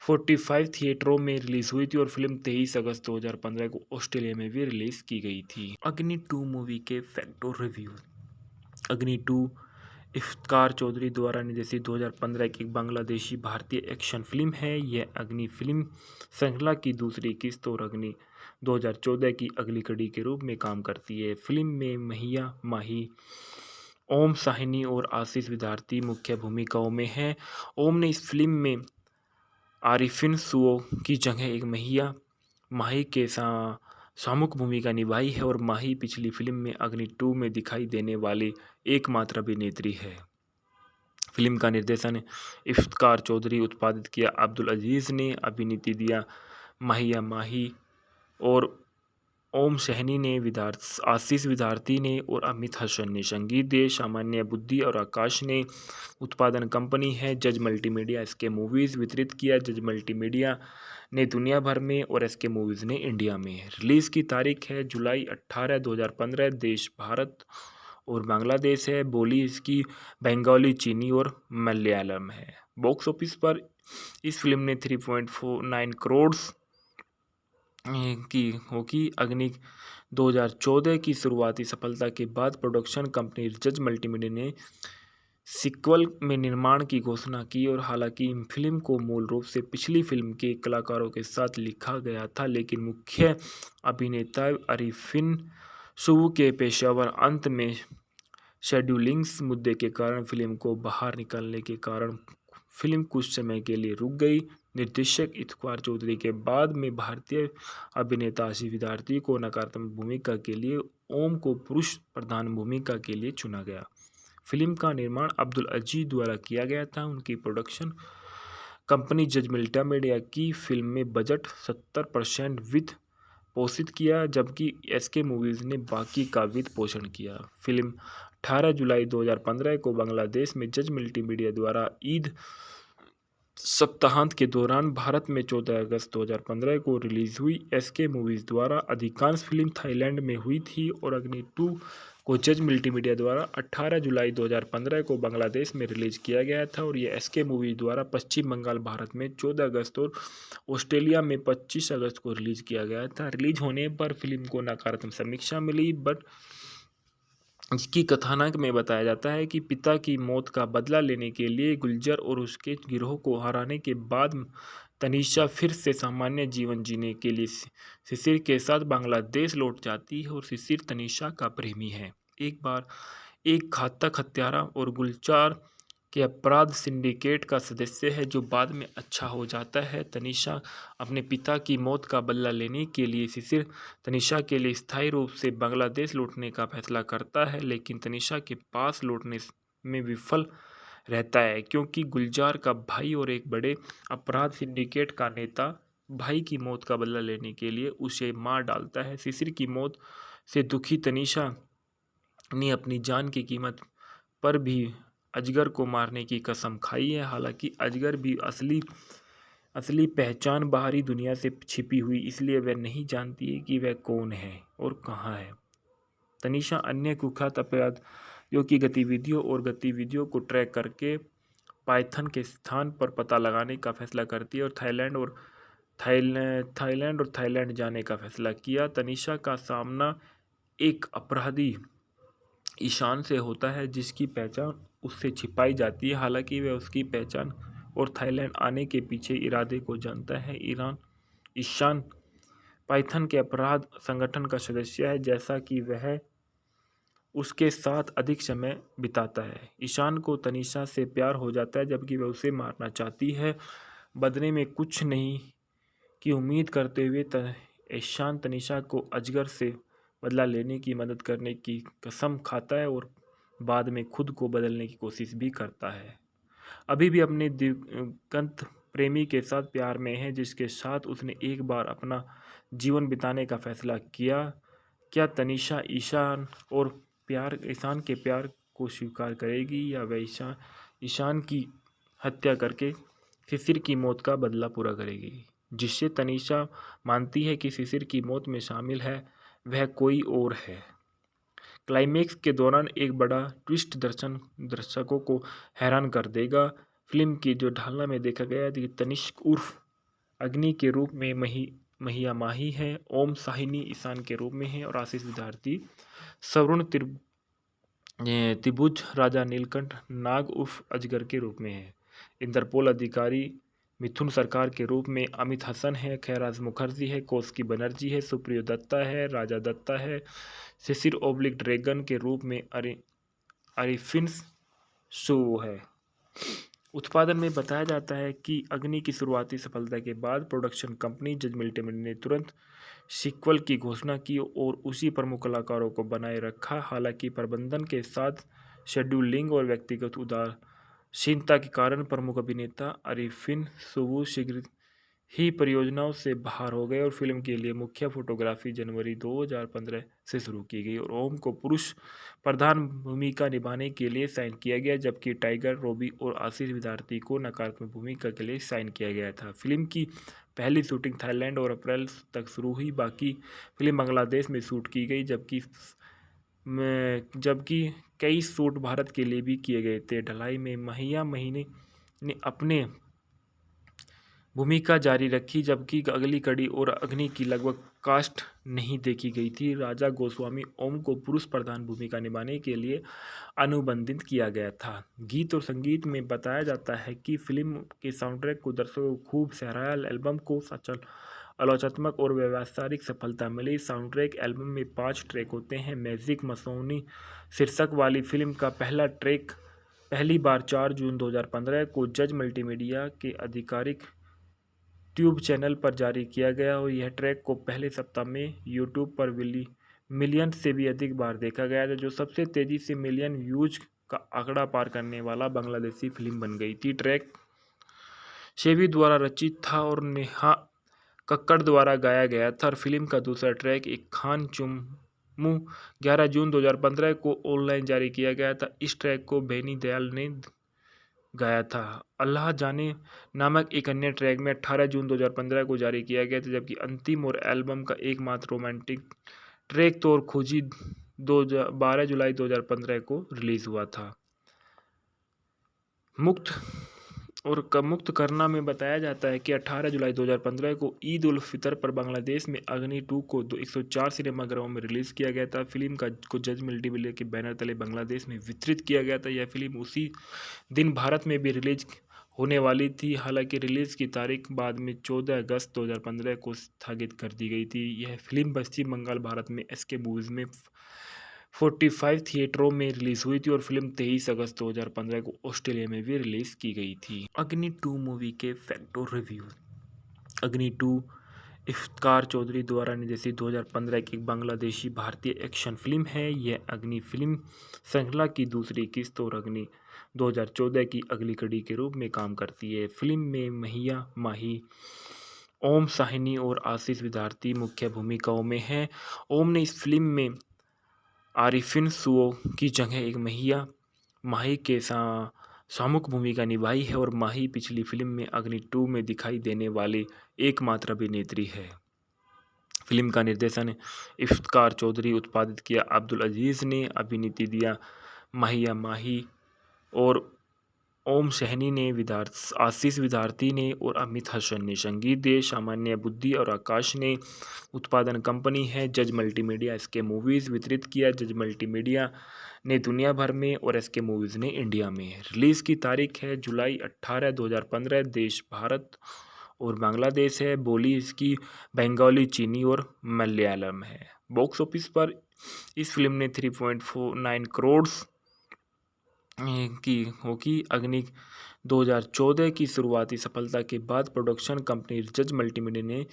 45 थिएटरों में रिलीज हुई थी और फिल्म 23 अगस्त 2015 को ऑस्ट्रेलिया में भी रिलीज की गई थी। अग्नि 2 मूवी के फैक्ट और रिव्यू। अग्नि 2 इफ्तिकार चौधरी द्वारा निर्देशित 2015 की एक बांग्लादेशी भारतीय एक्शन फिल्म है। यह अग्नि फिल्म श्रृंखला की दूसरी किस्त और अग्नि 2014 की अगली कड़ी के रूप में काम करती है। फिल्म में महिया माही, ओम साहनी और आशीष विद्यार्थी मुख्य भूमिकाओं में हैं। ओम ने इस फिल्म में आरिफिन सुओ की जगह एक माही के सामुक भूमिका निभाई है और माही पिछली फिल्म में अग्नि 2 में दिखाई देने वाली एकमात्र अभिनेत्री है। फिल्म का निर्देशन इफ्तिकार चौधरी, उत्पादित किया अब्दुल अजीज ने, अभिनीति दिया महिया माही और ओम सहनी ने, आशीष विद्यार्थी ने और अमित हसन ने। संगीत दिए सामान्य बुद्धि और आकाश ने। उत्पादन कंपनी है जज मल्टीमीडिया। एसके मूवीज वितरित किया जज मल्टीमीडिया ने दुनिया भर में और एसके मूवीज ने इंडिया में। रिलीज की तारीख है जुलाई 18, 2015। देश भारत और बांग्लादेश है। बोली इसकी बंगाली, चीनी और मलयालम है। बॉक्स ऑफिस पर इस फिल्म ने 3.49 करोड़ की होगी। अग्नि 2014 की शुरुआती सफलता के बाद प्रोडक्शन कंपनी जज मल्टीमीडिया ने सीक्वल में निर्माण की घोषणा की और हालांकि फिल्म को मूल रूप से पिछली फिल्म के कलाकारों के साथ लिखा गया था, लेकिन मुख्य अभिनेता अरिफिन सुबु के पेशेवर अंत में शेड्यूलिंग मुद्दे के कारण फिल्म को बाहर निकलने के कारण फिल्म कुछ समय के लिए रुक गई। निर्देशक इफ्तिकार चौधरी के बाद में भारतीय अभिनेता आशीष विद्यार्थी को नकारात्मक भूमिका के लिए ओम को पुरुष प्रधान भूमिका के लिए चुना गया। फिल्म का निर्माण अब्दुल अजीज द्वारा किया गया था। उनकी प्रोडक्शन कंपनी जज मल्टीमीडिया की फिल्म में बजट 70% वित्त पोषित किया, जबकि एसके मूवीज ने बाकी का वित्त पोषण किया। फिल्म 18 जुलाई 2015 को बांग्लादेश में जज मल्टीमीडिया द्वारा ईद सप्ताहांत के दौरान भारत में 14 अगस्त 2015 को रिलीज हुई। एसके मूवीज द्वारा अधिकांश फिल्म थाईलैंड में हुई थी और अग्नि 2 को जज मल्टीमीडिया द्वारा 18 जुलाई 2015 को बांग्लादेश में रिलीज किया गया था और ये एसके मूवी द्वारा पश्चिम बंगाल भारत में 14 अगस्त और ऑस्ट्रेलिया में 25 अगस्त को रिलीज किया गया था। रिलीज होने पर फिल्म को नकारात्मक समीक्षा मिली, बट इसकी कथानक में बताया जाता है कि पिता की मौत का बदला लेने के लिए गुलजार और उसके गिरोह को हराने के बाद तनीषा फिर से सामान्य जीवन जीने के लिए शिशिर के साथ बांग्लादेश लौट जाती है और शिशिर तनीषा का प्रेमी है। एक बार एक घातक हत्यारा और गुलजार के अपराध सिंडिकेट का सदस्य है जो बाद में अच्छा हो जाता है। तनीषा अपने पिता की मौत का बदला लेने के लिए शिशिर तनीषा के लिए स्थायी रूप से बांग्लादेश लौटने का फैसला करता है, लेकिन तनीषा के पास लौटने में विफल रहता है क्योंकि गुलजार का भाई और एक बड़े अपराध सिंडिकेट का नेता भाई की मौत का बदला लेने के लिए उसे मार डालता है। शिशिर की मौत से दुखी तनीषा ने अपनी जान की कीमत पर भी अजगर को मारने की कसम खाई है। हालांकि अजगर भी असली पहचान बाहरी दुनिया से छिपी हुई, इसलिए वह नहीं जानती है कि वह कौन है और कहाँ है। तनीषा अन्य कुख्यात अपराधियों की गतिविधियों को ट्रैक करके पाइथन के स्थान पर पता लगाने का फैसला करती है और थाईलैंड जाने का फैसला किया। तनीषा का सामना एक अपराधी ईशान से होता है जिसकी पहचान उससे छिपाई जाती है। हालांकि वह उसकी पहचान और थाईलैंड आने के पीछे इरादे को जानता है। ईशान पाइथन के अपराध संगठन का सदस्य है, जैसा कि वह उसके साथ अधिक समय बिताता है। ईशान को तनीषा से प्यार हो जाता है जबकि वह उसे मारना चाहती है। बदले में कुछ नहीं की उम्मीद करते हुए ईशान तनीषा को अजगर से बदला लेने की मदद करने की कसम खाता है और बाद में खुद को बदलने की कोशिश भी करता है। अभी भी अपने दिवंगत प्रेमी के साथ प्यार में है जिसके साथ उसने एक बार अपना जीवन बिताने का फैसला किया। क्या तनीषा ईशान के प्यार को स्वीकार करेगी या वह ईशान की हत्या करके शिशिर की मौत का बदला पूरा करेगी, जिससे तनीषा मानती है कि शिशिर की मौत में शामिल है वह कोई और है। क्लाइमेक्स के दौरान एक बड़ा ट्विस्ट दर्शकों को हैरान कर देगा। फिल्म की जो ढालना में देखा गया कि तनिष्क उर्फ अग्नि के रूप में महिया माही है, ओम साहिनी ईशान के रूप में है और आशीष विद्यार्थी सवर्ण त्रिभुज राजा नीलकंठ नाग उर्फ अजगर के रूप में है। इंटरपोल अधिकारी मिथुन सरकार के रूप में अमित हसन है, खैराज मुखर्जी है, कौशिकी बनर्जी है, सुप्रियो दत्ता है, राजा दत्ता है, शिशिर ओब्लिक ड्रैगन के रूप में अरिफिन शो है। उत्पादन में बताया जाता है कि अग्नि की शुरुआती सफलता के बाद प्रोडक्शन कंपनी जज मल्टीमीडिया ने तुरंत सीक्वल की घोषणा की और उसी प्रमुख कलाकारों को बनाए रखा। हालांकि प्रबंधन के साथ शेड्यूलिंग और व्यक्तिगत उदासीनता के कारण प्रमुख अभिनेता अरिफिन सुबू शीघ्र ही परियोजनाओं से बाहर हो गए और फिल्म के लिए मुख्य फोटोग्राफी जनवरी 2015 से शुरू की गई और ओम को पुरुष प्रधान भूमिका निभाने के लिए साइन किया गया, जबकि टाइगर रॉबी और आशीष विद्यार्थी को नकारात्मक भूमिका के लिए साइन किया गया था। फिल्म की पहली शूटिंग थाईलैंड और अप्रैल तक शुरू हुई, बाकी फिल्म बांग्लादेश में शूट की गई, जबकि कई शूट भारत के लिए भी किए गए थे। ढलाई में महिया महीने ने अपने भूमिका जारी रखी, जबकि अगली कड़ी और अग्नि की लगभग कास्ट नहीं देखी गई थी। राजा गोस्वामी ओम को पुरुष प्रधान भूमिका निभाने के लिए अनुबंधित किया गया था। गीत और संगीत में बताया जाता है कि फिल्म के साउंडट्रैक को दर्शकों को खूब सराहा। एल्बम को आलोचनात्मक और व्यावसायिक सफलता मिली। साउंडट्रैक एल्बम में 5 ट्रैक होते हैं। मैजिक मसौनी शीर्षक वाली फिल्म का पहला ट्रैक पहली बार 4 जून 2015 को जज मल्टीमीडिया के आधिकारिक ट्यूब चैनल पर जारी किया गया और यह ट्रैक को पहले सप्ताह में यूट्यूब पर मिलियन से भी अधिक बार देखा गया था, जो सबसे तेजी से मिलियन व्यूज का आंकड़ा पार करने वाला बांग्लादेशी फिल्म बन गई थी। ट्रैक शेवी द्वारा रचित था और नेहा कक्कड़ द्वारा गाया गया था और फिल्म का दूसरा ट्रैक एक खान चुम्मू 11 जून 2015 को ऑनलाइन जारी किया गया था। इस ट्रैक को बेनी दयाल ने गाया था। अल्लाह जाने नामक एक अन्य ट्रैक में 18 जून 2015 को जारी किया गया था, जबकि अंतिम और एल्बम का एकमात्र रोमांटिक ट्रैक तो और खोजी 12 जुलाई 2015 को रिलीज़ हुआ था। मुक्त करना में बताया जाता है कि 18 जुलाई 2015 को ईद उल फितर पर बांग्लादेश में अग्नि 2 को 104 सिनेमाघरों में रिलीज़ किया गया था। फिल्म को जज मल्टीमीडिया के बैनर तले बांग्लादेश में वितरित किया गया था। यह फिल्म उसी दिन भारत में भी रिलीज होने वाली थी, हालांकि रिलीज़ की तारीख बाद में 14 अगस्त 2015 को स्थगित कर दी गई थी। यह फिल्म पश्चिम बंगाल, भारत में एसके मूवीज़ में 45 थिएटरों में रिलीज़ हुई थी और फिल्म 23 अगस्त 2015 को ऑस्ट्रेलिया में भी रिलीज़ की गई थी। अग्नि 2 मूवी के फैक्ट और रिव्यूज। अग्नि 2 इफ्तिकार चौधरी द्वारा निर्देशित 2015 की एक बांग्लादेशी भारतीय एक्शन फिल्म है। यह अग्नि फिल्म श्रृंखला की दूसरी किस्त और अग्नि 2014 की अगली कड़ी के रूप में काम करती है। फिल्म में महिया माही, ओम साहनी और आशीष विद्यार्थी मुख्य भूमिकाओं में हैं। ओम ने इस फिल्म में आरिफिन सुओ की जगह एक महिया माही के सामुक भूमिका निभाई है और माही पिछली फिल्म में अग्नि 2 में दिखाई देने वाली एकमात्र अभिनेत्री है। फिल्म का निर्देशन इफ्तिकार चौधरी, उत्पादित किया अब्दुल अजीज़ ने, अभिनीति दिया महिया माही और ओम सहनी ने, आशीष विद्यार्थी ने और अमित हसन ने। संगीत दिए सामान्य बुद्धि और आकाश ने। उत्पादन कंपनी है जज मल्टीमीडिया। एसके मूवीज़ वितरित किया जज मल्टीमीडिया ने दुनिया भर में और एसके मूवीज़ ने इंडिया में। रिलीज़ की तारीख है जुलाई 18, 2015। देश भारत और बांग्लादेश है। बोली इसकी बंगाली, चीनी और मलयालम है। बॉक्स ऑफिस पर इस फिल्म ने 3.49 करोड़ की होगी। अग्नि 2014 की शुरुआती सफलता के बाद प्रोडक्शन कंपनी जज मल्टीमीडिया ने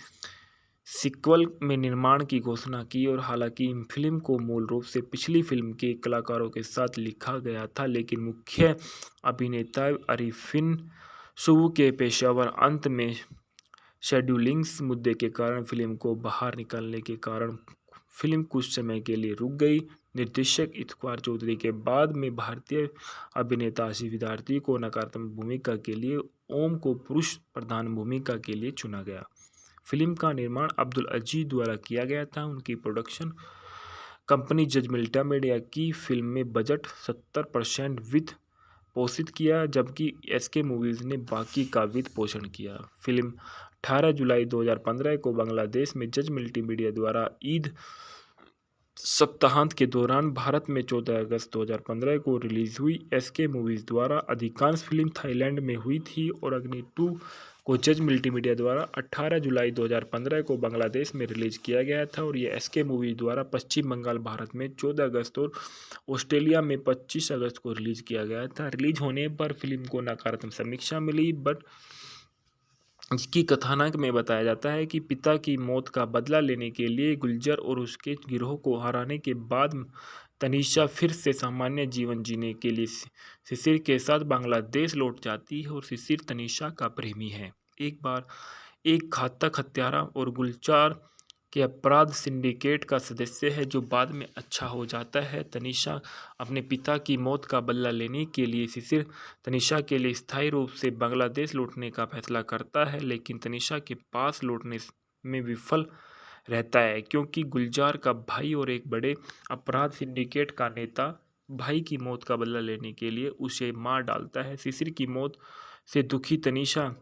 सीक्वल में निर्माण की घोषणा की और हालांकि फिल्म को मूल रूप से पिछली फिल्म के कलाकारों के साथ लिखा गया था, लेकिन मुख्य अभिनेता अरिफिन सुवू के पेशेवर अंत में शेड्यूलिंग्स मुद्दे के कारण फिल्म को बाहर निकालने के कारण फिल्म कुछ समय के लिए रुक गई। निर्देशक इफ्तिकार चौधरी के बाद में भारतीय अभिनेता आशीष विद्यार्थी को नकारात्मक भूमिका के लिए, ओम को पुरुष प्रधान भूमिका के लिए चुना गया। फिल्म का निर्माण अब्दुल अजीज द्वारा किया गया था। उनकी प्रोडक्शन कंपनी जज मल्टीमीडिया की फिल्म में बजट 70% वित्त पोषित किया, जबकि एसके मूवीज़ ने बाकी का वित्त पोषण किया। फिल्म 18 जुलाई 2015 को बांग्लादेश में जज मल्टीमीडिया द्वारा ईद सप्ताहांत के दौरान, भारत में 14 अगस्त 2015 को रिलीज़ हुई। एसके मूवीज़ द्वारा अधिकांश फिल्म थाईलैंड में हुई थी और अग्नि 2 को जज मल्टीमीडिया द्वारा 18 जुलाई 2015 को बांग्लादेश में रिलीज़ किया गया था और यह एसके मूवीज़ द्वारा पश्चिम बंगाल, भारत में 14 अगस्त और ऑस्ट्रेलिया में 25 अगस्त को रिलीज़ किया गया था। रिलीज होने पर फिल्म को नकारात्मक समीक्षा मिली, बट इसकी कथानक में बताया जाता है कि पिता की मौत का बदला लेने के लिए गुलजार और उसके गिरोह को हराने के बाद तनीषा फिर से सामान्य जीवन जीने के लिए शिशिर के साथ बांग्लादेश लौट जाती है और शिशिर तनीषा का प्रेमी है। एक बार एक घातक हत्यारा और गुलजार के अपराध सिंडिकेट का सदस्य है जो बाद में अच्छा हो जाता है। तनीषा अपने पिता की मौत का बदला लेने के लिए शिशिर तनीषा के लिए स्थायी रूप से बांग्लादेश लौटने का फैसला करता है, लेकिन तनीषा के पास लौटने में विफल रहता है क्योंकि गुलजार का भाई और एक बड़े अपराध सिंडिकेट का नेता भाई की मौत का बदला लेने के लिए उसे मार डालता है। शिशिर की मौत से दुखी तनीषा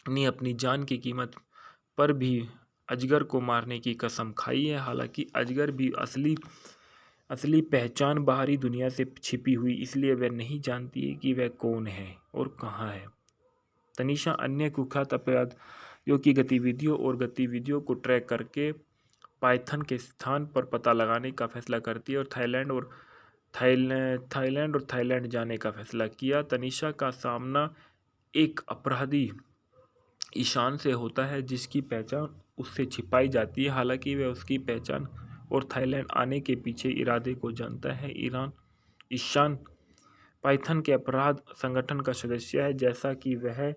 ने अपनी जान की कीमत पर भी अजगर को मारने की कसम खाई है। हालांकि अजगर भी असली पहचान बाहरी दुनिया से छिपी हुई, इसलिए वह नहीं जानती है कि वह कौन है और कहाँ है। तनीषा अन्य कुख्यात अपराधियों की गतिविधियों को ट्रैक करके पाइथन के स्थान पर पता लगाने का फैसला करती है और थाईलैंड जाने का फैसला किया। तनीषा का सामना एक अपराधी ईशान से होता है जिसकी पहचान उससे छिपाई जाती है। हालांकि वह उसकी पहचान और थाईलैंड आने के पीछे इरादे को जानता है। ईशान पाइथन के अपराध संगठन का सदस्य है, जैसा कि वह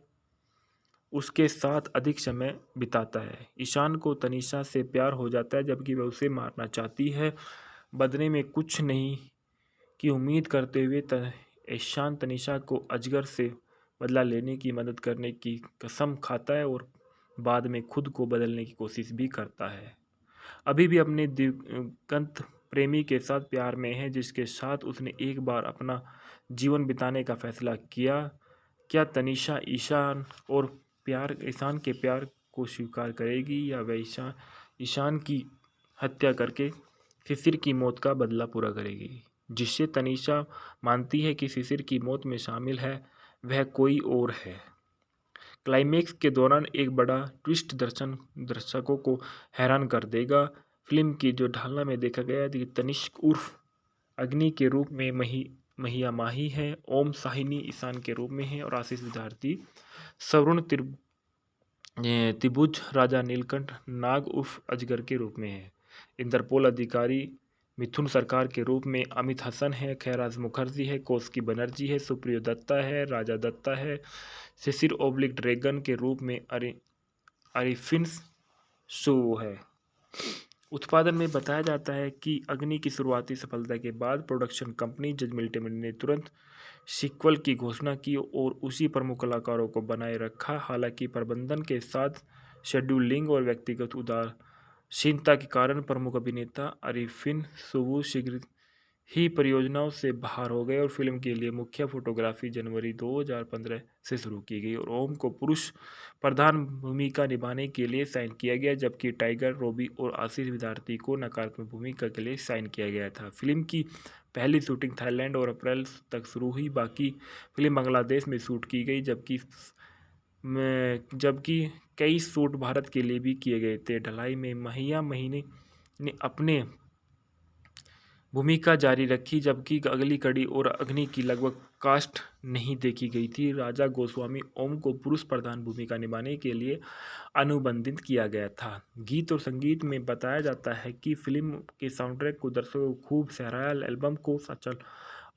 उसके साथ अधिक समय बिताता है। ईशान को तनीषा से प्यार हो जाता है, जबकि वह उसे मारना चाहती है। बदले में कुछ नहीं की उम्मीद करते हुए ईशान तनीषा को अजगर से बदला लेने की मदद करने की कसम खाता है और बाद में खुद को बदलने की कोशिश भी करता है। अभी भी अपने दिवंगत प्रेमी के साथ प्यार में है जिसके साथ उसने एक बार अपना जीवन बिताने का फैसला किया। क्या तनीषा ईशान के प्यार को स्वीकार करेगी या वह ईशान की हत्या करके शिशिर की मौत का बदला पूरा करेगी? जिससे तनीषा मानती है कि शिशिर की मौत में शामिल है वह कोई और है। क्लाइमेक्स के दौरान एक बड़ा ट्विस्ट दर्शकों को हैरान कर देगा। फिल्म की जो ढालना में देखा गया कि तनिष्क उर्फ अग्नि के रूप में महिया माही है, ओम साहिनी ईशान के रूप में है और आशीष विद्यार्थी सवर्ण त्रिभुज राजा नीलकंठ नाग उर्फ अजगर के रूप में है। इंटरपोल अधिकारी मिथुन सरकार के रूप में अमित हसन है, खैराज मुखर्जी है, कौशिकी बनर्जी है, सुप्रियो दत्ता है, राजा दत्ता है, शिशिर ओब्लिक ड्रैगन के रूप में अरिफिन सू है। उत्पादन में बताया जाता है कि अग्नि की शुरुआती सफलता के बाद प्रोडक्शन कंपनी जज मल्टीमीडिया ने तुरंत सीक्वल की घोषणा की और उसी प्रमुख कलाकारों को बनाए रखा। हालांकि प्रबंधन के साथ शेड्यूलिंग और व्यक्तिगत उदासीनता के कारण प्रमुख अभिनेता अरिफिन सुबू शीघ्र ही परियोजनाओं से बाहर हो गए और फिल्म के लिए मुख्य फोटोग्राफी जनवरी 2015 से शुरू की गई और ओम को पुरुष प्रधान भूमिका निभाने के लिए साइन किया गया, जबकि टाइगर रॉबी और आशीष विद्यार्थी को नकारात्मक भूमिका के लिए साइन किया गया था। फिल्म की पहली शूटिंग थाईलैंड और अप्रैल तक शुरू हुई, बाकी फिल्म बांग्लादेश में शूट की गई, जबकि कई शूट भारत के लिए भी किए गए थे। ढलाई में महिया महीने ने अपने भूमिका जारी रखी, जबकि अगली कड़ी और अग्नि की लगभग कास्ट नहीं देखी गई थी। राजा गोस्वामी ओम को पुरुष प्रधान भूमिका निभाने के लिए अनुबंधित किया गया था। गीत और संगीत में बताया जाता है कि फिल्म के साउंडट्रैक को दर्शकों को खूब सराहा। एल्बम को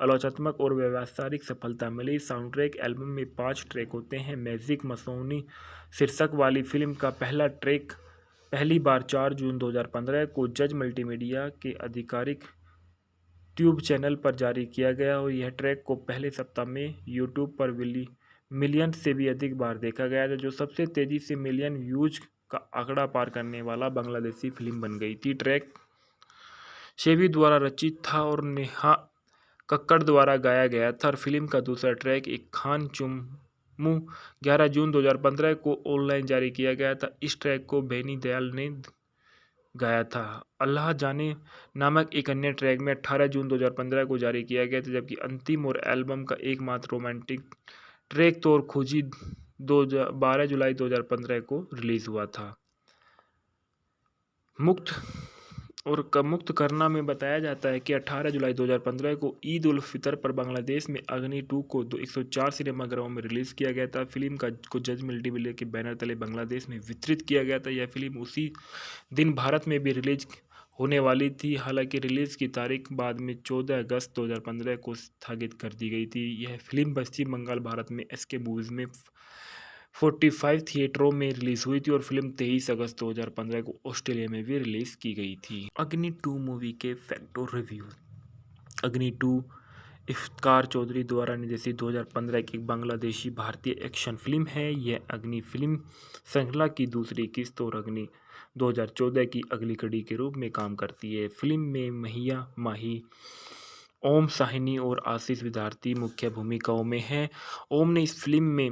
आलोचनात्मक और व्यावसायिक सफलता मिली। साउंडट्रैक एल्बम में 5 ट्रैक होते हैं। मैजिक मसौनी शीर्षक वाली फिल्म का पहला ट्रैक पहली बार 4 जून 2015 को जज मल्टीमीडिया के आधिकारिक ट्यूब चैनल पर जारी किया गया और यह ट्रैक को पहले सप्ताह में यूट्यूब पर मिलियन से भी अधिक बार देखा गया था, जो सबसे तेजी से मिलियन व्यूज का आंकड़ा पार करने वाला बांग्लादेशी फिल्म बन गई थी। ट्रैक शेबी द्वारा रचित था और नेहा कक्कड़ द्वारा गाया गया था और फिल्म का दूसरा ट्रैक एक खान चुम्मू 11 जून 2015 को ऑनलाइन जारी किया गया था। इस ट्रैक को बेनी दयाल ने गाया था। अल्लाह जाने नामक एक अन्य ट्रैक में 18 जून 2015 को जारी किया गया था, जबकि अंतिम और एल्बम का एकमात्र रोमांटिक ट्रैक तौर खोजी 12 जुलाई 2015 को रिलीज हुआ था। मुक्त करना में बताया जाता है कि 18 जुलाई 2015 को ईद उल फितर पर बांग्लादेश में अग्नि 2 को 104 सिनेमाघरों में रिलीज किया गया था। फिल्म को जज मल्टीमीडिया के बैनर तले बांग्लादेश में वितरित किया गया था। यह फिल्म उसी दिन भारत में भी रिलीज होने वाली थी, हालांकि रिलीज की तारीख बाद में 14 अगस्त 2015 को स्थगित कर दी गई थी। यह फिल्म पश्चिम बंगाल भारत में एसके मूवीज में 45 थिएटरों में रिलीज हुई थी और फिल्म 23 अगस्त 2015 को ऑस्ट्रेलिया में भी रिलीज की गई थी। अग्नि 2 मूवी के फैक्ट और रिव्यू। अग्नि 2 इफ्तिकार चौधरी द्वारा निर्देशित 2015 की एक बांग्लादेशी भारतीय एक्शन फिल्म है। यह अग्नि फिल्म श्रृंखला की दूसरी किस्त और अग्नि 2014 की अगली कड़ी के रूप में काम करती है। फिल्म में महिया माही, ओम साहिनी और आशीष विद्यार्थी मुख्य भूमिकाओं में हैं। ओम ने इस फिल्म में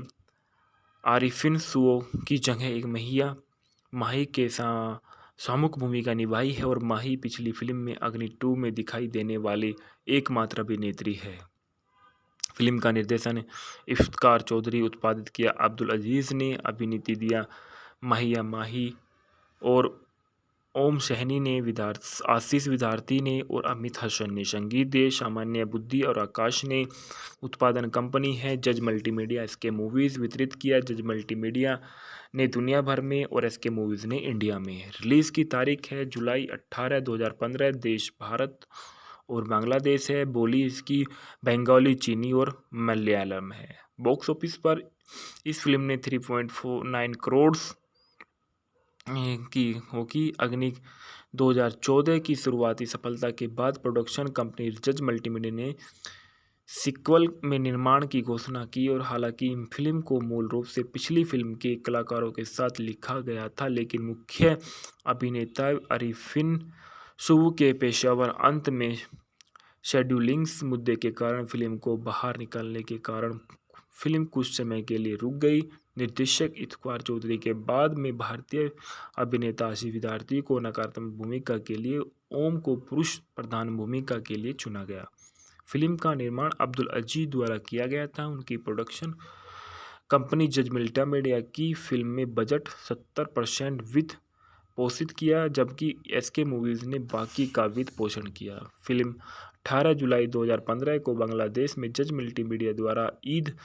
आरिफिन सुओ की जगह एक महिया माही के सामुक भूमिका निभाई है और माही पिछली फिल्म में अग्नि 2 में दिखाई देने वाली एकमात्र अभिनेत्री है। फिल्म का निर्देशन इफ्तिकार चौधरी, उत्पादित किया अब्दुल अजीज़ ने, अभिनीति दिया महिया माही और ओम सहनी ने, आशीष विद्यार्थी ने और अमित हसन ने। संगीत दिए सामान्य बुद्धि और आकाश ने। उत्पादन कंपनी है जज मल्टीमीडिया। एसके मूवीज़ वितरित किया जज मल्टीमीडिया ने दुनिया भर में और एसके मूवीज़ ने इंडिया में। रिलीज़ की तारीख है जुलाई 18, 2015। देश भारत और बांग्लादेश है। बोली इसकी बंगाली, चीनी और मलयालम है। बॉक्स ऑफिस पर इस फिल्म ने 3.49 करोड़ की होगी। अग्नि 2014 की शुरुआती सफलता के बाद प्रोडक्शन कंपनी जज मल्टीमीडिया ने सीक्वल में निर्माण की घोषणा की और हालांकि फिल्म को मूल रूप से पिछली फिल्म के कलाकारों के साथ लिखा गया था, लेकिन मुख्य अभिनेता अरिफिन सुवु के पेशावर अंत में शेड्यूलिंग्स मुद्दे के कारण फिल्म को बाहर निकालने के कारण फिल्म कुछ समय के लिए रुक गई। निर्देशक इफ्तिखार चौधरी के बाद में भारतीय अभिनेता आशीष विद्यार्थी को नकारात्मक भूमिका के लिए, ओम को पुरुष प्रधान भूमिका के लिए चुना गया। फिल्म का निर्माण अब्दुल अजीज द्वारा किया गया था। उनकी प्रोडक्शन कंपनी जज मल्टीमीडिया की फिल्म में बजट 70% वित्त पोषित किया, जबकि एसके मूवीज ने बाकी का वित्त पोषण किया। फिल्म 18 जुलाई 2015 को बांग्लादेश में जज मल्टीमीडिया द्वारा ईद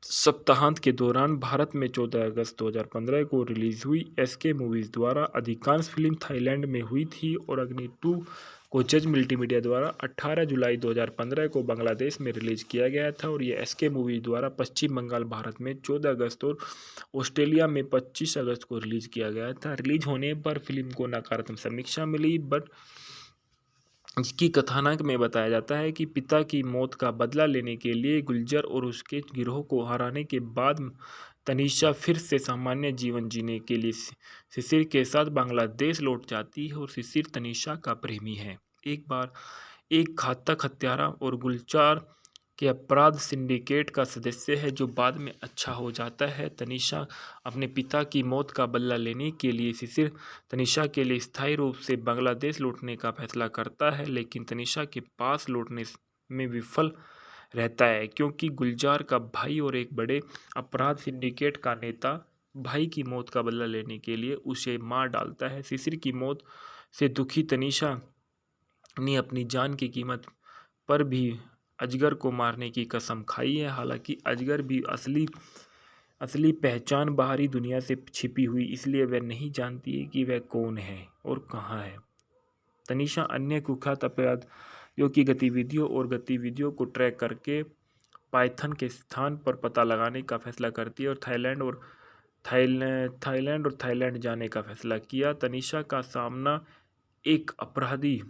सप्ताहांत के दौरान, भारत में 14 अगस्त 2015 को रिलीज हुई। एसके मूवीज द्वारा अधिकांश फिल्म थाईलैंड में हुई थी और अग्नि 2 को जज मल्टीमीडिया द्वारा 18 जुलाई 2015 को बांग्लादेश में रिलीज किया गया था और यह एसके मूवीज द्वारा पश्चिम बंगाल, भारत में 14 अगस्त और ऑस्ट्रेलिया में 25 अगस्त को रिलीज किया गया था। रिलीज होने पर फिल्म को नकारात्मक समीक्षा मिली, बट इसकी कथानक में बताया जाता है कि पिता की मौत का बदला लेने के लिए गुलजार और उसके गिरोह को हराने के बाद तनीषा फिर से सामान्य जीवन जीने के लिए शिशिर के साथ बांग्लादेश लौट जाती है और शिशिर तनीषा का प्रेमी है। एक बार एक घातक हत्यारा और गुलजार के अपराध सिंडिकेट का सदस्य है जो बाद में अच्छा हो जाता है। तनीषा अपने पिता की मौत का बदला लेने के लिए शिशिर तनीषा के लिए स्थायी रूप से बांग्लादेश लौटने का फैसला करता है, लेकिन तनीषा के पास लौटने में विफल रहता है क्योंकि गुलजार का भाई और एक बड़े अपराध सिंडिकेट का नेता भाई की मौत का बदला लेने के लिए उसे मार डालता है। शिशिर की मौत से दुखी तनीषा ने अपनी जान की कीमत पर भी अजगर को मारने की कसम खाई है। हालांकि अजगर भी असली पहचान बाहरी दुनिया से छिपी हुई, इसलिए वह नहीं जानती है कि वह कौन है और कहाँ है। तनीषा अन्य कुख्यात अपराधियों की गतिविधियों और गतिविधियों को ट्रैक करके पाइथन के स्थान पर पता लगाने का फैसला करती है और थाईलैंड जाने का फैसला किया। तनीषा का सामना एक अपराधी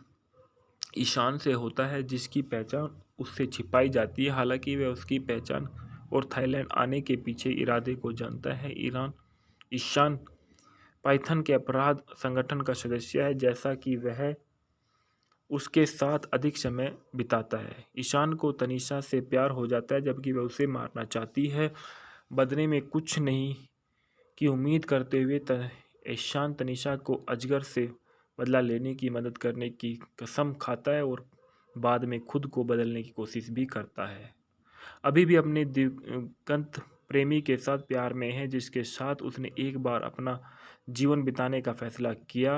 ईशान से होता है जिसकी पहचान उससे छिपाई जाती है। हालांकि वह उसकी पहचान और थाईलैंड आने के पीछे इरादे को जानता है। ईशान पाइथन के अपराध संगठन का सदस्य है, जैसा कि वह उसके साथ अधिक समय बिताता है। ईशान को तनीषा से प्यार हो जाता है, जबकि वह उसे मारना चाहती है। बदले में कुछ नहीं की उम्मीद करते हुए ईशान तनीषा को अजगर से बदला लेने की मदद करने की कसम खाता है और बाद में खुद को बदलने की कोशिश भी करता है। अभी भी अपने दिवंगत प्रेमी के साथ प्यार में है, जिसके साथ उसने एक बार अपना जीवन बिताने का फैसला किया।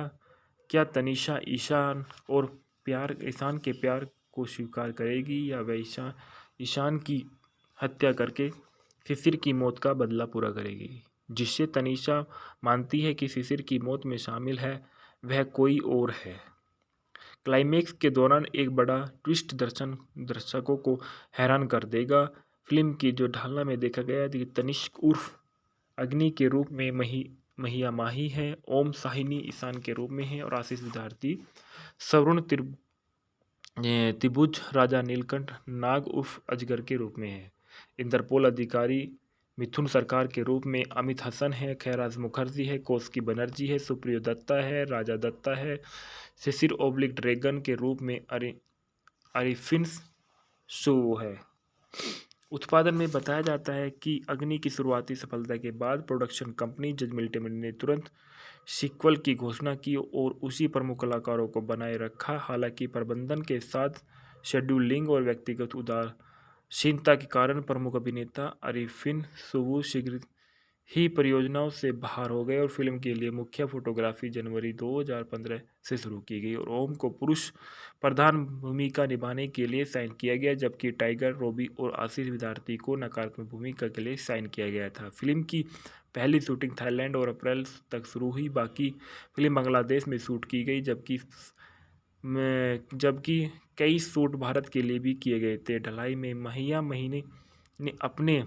क्या तनीषा ईशान के प्यार को स्वीकार करेगी या वह ईशान की हत्या करके शिशिर की मौत का बदला पूरा करेगी? जिससे तनीषा मानती है कि शिशिर की मौत में शामिल है वह कोई और है। क्लाइमेक्स के दौरान एक बड़ा ट्विस्ट दर्शकों को हैरान कर देगा। फिल्म की जो ढालना में देखा गया है कि तनिष्क उर्फ अग्नि के रूप में महिया माही है, ओम साहिनी ईशान के रूप में है और आशीष विद्यार्थी सवर्ण त्रिभुज राजा नीलकंठ नाग उर्फ अजगर के रूप में है। इंटरपोल अधिकारी मिथुन सरकार के रूप में अमित हसन है, खैराज मुखर्जी है, कौशिकी बनर्जी है, सुप्रियो दत्ता है, राजा दत्ता है, शिशिर ओब्लिक ड्रैगन के रूप में अरिफिन शो है। उत्पादन में बताया जाता है कि अग्नि की शुरुआती सफलता के बाद प्रोडक्शन कंपनी जज मल्टीमीडिया ने तुरंत सीक्वल की घोषणा की और उसी प्रमुख कलाकारों को बनाए रखा। हालांकि प्रबंधन के साथ शेड्यूलिंग और व्यक्तिगत उदासीनता के कारण प्रमुख अभिनेता अरिफिन सुवु शीघ्र ही परियोजनाओं से बाहर हो गए और फिल्म के लिए मुख्य फोटोग्राफी जनवरी 2015 से शुरू की गई और ओम को पुरुष प्रधान भूमिका निभाने के लिए साइन किया गया, जबकि टाइगर रॉबी और आशीष विद्यार्थी को नकारात्मक भूमिका के लिए साइन किया गया था। फिल्म की पहली शूटिंग थाईलैंड और अप्रैल तक शुरू हुई, बाकी फिल्म बांग्लादेश में शूट की गई, जबकि कई शूट भारत के लिए भी किए गए थे। ढलाई में महिया महीने ने अपने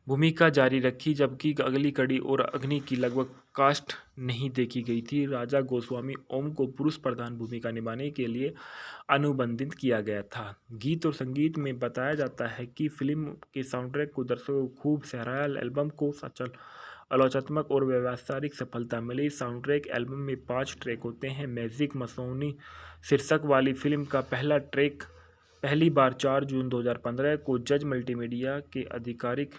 भूमिका जारी रखी, जबकि अगली कड़ी और अग्नि की लगभग कास्ट नहीं देखी गई थी। राजा गोस्वामी ओम को पुरुष प्रधान भूमिका निभाने के लिए अनुबंधित किया गया था। गीत और संगीत में बताया जाता है कि फिल्म के साउंडट्रैक को दर्शकों को खूब सराहा। एल्बम को आलोचनात्मक और व्यावसायिक सफलता मिली। साउंड ट्रैक एल्बम में 5 ट्रैक होते हैं। मैजिक मसोनी शीर्षक वाली फिल्म का पहला ट्रैक पहली बार 4 जून 2015 को जज मल्टीमीडिया के आधिकारिक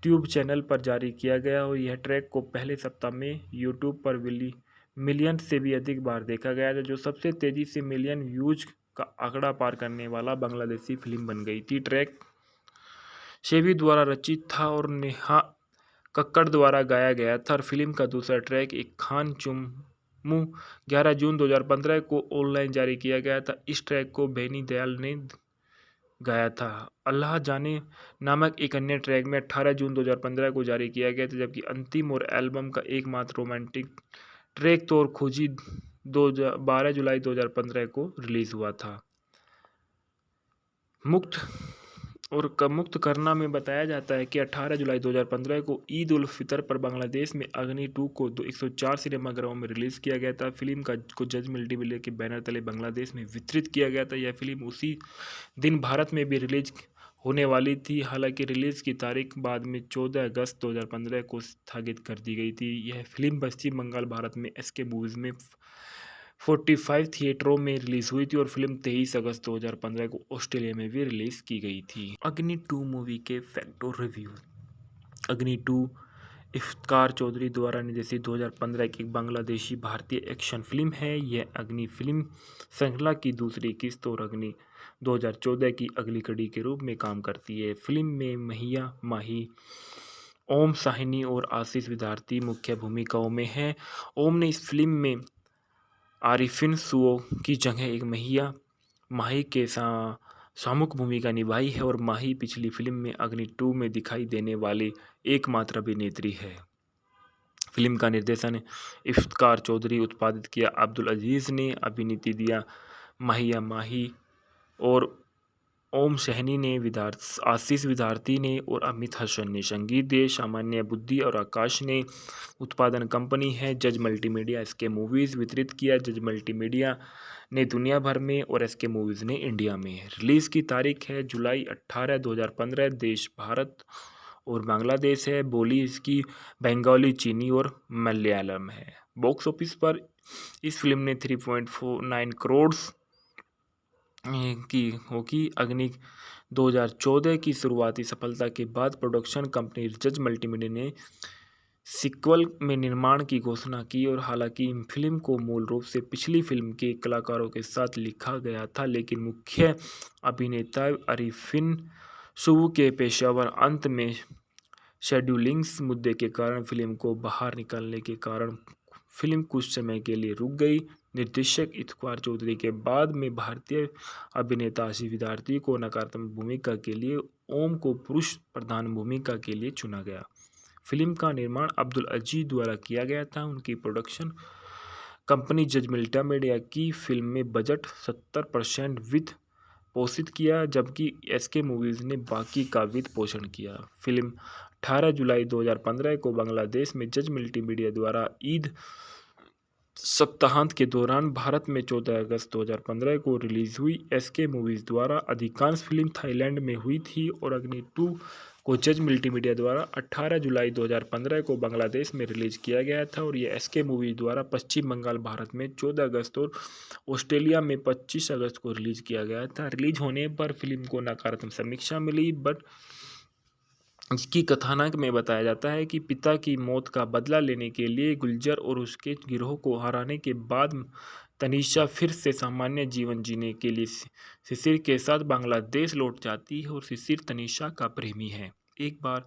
ट्यूब चैनल पर जारी किया गया और यह ट्रैक को पहले सप्ताह में यूट्यूब पर मिलियन से भी अधिक बार देखा गया था, जो सबसे तेजी से मिलियन व्यूज का आंकड़ा पार करने वाला बांग्लादेशी फिल्म बन गई थी। ट्रैक शेबी द्वारा रचित था और नेहा कक्कड़ द्वारा गाया गया था और फिल्म का दूसरा ट्रैक एक खान चुम्मू 11 जून 2015 को ऑनलाइन जारी किया गया था। इस ट्रैक को बेनी दयाल ने गाया था। अल्लाह जाने नामक एक अन्य ट्रैक में 18 जून 2015 को जारी किया गया था, जबकि अंतिम और एल्बम का एकमात्र रोमांटिक ट्रैक तौर खोजी 12 जुलाई 2015 को रिलीज हुआ था। मुक्त करना में बताया जाता है कि 18 जुलाई 2015 को ईद उल फितर पर बांग्लादेश में अग्नि 2 को 104 सिनेमाघरों में रिलीज किया गया था। फिल्म को जज मल्टीमीडिया के बैनर तले बांग्लादेश में वितरित किया गया था। यह फिल्म उसी दिन भारत में भी रिलीज होने वाली थी, हालांकि रिलीज की तारीख बाद में 14 अगस्त 2015 को स्थगित कर दी गई थी। यह फिल्म पश्चिम बंगाल, भारत में एसके मूवीज में 45 थिएटरों में रिलीज हुई थी और फिल्म 23 अगस्त 2015 को ऑस्ट्रेलिया में भी रिलीज की गई थी। अग्नि 2 मूवी के फैक्ट और रिव्यू। अग्नि 2 इफ्तिकार चौधरी द्वारा निर्देशित 2015 की एक बांग्लादेशी भारतीय एक्शन फिल्म है। यह अग्नि फिल्म श्रृंखला की दूसरी किस्त और अग्नि 2014 की अगली कड़ी के रूप में काम करती है। फिल्म में महिया माही, ओम साहनी और आशीष विद्यार्थी मुख्य भूमिकाओं में हैं। ओम ने इस फिल्म में आरिफिन सुओ की जगह एक महिया माही के सामुक भूमिका निभाई है और माही पिछली फिल्म में अग्नि 2 में दिखाई देने वाली एकमात्र अभिनेत्री है। फिल्म का निर्देशन इफ्तिकार चौधरी, उत्पादित किया अब्दुल अजीज ने, अभिनीति दिया महिया माही और ओम सहनी ने, आशीष विद्यार्थी ने और अमित हसन ने। संगीत दिए सामान्य बुद्धि और आकाश ने। उत्पादन कंपनी है जज मल्टीमीडिया, एसके मूवीज। वितरित किया जज मल्टीमीडिया ने दुनिया भर में और एसके मूवीज ने इंडिया में। रिलीज की तारीख है जुलाई 18, 2015। देश भारत और बांग्लादेश है। बोली इसकी बंगाली, चीनी और मलयालम है। बॉक्स ऑफिस पर इस फिल्म ने 3.49 करोड़ की होगी। अग्नि 2014 की शुरुआती सफलता के बाद प्रोडक्शन कंपनी जज मल्टीमीडिया ने सीक्वल में निर्माण की घोषणा की और हालांकि फिल्म को मूल रूप से पिछली फिल्म के कलाकारों के साथ लिखा गया था, लेकिन मुख्य अभिनेता अरिफिन सुवू के पेशेवर अंत में शेड्यूलिंग्स मुद्दे के कारण फिल्म को बाहर निकालने के कारण फिल्म कुछ समय के लिए रुक गई। निर्देशक इफ्तिकार चौधरी के बाद में भारतीय अभिनेता आशीष विद्यार्थी को नकारात्मक भूमिका के लिए, ओम को पुरुष प्रधान भूमिका के लिए चुना गया। फिल्म का निर्माण अब्दुल अजीज द्वारा किया गया था। उनकी प्रोडक्शन कंपनी जज मल्टीमीडिया की फिल्म में बजट 70% वित्त पोषित किया, जबकि एसके मूवीज ने बाकी का वित्त पोषण किया। फिल्म 18 जुलाई 2015 को बांग्लादेश में जज मल्टीमीडिया द्वारा ईद सप्ताहांत के दौरान, भारत में 14 अगस्त 2015 को रिलीज हुई। एसके मूवीज द्वारा अधिकांश फिल्म थाईलैंड में हुई थी और अग्नि 2 को जज मल्टीमीडिया द्वारा 18 जुलाई 2015 को बांग्लादेश में रिलीज किया गया था और यह एसके मूवीज द्वारा पश्चिम बंगाल, भारत में 14 अगस्त और ऑस्ट्रेलिया में 25 अगस्त को रिलीज किया गया था। रिलीज होने पर फिल्म को नकारात्मक समीक्षा मिली, बट इसकी कथानक में बताया जाता है कि पिता की मौत का बदला लेने के लिए गुलजार और उसके गिरोह को हराने के बाद तनीषा फिर से सामान्य जीवन जीने के लिए शिशिर के साथ बांग्लादेश लौट जाती है और शिशिर तनीषा का प्रेमी है। एक बार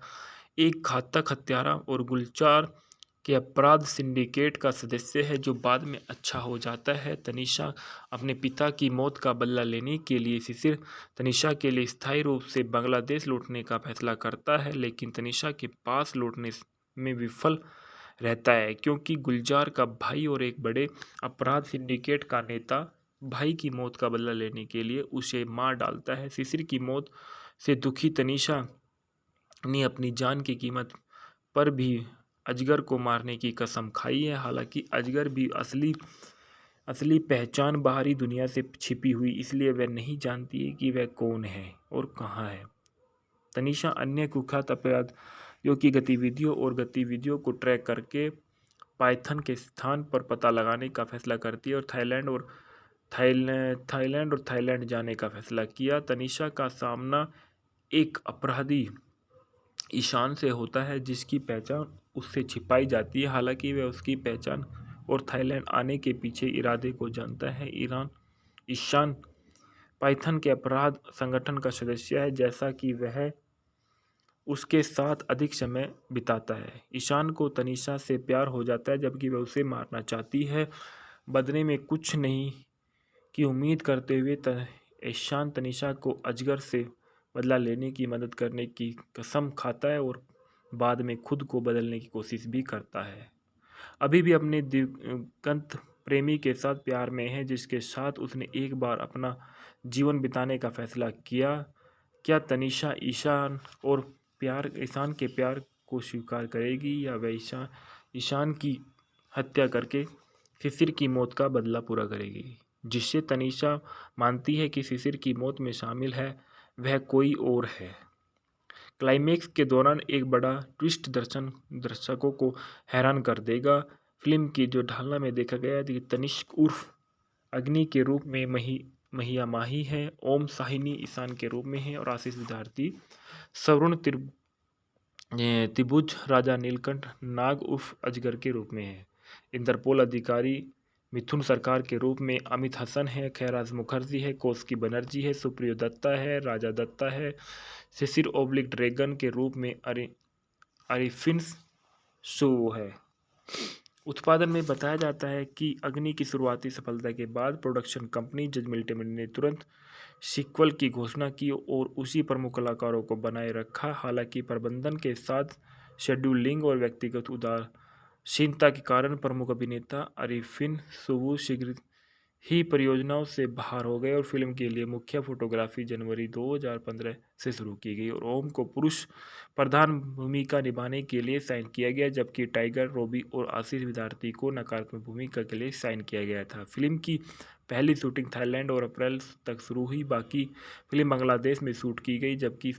एक घातक हत्यारा और गुलजार के अपराध सिंडिकेट का सदस्य है जो बाद में अच्छा हो जाता है। तनीषा अपने पिता की मौत का बदला लेने के लिए शिशिर तनीषा के लिए स्थायी रूप से बांग्लादेश लौटने का फैसला करता है, लेकिन तनीषा के पास लौटने में विफल रहता है क्योंकि गुलजार का भाई और एक बड़े अपराध सिंडिकेट का नेता भाई की मौत का बदला लेने के लिए उसे मार डालता है। शिशिर की मौत से दुखी तनीषा ने अपनी जान की कीमत पर भी अजगर को मारने की कसम खाई है। हालांकि अजगर भी असली पहचान बाहरी दुनिया से छिपी हुई, इसलिए वह नहीं जानती है कि वह कौन है और कहाँ है। तनीषा अन्य कुख्यात अपराध की गतिविधियों और गतिविधियों को ट्रैक करके पाइथन के स्थान पर पता लगाने का फैसला करती है और थाईलैंड जाने का फैसला किया। तनीषा का सामना एक अपराधी ईशान से होता है जिसकी पहचान उससे छिपाई जाती है। हालांकि वह उसकी पहचान और थाईलैंड आने के पीछे इरादे को जानता है। ईशान पाइथन के अपराध संगठन का सदस्य है, जैसा कि वह उसके साथ अधिक समय बिताता है। ईशान को तनीषा से प्यार हो जाता है, जबकि वह उसे मारना चाहती है। बदले में कुछ नहीं की उम्मीद करते हुए ईशान तनीषा को अजगर से बदला लेने की मदद करने की कसम खाता है और बाद में खुद को बदलने की कोशिश भी करता है। अभी भी अपने दिवंगत प्रेमी के साथ प्यार में है, जिसके साथ उसने एक बार अपना जीवन बिताने का फैसला किया। क्या तनीषा ईशान के प्यार को स्वीकार करेगी या वह ईशान की हत्या करके शिशिर की मौत का बदला पूरा करेगी? जिससे तनीषा मानती है कि शिशिर की मौत में शामिल है वह कोई और है। क्लाइमेक्स के दौरान एक बड़ा ट्विस्ट दर्शकों को हैरान कर देगा। फिल्म की जो ढालना में देखा गया है कि तनिष्क उर्फ अग्नि के रूप में महिया माही है, ओम साहिनी ईशान के रूप में है और आशीष विद्यार्थी सवर्ण त्रिभुज राजा नीलकंठ नाग उर्फ अजगर के रूप में है। इंटरपोल अधिकारी मिथुन सरकार के रूप में अमित हसन है, खैराज मुखर्जी है, कौशिकी बनर्जी है, सुप्रियो दत्ता है, राजा दत्ता है, शिशिर ओब्लिक ड्रैगन के रूप में अरिफिन सू है। उत्पादन में बताया जाता है कि अग्नि की शुरुआती सफलता के बाद प्रोडक्शन कंपनी जज मल्टीमीडिया ने तुरंत सीक्वल की घोषणा की और उसी प्रमुख कलाकारों को बनाए रखा। हालांकि प्रबंधन के साथ शेड्यूलिंग और व्यक्तिगत उदासीनता के कारण प्रमुख अभिनेता अरिफिन सुवु शीघ्र ही परियोजनाओं से बाहर हो गए और फिल्म के लिए मुख्य फोटोग्राफी जनवरी 2015 से शुरू की गई और ओम को पुरुष प्रधान भूमिका निभाने के लिए साइन किया गया, जबकि टाइगर रॉबी और आशीष विद्यार्थी को नकारात्मक भूमिका के लिए साइन किया गया था। फिल्म की पहली शूटिंग थाईलैंड और अप्रैल तक शुरू हुई। बाकी फिल्म बांग्लादेश में शूट की गई, जबकि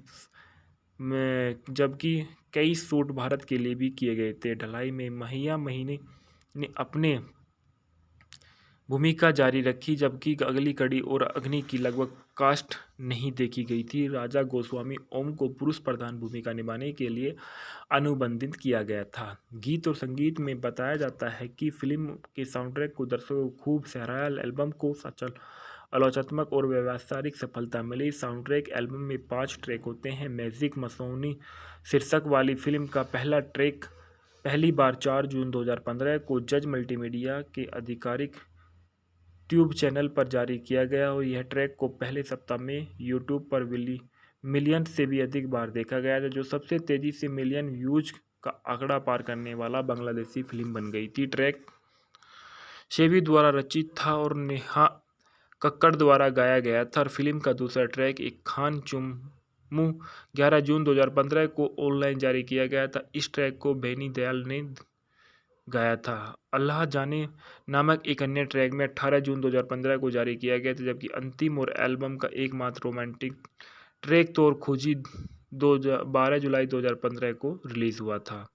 कई शूट भारत के लिए भी किए गए थे। ढलाई में महिया महीने ने अपने भूमिका जारी रखी, जबकि अगली कड़ी और अग्नि की लगभग कास्ट नहीं देखी गई थी। राजा गोस्वामी ओम को पुरुष प्रधान भूमिका निभाने के लिए अनुबंधित किया गया था। गीत और संगीत में बताया जाता है कि फिल्म के साउंडट्रैक को दर्शकों को खूब सराहा। एल्बम को आलोचनात्मक और व्यावसायिक सफलता मिली। साउंडट्रैक एल्बम में 5 ट्रैक होते हैं। मैजिक मसौनी शीर्षक वाली फिल्म का पहला ट्रैक पहली बार 4 जून 2015 को जज मल्टीमीडिया के आधिकारिक ट्यूब चैनल पर जारी किया गया और यह ट्रैक को पहले सप्ताह में यूट्यूब पर मिलियन से भी अधिक बार देखा गया था, जो सबसे तेजी से मिलियन व्यूज का आंकड़ा पार करने वाला बांग्लादेशी फिल्म बन गई थी। ट्रैक शेवी द्वारा रचित था और नेहा कक्कड़ द्वारा गाया गया था और फिल्म का दूसरा ट्रैक एक खान चुम्मू 11 जून 2015 को ऑनलाइन जारी किया गया था। इस ट्रैक को बेनी दयाल ने गाया था। अल्लाह जाने नामक एक अन्य ट्रैक में 18 जून 2015 को जारी किया गया था, जबकि अंतिम और एल्बम का एकमात्र रोमांटिक ट्रैक तौर खोजी 12 जुलाई 2015 को रिलीज हुआ था।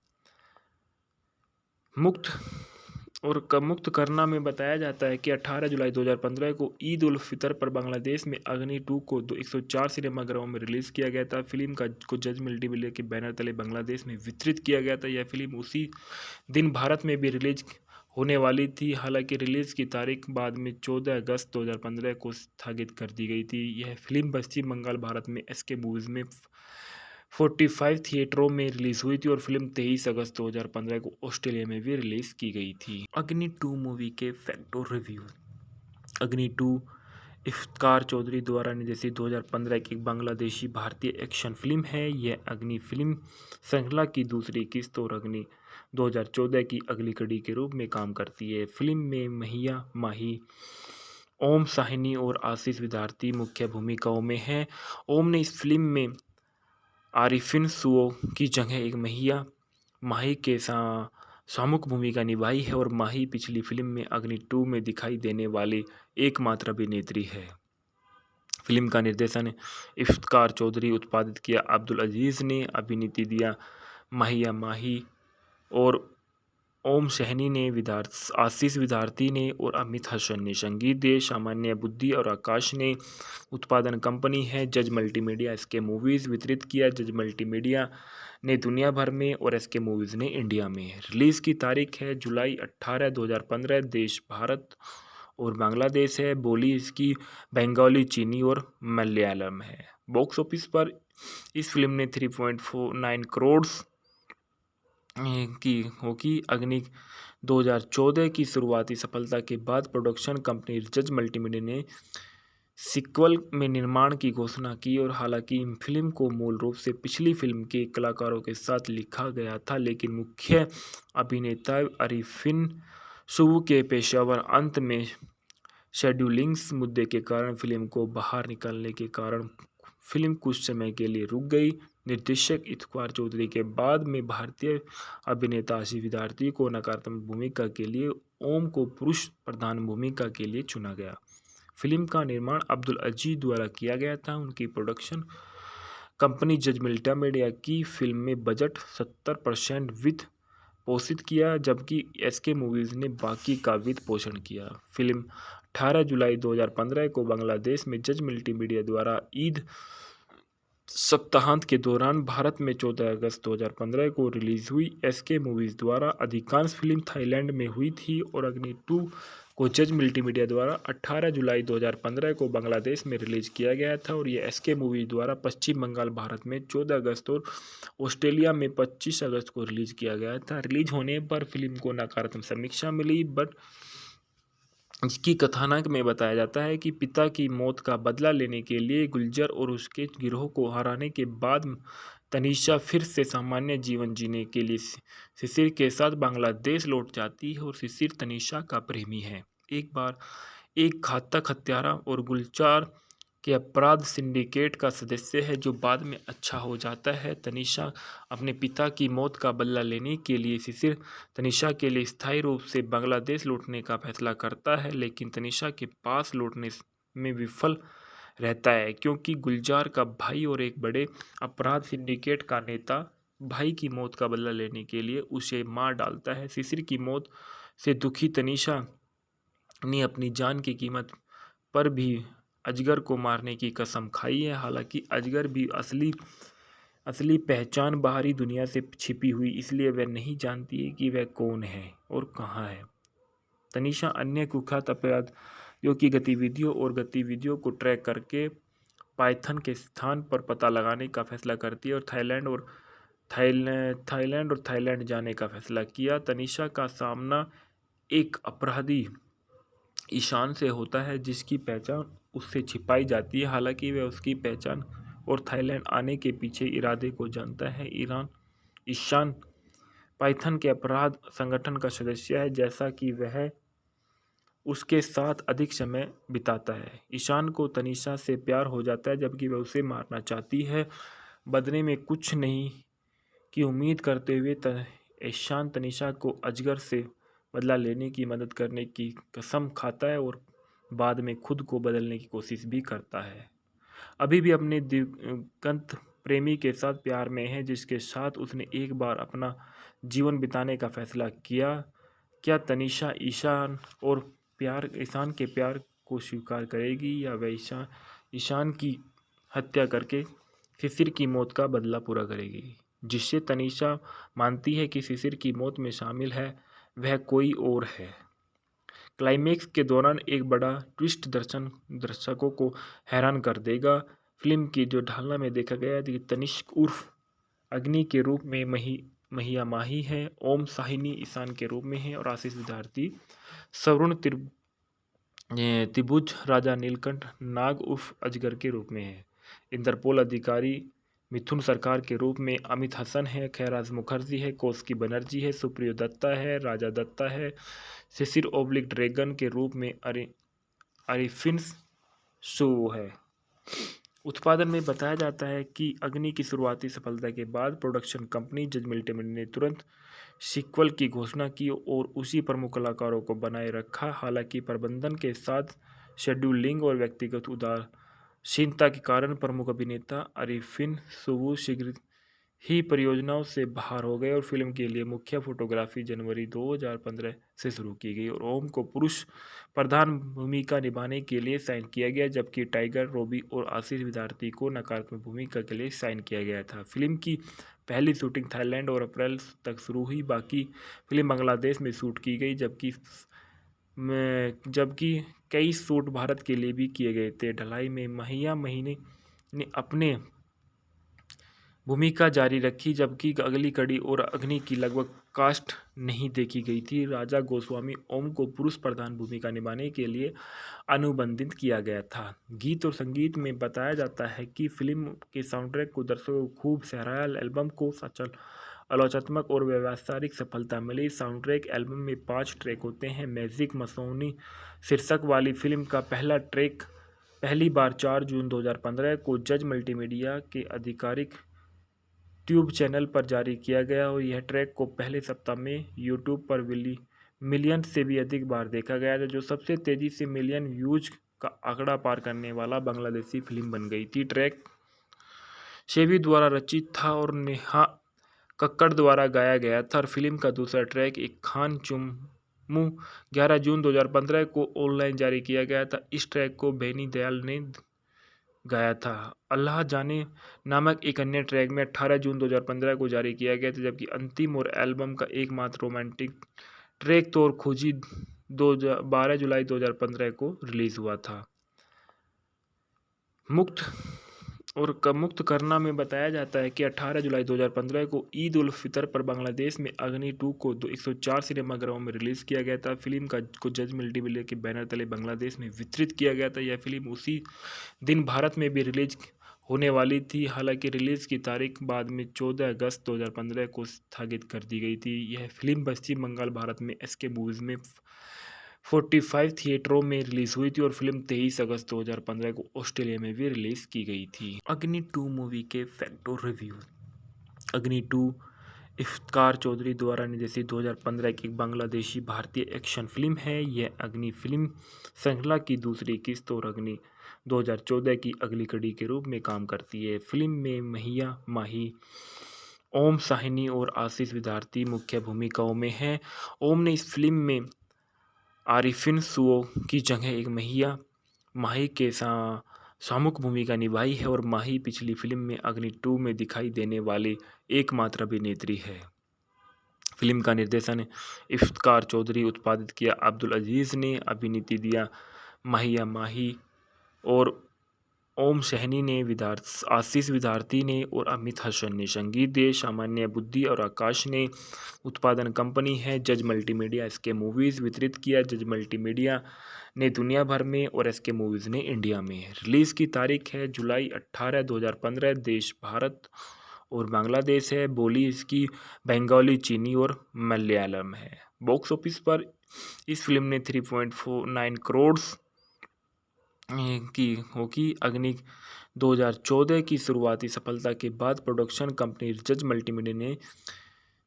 मुक्त करना में बताया जाता है कि 18 जुलाई 2015 को ईद उल फितर पर बांग्लादेश में अग्नि 2 को 104 सिनेमाघरों में रिलीज किया गया था। फिल्म को जज मल्टीमीडिया के बैनर तले बांग्लादेश में वितरित किया गया था। यह फिल्म उसी दिन भारत में भी रिलीज होने वाली थी। हालांकि रिलीज की तारीख बाद में 14 अगस्त 2015 को स्थगित कर दी गई थी। यह फिल्म पश्चिम बंगाल भारत में एसके मूवीज में 45 थिएटरों में रिलीज हुई थी और फिल्म 23 अगस्त 2015 को ऑस्ट्रेलिया में भी रिलीज की गई थी। अग्नि 2 मूवी के फैक्ट और रिव्यू। अग्नि 2 इफ्तिकार चौधरी द्वारा निर्देशित 2015 की एक बांग्लादेशी भारतीय एक्शन फिल्म है। यह अग्नि फिल्म श्रृंखला की दूसरी किस्त और अग्नि 2014 की अगली कड़ी के रूप में काम करती है। फिल्म में महिया माही, ओम साहिनी और आशीष विद्यार्थी मुख्य भूमिकाओं में हैं। ओम ने इस फिल्म में आरिफिन सुओ की जगह एक महिया माही के सामुक भूमिका निभाई है और माही पिछली फिल्म में अग्नि 2 में दिखाई देने वाली एकमात्र अभिनेत्री है। फिल्म का निर्देशन इफ्तिकार चौधरी, उत्पादित किया अब्दुल अजीज ने, अभिनीति दिया माहिया माही और ओम सहनी ने, आशीष विद्यार्थी ने और अमित हसन ने संगीत दिए। सामान्य बुद्धि और आकाश ने उत्पादन कंपनी है। जज मल्टीमीडिया इसके मूवीज़ वितरित किया। जज मल्टीमीडिया ने दुनिया भर में और इसके मूवीज़ ने इंडिया में। रिलीज़ की तारीख है जुलाई 18, 2015। देश भारत और बांग्लादेश है। बोली इसकी बंगाली, चीनी और मलयालम है। बॉक्स ऑफिस पर इस फिल्म ने 3.49 करोड़ की होगी। अग्नि 2014 की शुरुआती सफलता के बाद प्रोडक्शन कंपनी जज मल्टीमीडिया ने सीक्वल में निर्माण की घोषणा की और हालांकि फिल्म को मूल रूप से पिछली फिल्म के कलाकारों के साथ लिखा गया था, लेकिन मुख्य अभिनेता अरिफिन सुबु के पेशेवर अंत में शेड्यूलिंग्स मुद्दे के कारण फिल्म को बाहर निकलने के कारण फिल्म कुछ समय के लिए रुक गई। निर्देशक इफ्तिखार चौधरी के बाद में भारतीय अभिनेता आशीष विद्यार्थी को नकारात्मक भूमिका के लिए, ओम को पुरुष प्रधान भूमिका के लिए चुना गया। फिल्म का निर्माण अब्दुल अजीज द्वारा किया गया था। उनकी प्रोडक्शन कंपनी जज मल्टीमीडिया की फिल्म में बजट 70% वित्त पोषित किया, जबकि एसके मूवीज ने बाकी का वित्त पोषण किया। फिल्म 18 जुलाई 2015 को बांग्लादेश में जज मल्टीमीडिया द्वारा ईद सप्ताहांत के दौरान, भारत में 14 अगस्त 2015 को रिलीज हुई। एसके मूवीज द्वारा अधिकांश फिल्म थाईलैंड में हुई थी और अग्नि 2 को जज मल्टीमीडिया द्वारा 18 जुलाई 2015 को बांग्लादेश में रिलीज किया गया था और यह एसके मूवीज द्वारा पश्चिम बंगाल, भारत में 14 अगस्त और ऑस्ट्रेलिया में 25 अगस्त को रिलीज किया गया था। रिलीज होने पर फिल्म को नकारात्मक समीक्षा मिली, बट इसकी कथानक में बताया जाता है कि पिता की मौत का बदला लेने के लिए गुलजार और उसके गिरोह को हराने के बाद तनीषा फिर से सामान्य जीवन जीने के लिए शिशिर के साथ बांग्लादेश लौट जाती है और शिशिर तनीषा का प्रेमी है। एक बार एक घातक हत्यारा और गुलजार के अपराध सिंडिकेट का सदस्य है जो बाद में अच्छा हो जाता है। तनीषा अपने पिता की मौत का बदला लेने के लिए शिशिर तनीषा के लिए स्थायी रूप से बांग्लादेश लौटने का फैसला करता है, लेकिन तनीषा के पास लौटने में विफल रहता है क्योंकि गुलजार का भाई और एक बड़े अपराध सिंडिकेट का नेता भाई की मौत का बदला लेने के लिए उसे मार डालता है। शिशिर की मौत से दुखी तनीषा ने अपनी जान की कीमत पर भी अजगर को मारने की कसम खाई है। हालांकि अजगर भी असली पहचान बाहरी दुनिया से छिपी हुई, इसलिए वह नहीं जानती है कि वह कौन है और कहाँ है। तनीषा अन्य कुख्यात अपराधियों की गतिविधियों को ट्रैक करके पाइथन के स्थान पर पता लगाने का फैसला करती है और थाईलैंड जाने का फैसला किया। तनीषा का सामना एक अपराधी ईशान से होता है जिसकी पहचान उससे छिपाई जाती है। हालांकि वह उसकी पहचान और थाईलैंड आने के पीछे इरादे को जानता है। ईशान पाइथन के अपराध संगठन का सदस्य है, जैसा कि वह उसके साथ अधिक समय बिताता है। ईशान को तनीषा से प्यार हो जाता है, जबकि वह उसे मारना चाहती है। बदले में कुछ नहीं की उम्मीद करते हुए ईशान तनीषा को अजगर से बदला लेने की मदद करने की कसम खाता है और बाद में खुद को बदलने की कोशिश भी करता है। अभी भी अपने दिवंगत प्रेमी के साथ प्यार में है, जिसके साथ उसने एक बार अपना जीवन बिताने का फैसला किया। क्या तनीषा ईशान के प्यार को स्वीकार करेगी या वह ईशान की हत्या करके शिशिर की मौत का बदला पूरा करेगी, जिससे तनीषा मानती है कि शिशिर की मौत में शामिल है वह कोई और है। क्लाइमेक्स के दौरान एक बड़ा ट्विस्ट दर्शकों को हैरान कर देगा। फिल्म की जो ढालना में देखा गया कि तनिष्क उर्फ अग्नि के रूप में महिया माही है, ओम साहिनी ईशान के रूप में है और आशीष विद्यार्थी सवर्ण त्रिभुज राजा नीलकंठ नाग उर्फ अजगर के रूप में है। इंटरपोल अधिकारी मिथुन सरकार के रूप में अमित हसन है, खैराज मुखर्जी है, कौशिकी बनर्जी है, सुप्रियो दत्ता है, राजा दत्ता है, शिशिर ओब्लिक ड्रैगन के रूप में अरिफिन सू है। उत्पादन में बताया जाता है कि अग्नि की शुरुआती सफलता के बाद प्रोडक्शन कंपनी जज मल्टीमीडिया ने तुरंत सीक्वल की घोषणा की और उसी प्रमुख कलाकारों को बनाए रखा। हालांकि प्रबंधन के साथ शेड्यूलिंग और व्यक्तिगत उदासीनता के कारण प्रमुख अभिनेता अरिफिन सुबु शीघ्र ही परियोजनाओं से बाहर हो गए और फिल्म के लिए मुख्य फोटोग्राफी जनवरी 2015 से शुरू की गई और ओम को पुरुष प्रधान भूमिका निभाने के लिए साइन किया गया, जबकि टाइगर रॉबी और आशीष विद्यार्थी को नकारात्मक भूमिका के लिए साइन किया गया था। फिल्म की पहली शूटिंग थाईलैंड और अप्रैल तक शुरू हुई। बाकी फिल्म बांग्लादेश में शूट की गई, जबकि कई शूट भारत के लिए भी किए गए थे। ढलाई में महिया महीने ने अपने भूमिका जारी रखी, जबकि अगली कड़ी और अग्नि की लगभग कास्ट नहीं देखी गई थी। राजा गोस्वामी ओम को पुरुष प्रधान भूमिका निभाने के लिए अनुबंधित किया गया था। गीत और संगीत में बताया जाता है कि फिल्म के साउंडट्रैक को दर्शकों को खूब सराहा। एल्बम को सचल आलोचनात्मक और व्यावसायिक सफलता मिली। साउंडट्रैक एल्बम में 5 ट्रैक होते हैं। मैजिक मसोनी शीर्षक वाली फिल्म का पहला ट्रैक पहली बार 4 जून 2015 को जज मल्टीमीडिया के आधिकारिक ट्यूब चैनल पर जारी किया गया और यह ट्रैक को पहले सप्ताह में यूट्यूब पर मिलियन से भी अधिक बार देखा गया था, जो सबसे तेजी से मिलियन व्यूज का आंकड़ा पार करने वाला बांग्लादेशी फिल्म बन गई थी। ट्रैक शेबी द्वारा रचित था और नेहा कक्कड़ द्वारा गाया गया था और फिल्म का दूसरा ट्रैक एक खान चुम्मू 11 जून 2015 को ऑनलाइन जारी किया गया था। इस ट्रैक को बेनी दयाल ने गाया था। अल्लाह जाने नामक एक अन्य ट्रैक में 18 जून 2015 को जारी किया गया था, जबकि अंतिम और एल्बम का एकमात्र रोमांटिक ट्रैक तौर खोजी 12 जुलाई 2015 को रिलीज हुआ था। मुक्त करना में बताया जाता है कि 18 जुलाई 2015 को ईद उल फितर पर बांग्लादेश में अग्नि 2 को 104 सिनेमाघरों में रिलीज किया गया था। फिल्म को जज मल्टीमीडिया के बैनर तले बांग्लादेश में वितरित किया गया था। यह फिल्म उसी दिन भारत में भी रिलीज होने वाली थी, हालांकि रिलीज की तारीख बाद में 14 अगस्त 2015 को स्थगित कर दी गई थी। यह फिल्म पश्चिम बंगाल, भारत में एसके मूवीज में 45 थिएटरों में रिलीज हुई थी और फिल्म 23 अगस्त 2015 को ऑस्ट्रेलिया में भी रिलीज की गई थी। अग्नि 2 मूवी के फैक्ट और रिव्यू। अग्नि 2 इफ्तिकार चौधरी द्वारा निर्देशित 2015 की एक बांग्लादेशी भारतीय एक्शन फिल्म है। यह अग्नि फिल्म श्रृंखला की दूसरी किस्त और अग्नि 2014 की अगली कड़ी के रूप में काम करती है। फिल्म में महिया माही, ओम साहनी और आशीष विद्यार्थी मुख्य भूमिकाओं में हैं। ओम ने इस फिल्म में आरिफिन सुओ की जगह एक माही के सामुक भूमिका निभाई है और माही पिछली फिल्म में अग्नि 2 में दिखाई देने वाली एकमात्र अभिनेत्री है। फिल्म का निर्देशन इफ्तिकार चौधरी, उत्पादित किया अब्दुल अजीज ने, अभिनीति दिया महिया माही और ओम सहनी ने, आशीष विद्यार्थी ने और अमित हसन ने। संगीत दिए सामान्य बुद्धि और आकाश ने। उत्पादन कंपनी है जज मल्टीमीडिया। एसके मूवीज वितरित किया जज मल्टीमीडिया ने दुनिया भर में और एसके मूवीज ने इंडिया में। रिलीज की तारीख है जुलाई 18, 2015। देश भारत और बांग्लादेश है। बोली इसकी बंगाली, चीनी और मलयालम है। बॉक्स ऑफिस पर इस फिल्म ने 3.49 करोड़ की होगी। अग्नि 2014 की शुरुआती सफलता के बाद प्रोडक्शन कंपनी जज मल्टीमीडिया ने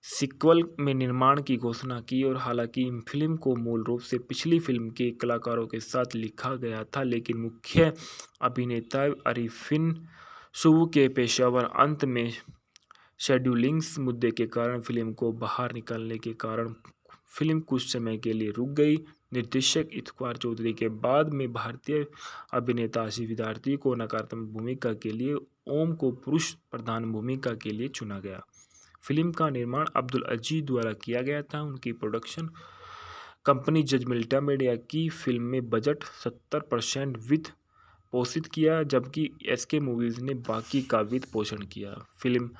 सीक्वल में निर्माण की घोषणा की और हालांकि फिल्म को मूल रूप से पिछली फिल्म के कलाकारों के साथ लिखा गया था, लेकिन मुख्य अभिनेता आरिफिन सुवू के पेशेवर अंत में शेड्यूलिंग्स मुद्दे के कारण फिल्म को बाहर निकलने के कारण फिल्म कुछ समय के लिए रुक गई। निर्देशक इफ्तिकार चौधरी के बाद में भारतीय अभिनेता आशीष विद्यार्थी को नकारात्मक भूमिका के लिए ओम को पुरुष प्रधान भूमिका के लिए चुना गया। फिल्म का निर्माण अब्दुल अजीज द्वारा किया गया था। उनकी प्रोडक्शन कंपनी जज मल्टीमीडिया की फिल्म में बजट 70% वित्त पोषित किया, जबकि एसके मूवीज ने बाकी का वित्त पोषण किया। फिल्म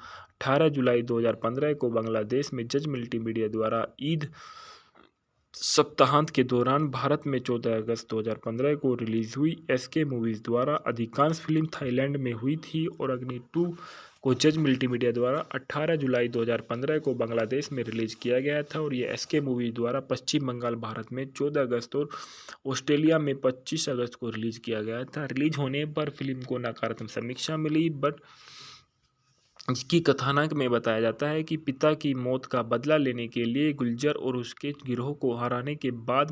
18 जुलाई 2015 को बांग्लादेश में जज मल्टीमीडिया द्वारा ईद सप्ताहांत के दौरान, भारत में 14 अगस्त 2015 को रिलीज हुई। एसके मूवीज द्वारा अधिकांश फिल्म थाईलैंड में हुई थी और अग्नि 2 को जज मल्टीमीडिया द्वारा 18 जुलाई 2015 को बांग्लादेश में रिलीज किया गया था और यह एसके मूवीज द्वारा पश्चिम बंगाल, भारत में 14 अगस्त और ऑस्ट्रेलिया में 25 अगस्त को रिलीज किया गया था। रिलीज होने पर फिल्म को नकारात्मक समीक्षा मिली, बट इसकी कथानक में बताया जाता है कि पिता की मौत का बदला लेने के लिए गुलजार और उसके गिरोह को हराने के बाद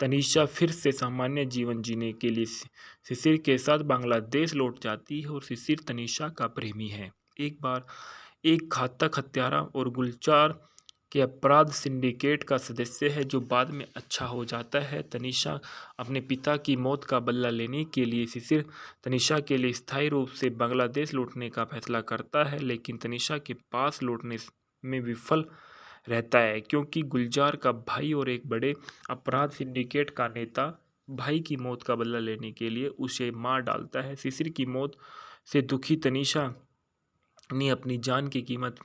तनीषा फिर से सामान्य जीवन जीने के लिए शिशिर के साथ बांग्लादेश लौट जाती है और शिशिर तनीषा का प्रेमी है। एक बार एक घातक हत्यारा और गुलजार के अपराध सिंडिकेट का सदस्य है जो बाद में अच्छा हो जाता है। तनीषा अपने पिता की मौत का बदला लेने के लिए शिशिर तनीषा के लिए स्थायी रूप से बांग्लादेश लौटने का फैसला करता है, लेकिन तनीषा के पास लौटने में विफल रहता है क्योंकि गुलजार का भाई और एक बड़े अपराध सिंडिकेट का नेता भाई की मौत का बदला लेने के लिए उसे मार डालता है। शिशिर की मौत से दुखी तनीषा ने अपनी जान की कीमत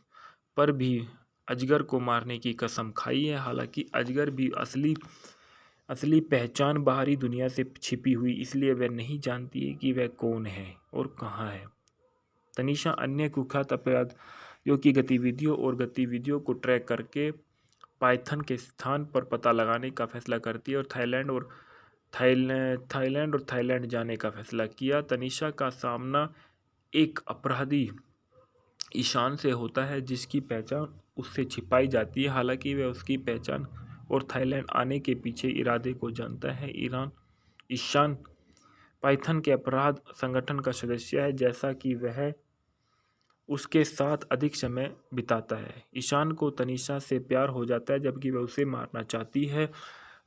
पर भी अजगर को मारने की कसम खाई है। हालांकि अजगर भी असली असली पहचान बाहरी दुनिया से छिपी हुई, इसलिए वह नहीं जानती है कि वह कौन है और कहाँ है। तनीषा अन्य कुख्यात अपराधियों की गतिविधियों को ट्रैक करके पाइथन के स्थान पर पता लगाने का फैसला करती है और थाईलैंड जाने का फैसला किया। तनीषा का सामना एक अपराधी ईशान से होता है जिसकी पहचान उससे छिपाई जाती है। हालांकि वह उसकी पहचान और थाईलैंड आने के पीछे इरादे को जानता है। ईशान पाइथन के अपराध संगठन का सदस्य है, जैसा कि वह उसके साथ अधिक समय बिताता है। ईशान को तनीषा से प्यार हो जाता है जबकि वह उसे मारना चाहती है।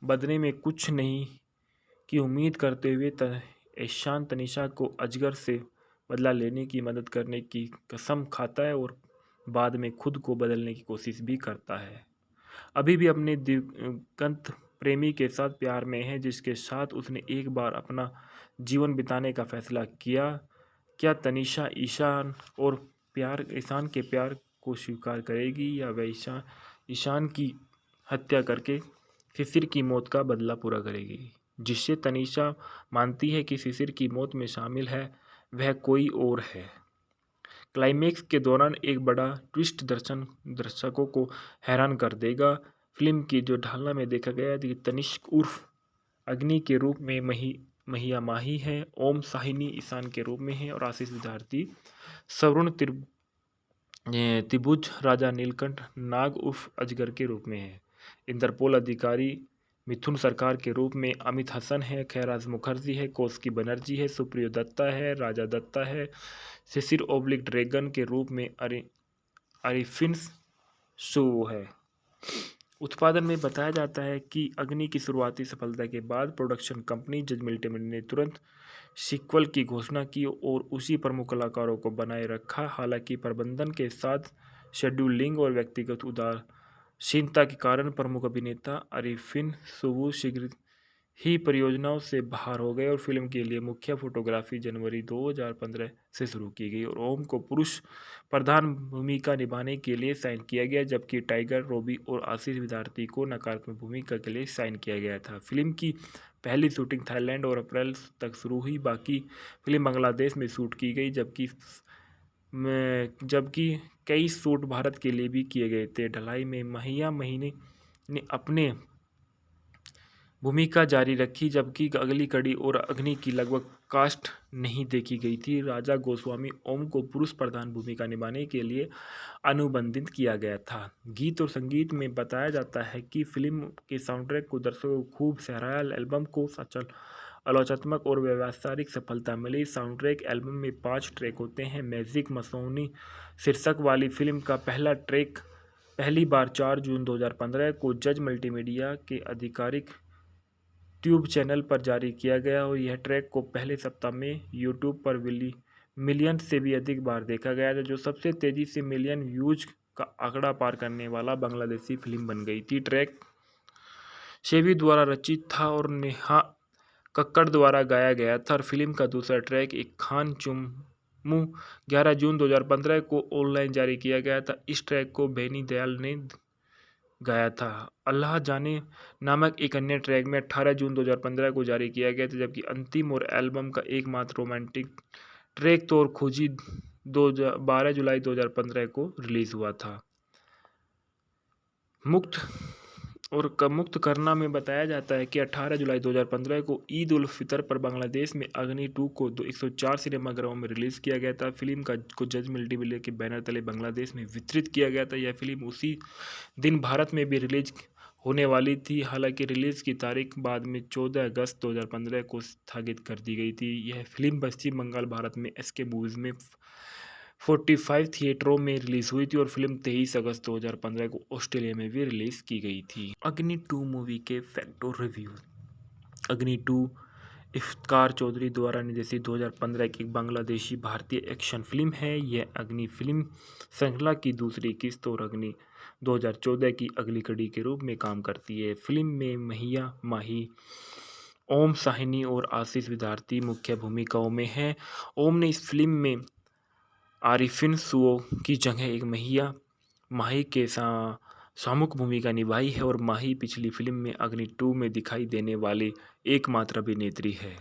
बदले में कुछ नहीं की उम्मीद करते हुए ईशान तनीषा को अजगर से बदला लेने की मदद करने की कसम खाता है और बाद में खुद को बदलने की कोशिश भी करता है। अभी भी अपने दिवंगत प्रेमी के साथ प्यार में है जिसके साथ उसने एक बार अपना जीवन बिताने का फैसला किया। क्या तनीषा ईशान के प्यार को स्वीकार करेगी या वह ईशान की हत्या करके शिशिर की मौत का बदला पूरा करेगी? जिससे तनीषा मानती है कि शिशिर की मौत में शामिल है वह कोई और है। क्लाइमेक्स के दौरान एक बड़ा ट्विस्ट दर्शकों को हैरान कर देगा। फिल्म की जो ढालना में देखा गया है कि तनिष्क उर्फ अग्नि के रूप में महिया माही है, ओम साहिनी ईशान के रूप में है और आशीष विद्यार्थी सवर्ण त्रिभुज राजा नीलकंठ नाग उर्फ अजगर के रूप में है। इंटरपोल अधिकारी मिथुन सरकार के रूप में अमित हसन है, खैराज मुखर्जी है, कौशिकी बनर्जी है, सुप्रियो दत्ता है, राजा दत्ता है, शिशिर ओब्लिक ड्रैगन के रूप में अरिफिन शो है। उत्पादन में बताया जाता है कि अग्नि की शुरुआती सफलता के बाद प्रोडक्शन कंपनी जज मल्टीमीडिया ने तुरंत सीक्वल की घोषणा की और उसी प्रमुख कलाकारों को बनाए रखा। हालांकि प्रबंधन के साथ शेड्यूलिंग और व्यक्तिगत उदासीनता के कारण प्रमुख अभिनेता अरिफिन सुबु शीघ्र ही परियोजनाओं से बाहर हो गए और फिल्म के लिए मुख्य फोटोग्राफी जनवरी 2015 से शुरू की गई और ओम को पुरुष प्रधान भूमिका निभाने के लिए साइन किया गया, जबकि टाइगर रॉबी और आशीष विद्यार्थी को नकारात्मक भूमिका के लिए साइन किया गया था। फिल्म की पहली शूटिंग थाईलैंड और अप्रैल तक शुरू हुई, बाकी फिल्म बांग्लादेश में शूट की गई, जबकि कई शूट भारत के लिए भी किए गए थे। ढलाई में महिया महीने ने अपने भूमिका जारी रखी, जबकि अगली कड़ी और अग्नि की लगभग कास्ट नहीं देखी गई थी। राजा गोस्वामी ओम को पुरुष प्रधान भूमिका निभाने के लिए अनुबंधित किया गया था। गीत और संगीत में बताया जाता है कि फिल्म के साउंडट्रैक को दर्शकों को खूब सराहा। एल्बम को सचल आलोचनात्मक और व्यावसायिक सफलता मिली। साउंडट्रैक एल्बम में 5 ट्रैक होते हैं। मैजिक मसौनी शीर्षक वाली फिल्म का पहला ट्रैक पहली बार 4 जून 2015 को जज मल्टीमीडिया के आधिकारिक ट्यूब चैनल पर जारी किया गया और यह ट्रैक को पहले सप्ताह में यूट्यूब पर मिलियन से भी अधिक बार देखा गया था, जो सबसे तेजी से मिलियन व्यूज का आंकड़ा पार करने वाला बांग्लादेशी फिल्म बन गई थी। ट्रैक शेवी द्वारा रचित था और नेहा कक्कड़ द्वारा गाया गया था और फिल्म का दूसरा ट्रैक एक खान चुम्मू 11 जून 2015 को ऑनलाइन जारी किया गया था। इस ट्रैक को बेनी दयाल ने गाया था। अल्लाह जाने नामक एक अन्य ट्रैक में 18 जून 2015 को जारी किया गया था, जबकि अंतिम और एल्बम का एकमात्र रोमांटिक ट्रैक तौर खोजी 12 जुलाई 2015 को रिलीज हुआ था। मुक्त करना में बताया जाता है कि 18 जुलाई 2015 को ईद उल फितर पर बांग्लादेश में अग्नि 2 को 104 सिनेमाघरों में रिलीज किया गया था। फिल्म को जज मल्टीमीडिया के बैनर तले बांग्लादेश में वितरित किया गया था। यह फिल्म उसी दिन भारत में भी रिलीज होने वाली थी, हालांकि रिलीज की तारीख बाद में 14 अगस्त 2015 को स्थगित कर दी गई थी। यह फिल्म पश्चिम बंगाल, भारत में एसके मूवीज में 45 थिएटरों में रिलीज हुई थी और फिल्म 23 अगस्त 2015 को ऑस्ट्रेलिया में भी रिलीज की गई थी। अग्नि 2 मूवी के फैक्ट और रिव्यू। अग्नि 2 इफ्तिकार चौधरी द्वारा निर्देशित 2015 की एक बांग्लादेशी भारतीय एक्शन फिल्म है। यह अग्नि फिल्म श्रृंखला की दूसरी किस्त और अग्नि 2014 की अगली कड़ी के रूप में काम करती है। फिल्म में महिया माही, ओम साहनी और आशीष विद्यार्थी मुख्य भूमिकाओं में हैं। ओम ने इस फिल्म में आरिफिन सुओ की जगह एक महिया माही के सामुक भूमिका निभाई है और माही पिछली फिल्म में अग्नि 2 में दिखाई देने वाली एकमात्र अभिनेत्री है।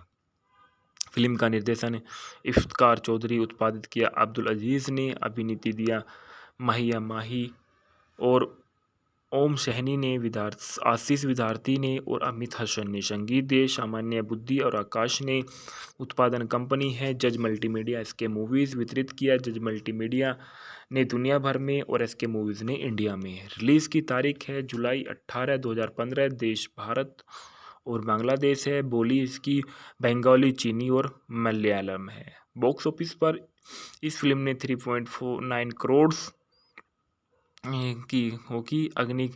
फिल्म का निर्देशन इफ्तिकार चौधरी, उत्पादित किया अब्दुल अजीज़ ने, अभिनीति दिया महिया माही और ओम सहनी ने, आशीष विद्यार्थी ने और अमित हसन ने। संगीत दिए सामान्य बुद्धि और आकाश ने। उत्पादन कंपनी है जज मल्टीमीडिया। एसके मूवीज़ वितरित किया जज मल्टीमीडिया ने दुनिया भर में और एसके मूवीज़ ने इंडिया में। रिलीज़ की तारीख है जुलाई 18, 2015। देश भारत और बांग्लादेश है। बोली इसकी बंगाली, चीनी और मलयालम है। बॉक्स ऑफिस पर इस फिल्म ने 3.49 करोड़ की होगी। अग्नि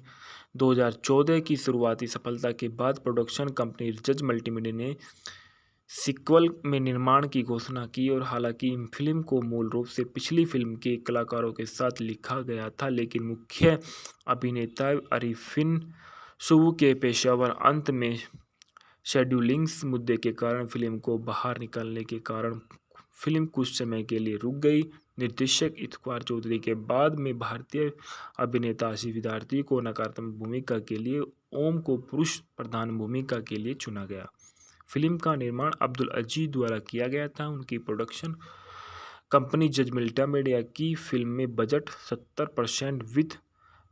2014 की शुरुआती सफलता के बाद प्रोडक्शन कंपनी जज मल्टीमीडिया ने सीक्वल में निर्माण की घोषणा की और हालांकि फिल्म को मूल रूप से पिछली फिल्म के कलाकारों के साथ लिखा गया था, लेकिन मुख्य अभिनेता अरिफिन सुवू के पेशेवर अंत में शेड्यूलिंग्स मुद्दे के कारण फिल्म को बाहर निकालने के कारण फिल्म कुछ समय के लिए रुक गई। निर्देशक इफ्तिकार चौधरी के बाद में भारतीय अभिनेता आशीष विद्यार्थी को नकारात्मक भूमिका के लिए, ओम को पुरुष प्रधान भूमिका के लिए चुना गया। फिल्म का निर्माण अब्दुल अजीज द्वारा किया गया था। उनकी प्रोडक्शन कंपनी जज मल्टीमीडिया की फिल्म में बजट 70% वित्त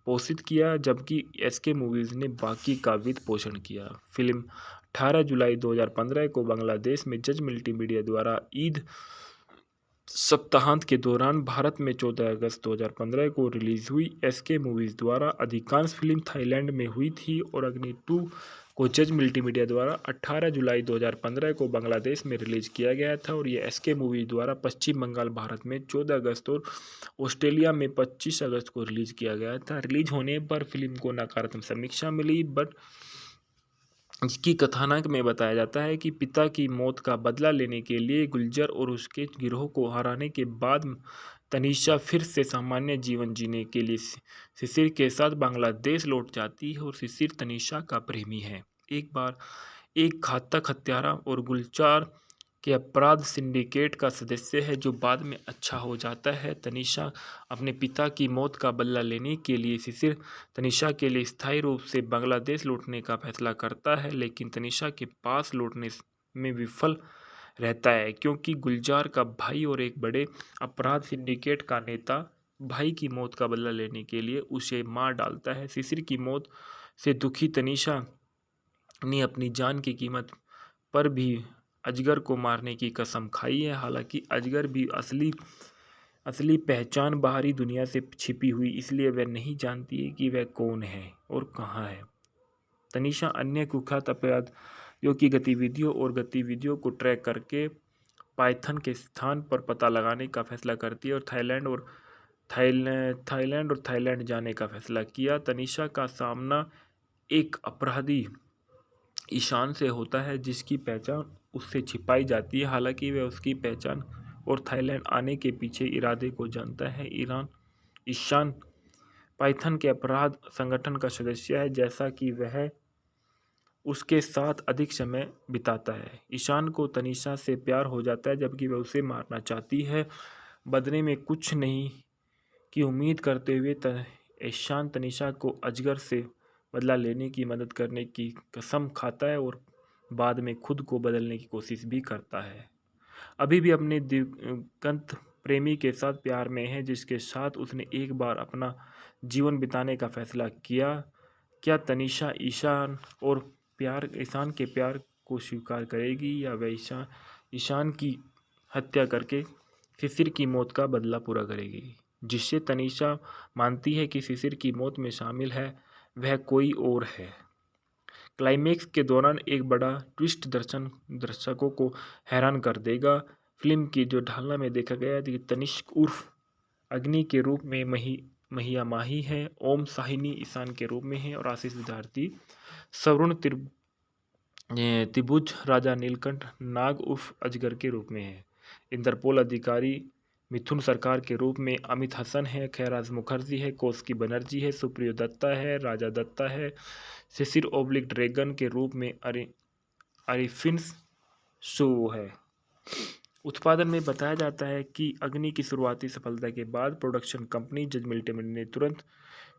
पोषित किया, जबकि एसके मूवीज़ ने बाकी का वित्त पोषण किया। फिल्म 18 जुलाई 2015 को बांग्लादेश में जज मल्टीमीडिया द्वारा ईद सप्ताहांत के दौरान, भारत में 14 अगस्त 2015 को रिलीज हुई। एसके मूवीज़ द्वारा अधिकांश फिल्म थाईलैंड में हुई थी और अग्नि 2 को जज मल्टीमीडिया द्वारा 18 जुलाई 2015 को बांग्लादेश में रिलीज किया गया था और यह एसके मूवीज़ द्वारा पश्चिम बंगाल, भारत में 14 अगस्त और ऑस्ट्रेलिया में 25 अगस्त को रिलीज किया गया था। रिलीज होने पर फिल्म को नकारात्मक समीक्षा मिली, बट इसकी कथानक में बताया जाता है कि पिता की मौत का बदला लेने के लिए गुलजार और उसके गिरोह को हराने के बाद तनीषा फिर से सामान्य जीवन जीने के लिए शिशिर के साथ बांग्लादेश लौट जाती है और शिशिर तनीषा का प्रेमी है। एक बार एक घातक हत्यारा और गुलजार के अपराध सिंडिकेट का सदस्य है जो बाद में अच्छा हो जाता है। तनीषा अपने पिता की मौत का बदला लेने के लिए शिशिर तनीषा के लिए स्थायी रूप से बांग्लादेश लौटने का फैसला करता है, लेकिन तनीषा के पास लौटने में विफल रहता है क्योंकि गुलजार का भाई और एक बड़े अपराध सिंडिकेट का नेता भाई की मौत का बदला लेने के लिए उसे मार डालता है। शिशिर की मौत से दुखी तनीषा ने अपनी जान की कीमत पर भी अजगर को मारने की कसम खाई है। हालांकि अजगर भी असली पहचान बाहरी दुनिया से छिपी हुई, इसलिए वह नहीं जानती है कि वह कौन है और कहाँ है। तनीषा अन्य कुख्यात अपराधियों की गतिविधियों और गतिविधियों को ट्रैक करके पाइथन के स्थान पर पता लगाने का फैसला करती है और थाईलैंड जाने का फैसला किया। तनीषा का सामना एक अपराधी ईशान से होता है जिसकी पहचान उससे छिपाई जाती है। हालांकि वह उसकी पहचान और थाईलैंड आने के पीछे इरादे को जानता है। ईशान पाइथन के अपराध संगठन का सदस्य है, जैसा कि वह उसके साथ अधिक समय बिताता है। ईशान को तनीषा से प्यार हो जाता है, जबकि वह उसे मारना चाहती है। बदले में कुछ नहीं की उम्मीद करते हुए ईशान तनीषा को अजगर से बदला लेने की मदद करने की कसम खाता है और बाद में खुद को बदलने की कोशिश भी करता है। अभी भी अपने दिवंगत प्रेमी के साथ प्यार में है, जिसके साथ उसने एक बार अपना जीवन बिताने का फैसला किया। क्या तनीषा ईशान के प्यार को स्वीकार करेगी या वह ईशान की हत्या करके शिशिर की मौत का बदला पूरा करेगी, जिससे तनीषा मानती है कि शिशिर की मौत में शामिल है वह कोई और है। क्लाइमेक्स के दौरान एक बड़ा ट्विस्ट दर्शकों को हैरान कर देगा। फिल्म की जो ढालना में देखा गया है कि तनिष्क उर्फ अग्नि के रूप में महिया माही है, ओम साहिनी ईशान के रूप में है और आशीष विद्यार्थी सवर्ण त्रिभुज राजा नीलकंठ नाग उर्फ अजगर के रूप में है। इंटरपोल अधिकारी मिथुन सरकार के रूप में अमित हसन है, खैराज मुखर्जी है, कौशिकी बनर्जी है, सुप्रियो दत्ता है, राजा दत्ता है, शिशिर ओब्लिक ड्रैगन के रूप में अरिफिन सू है। उत्पादन में बताया जाता है कि अग्नि की शुरुआती सफलता के बाद प्रोडक्शन कंपनी जज मल्टीमीडिया ने तुरंत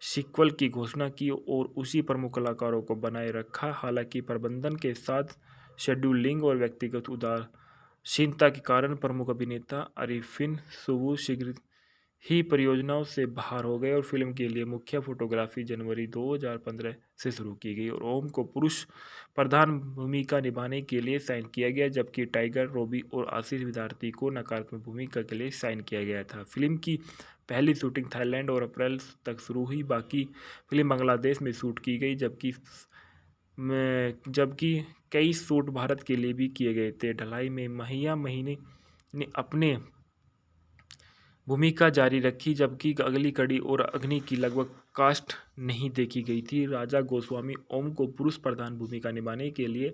सीक्वल की घोषणा की और उसी प्रमुख कलाकारों को बनाए रखा। हालांकि प्रबंधन के साथ शेड्यूलिंग और व्यक्तिगत उदासीनता के कारण प्रमुख अभिनेता अरिफिन सुवु शीघ्र ही परियोजनाओं से बाहर हो गए और फिल्म के लिए मुख्य फोटोग्राफी जनवरी 2015 से शुरू की गई और ओम को पुरुष प्रधान भूमिका निभाने के लिए साइन किया गया, जबकि टाइगर रॉबी और आशीष विद्यार्थी को नकारात्मक भूमिका के लिए साइन किया गया था। फिल्म की पहली शूटिंग थाईलैंड और अप्रैल तक शुरू हुई, बाकी फिल्म बांग्लादेश में शूट की गई, जबकि कई शूट भारत के लिए भी किए गए थे। ढलाई में महिया महीने ने अपने भूमिका जारी रखी, जबकि अगली कड़ी और अग्नि की लगभग कास्ट नहीं देखी गई थी। राजा गोस्वामी ओम को पुरुष प्रधान भूमिका निभाने के लिए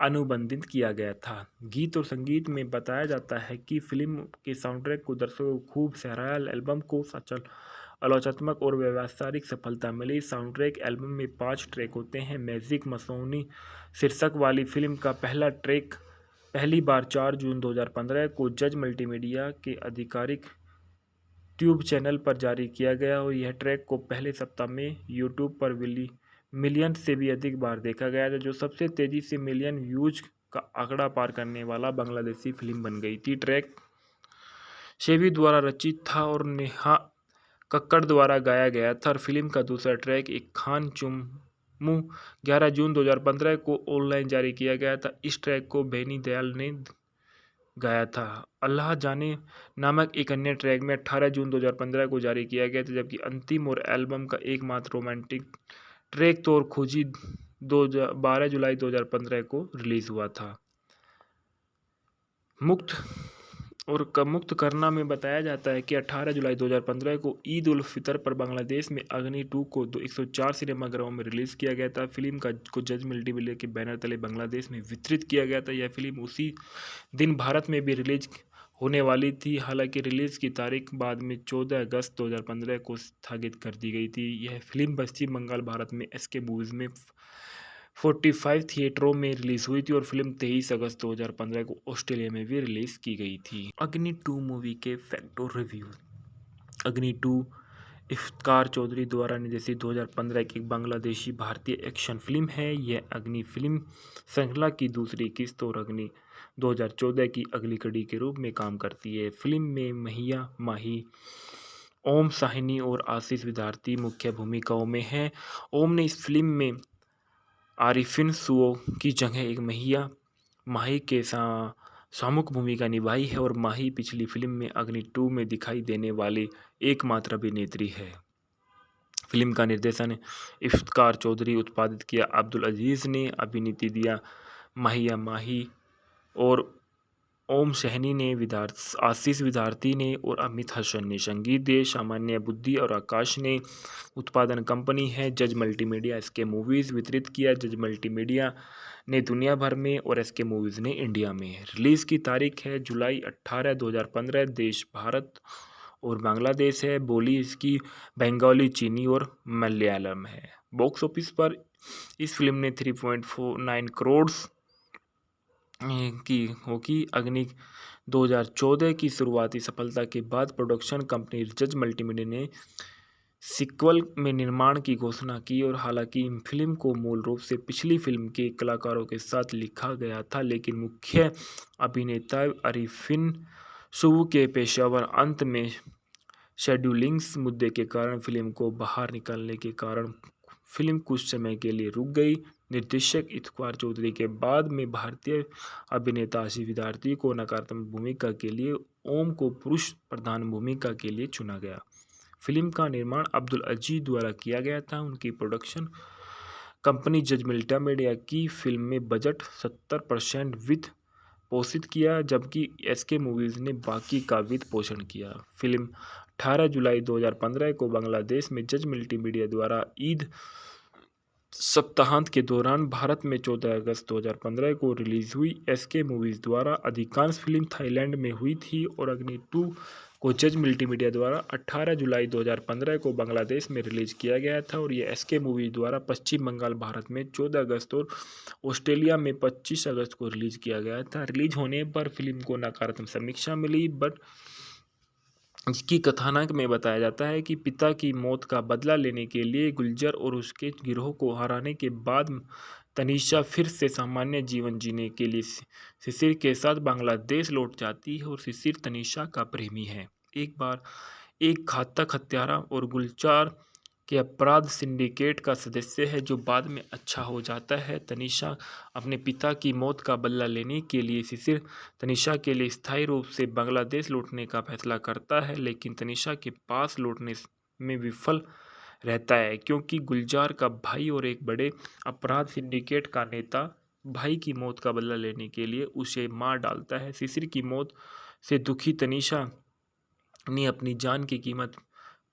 अनुबंधित किया गया था। गीत और संगीत में बताया जाता है कि फिल्म के साउंडट्रैक को दर्शकों को खूब सराहा। एल्बम को सचल आलोचनात्मक और व्यावसायिक सफलता मिली। साउंडट्रैक एल्बम में 5 ट्रैक होते हैं। मैजिक मसौनी शीर्षक वाली फिल्म का पहला ट्रैक पहली बार 4 जून 2015 को जज मल्टीमीडिया के आधिकारिक ट्यूब चैनल पर जारी किया गया और यह ट्रैक को पहले सप्ताह में यूट्यूब पर मिलियन से भी अधिक बार देखा गया था, जो सबसे तेजी से मिलियन व्यूज का आंकड़ा पार करने वाला बांग्लादेशी फिल्म बन गई थी। ट्रैक शेबी द्वारा रचित था और नेहा कक्कड़ द्वारा गाया गया था और फिल्म का दूसरा ट्रैक एक खान चुम्मू 11 जून 2015 को ऑनलाइन जारी किया गया था। इस ट्रैक को बेनी दयाल ने गाया था। अल्लाह जाने नामक एक अन्य ट्रैक में 18 जून 2015 को जारी किया गया था, जबकि अंतिम और एल्बम का एकमात्र रोमांटिक ट्रैक तौर खोजी 12 जुलाई 2015 को रिलीज हुआ था। मुक्त करना में बताया जाता है कि 18 जुलाई 2015 को ईद उल फितर पर बांग्लादेश में अग्नि 2 को 104 सिनेमाघरों में रिलीज किया गया था। फिल्म को जज मल्टीमीडिया के बैनर तले बांग्लादेश में वितरित किया गया था। यह फिल्म उसी दिन भारत में भी रिलीज होने वाली थी, हालांकि रिलीज की तारीख बाद में 14 अगस्त 2015 को स्थगित कर दी गई थी। यह फिल्म पश्चिम बंगाल भारत में एसके मूवीज में 45 थिएटरों में रिलीज हुई थी और फिल्म 23 अगस्त 2015 को ऑस्ट्रेलिया में भी रिलीज की गई थी। अग्नि 2 मूवी के फैक्ट और रिव्यू। अग्नि 2 इफ्तिकार चौधरी द्वारा निर्देशित 2015 की एक बांग्लादेशी भारतीय एक्शन फिल्म है। यह अग्नि फिल्म श्रृंखला की दूसरी किस्त और अग्नि 2014 की अगली कड़ी के रूप में काम करती है। फिल्म में महिया माही, ओम साहिनी और आशीष विद्यार्थी मुख्य भूमिकाओं में हैं। ओम ने इस फिल्म में आरिफिन सुओ की जगह एक महिया माही के सामुक भूमिका निभाई है और माही पिछली फिल्म में अग्नि 2 में दिखाई देने वाली एकमात्र अभिनेत्री है। फिल्म का निर्देशन इफ्तिकार चौधरी, उत्पादित किया अब्दुल अजीज ने, अभिनीति दिया महिया माही और ओम सहनी ने, आशीष विद्यार्थी ने और अमित हसन ने। संगीत दिए सामान्य बुद्धि और आकाश ने। उत्पादन कंपनी है जज मल्टीमीडिया। एसके मूवीज वितरित किया जज मल्टीमीडिया ने दुनिया भर में और एसके मूवीज ने इंडिया में। रिलीज की तारीख है जुलाई 18, 2015। देश भारत और बांग्लादेश है। बोली इसकी बंगाली, चीनी और मलयालम है। बॉक्स ऑफिस पर इस फिल्म ने 3.49 करोड़ की होगी। अग्नि 2014 की शुरुआती सफलता के बाद प्रोडक्शन कंपनी जज मल्टीमीडिया ने सीक्वल में निर्माण की घोषणा की और हालांकि फिल्म को मूल रूप से पिछली फिल्म के कलाकारों के साथ लिखा गया था, लेकिन मुख्य अभिनेता अरिफिन सुवु के पेशेवर अंत में शेड्यूलिंग मुद्दे के कारण फिल्म को बाहर निकालने के कारण फिल्म कुछ समय के लिए रुक गई। निर्देशक इफ्तिकार चौधरी के बाद में भारतीय अभिनेता आशीष विद्यार्थी को नकारात्मक भूमिका के लिए ओम को पुरुष प्रधान भूमिका के लिए चुना गया। फिल्म का निर्माण अब्दुल अजीज द्वारा किया गया था। उनकी प्रोडक्शन कंपनी जज मल्टीमीडिया की फिल्म में बजट 70% वित्त पोषित किया, जबकि एसके मूवीज ने बाकी का वित्त पोषण किया। फिल्म 18 जुलाई 2015 को बांग्लादेश में जज मल्टीमीडिया द्वारा ईद सप्ताहांत के दौरान भारत में 14 अगस्त 2015 को रिलीज हुई। एसके मूवीज द्वारा अधिकांश फिल्म थाईलैंड में हुई थी और अग्नि 2 को जज मल्टीमीडिया द्वारा 18 जुलाई 2015 को बांग्लादेश में रिलीज किया गया था और ये एसके मूवीज द्वारा पश्चिम बंगाल भारत में 14 अगस्त और ऑस्ट्रेलिया में 25 अगस्त को रिलीज किया गया था। रिलीज होने पर फिल्म को नकारात्मक समीक्षा मिली, बट इसकी कथानक में बताया जाता है कि पिता की मौत का बदला लेने के लिए गुलजार और उसके गिरोह को हराने के बाद तनीषा फिर से सामान्य जीवन जीने के लिए शिशिर के साथ बांग्लादेश लौट जाती है और शिशिर तनीषा का प्रेमी है। एक बार एक घातक हत्यारा और गुलजार के अपराध सिंडिकेट का सदस्य है जो बाद में अच्छा हो जाता है। तनीषा अपने पिता की मौत का बदला लेने के लिए शिशिर तनीषा के लिए स्थायी रूप से बांग्लादेश लौटने का फैसला करता है, लेकिन तनीषा के पास लौटने में विफल रहता है क्योंकि गुलजार का भाई और एक बड़े अपराध सिंडिकेट का नेता भाई की मौत का बदला लेने के लिए उसे मार डालता है। शिशिर की मौत से दुखी तनीषा ने अपनी जान की कीमत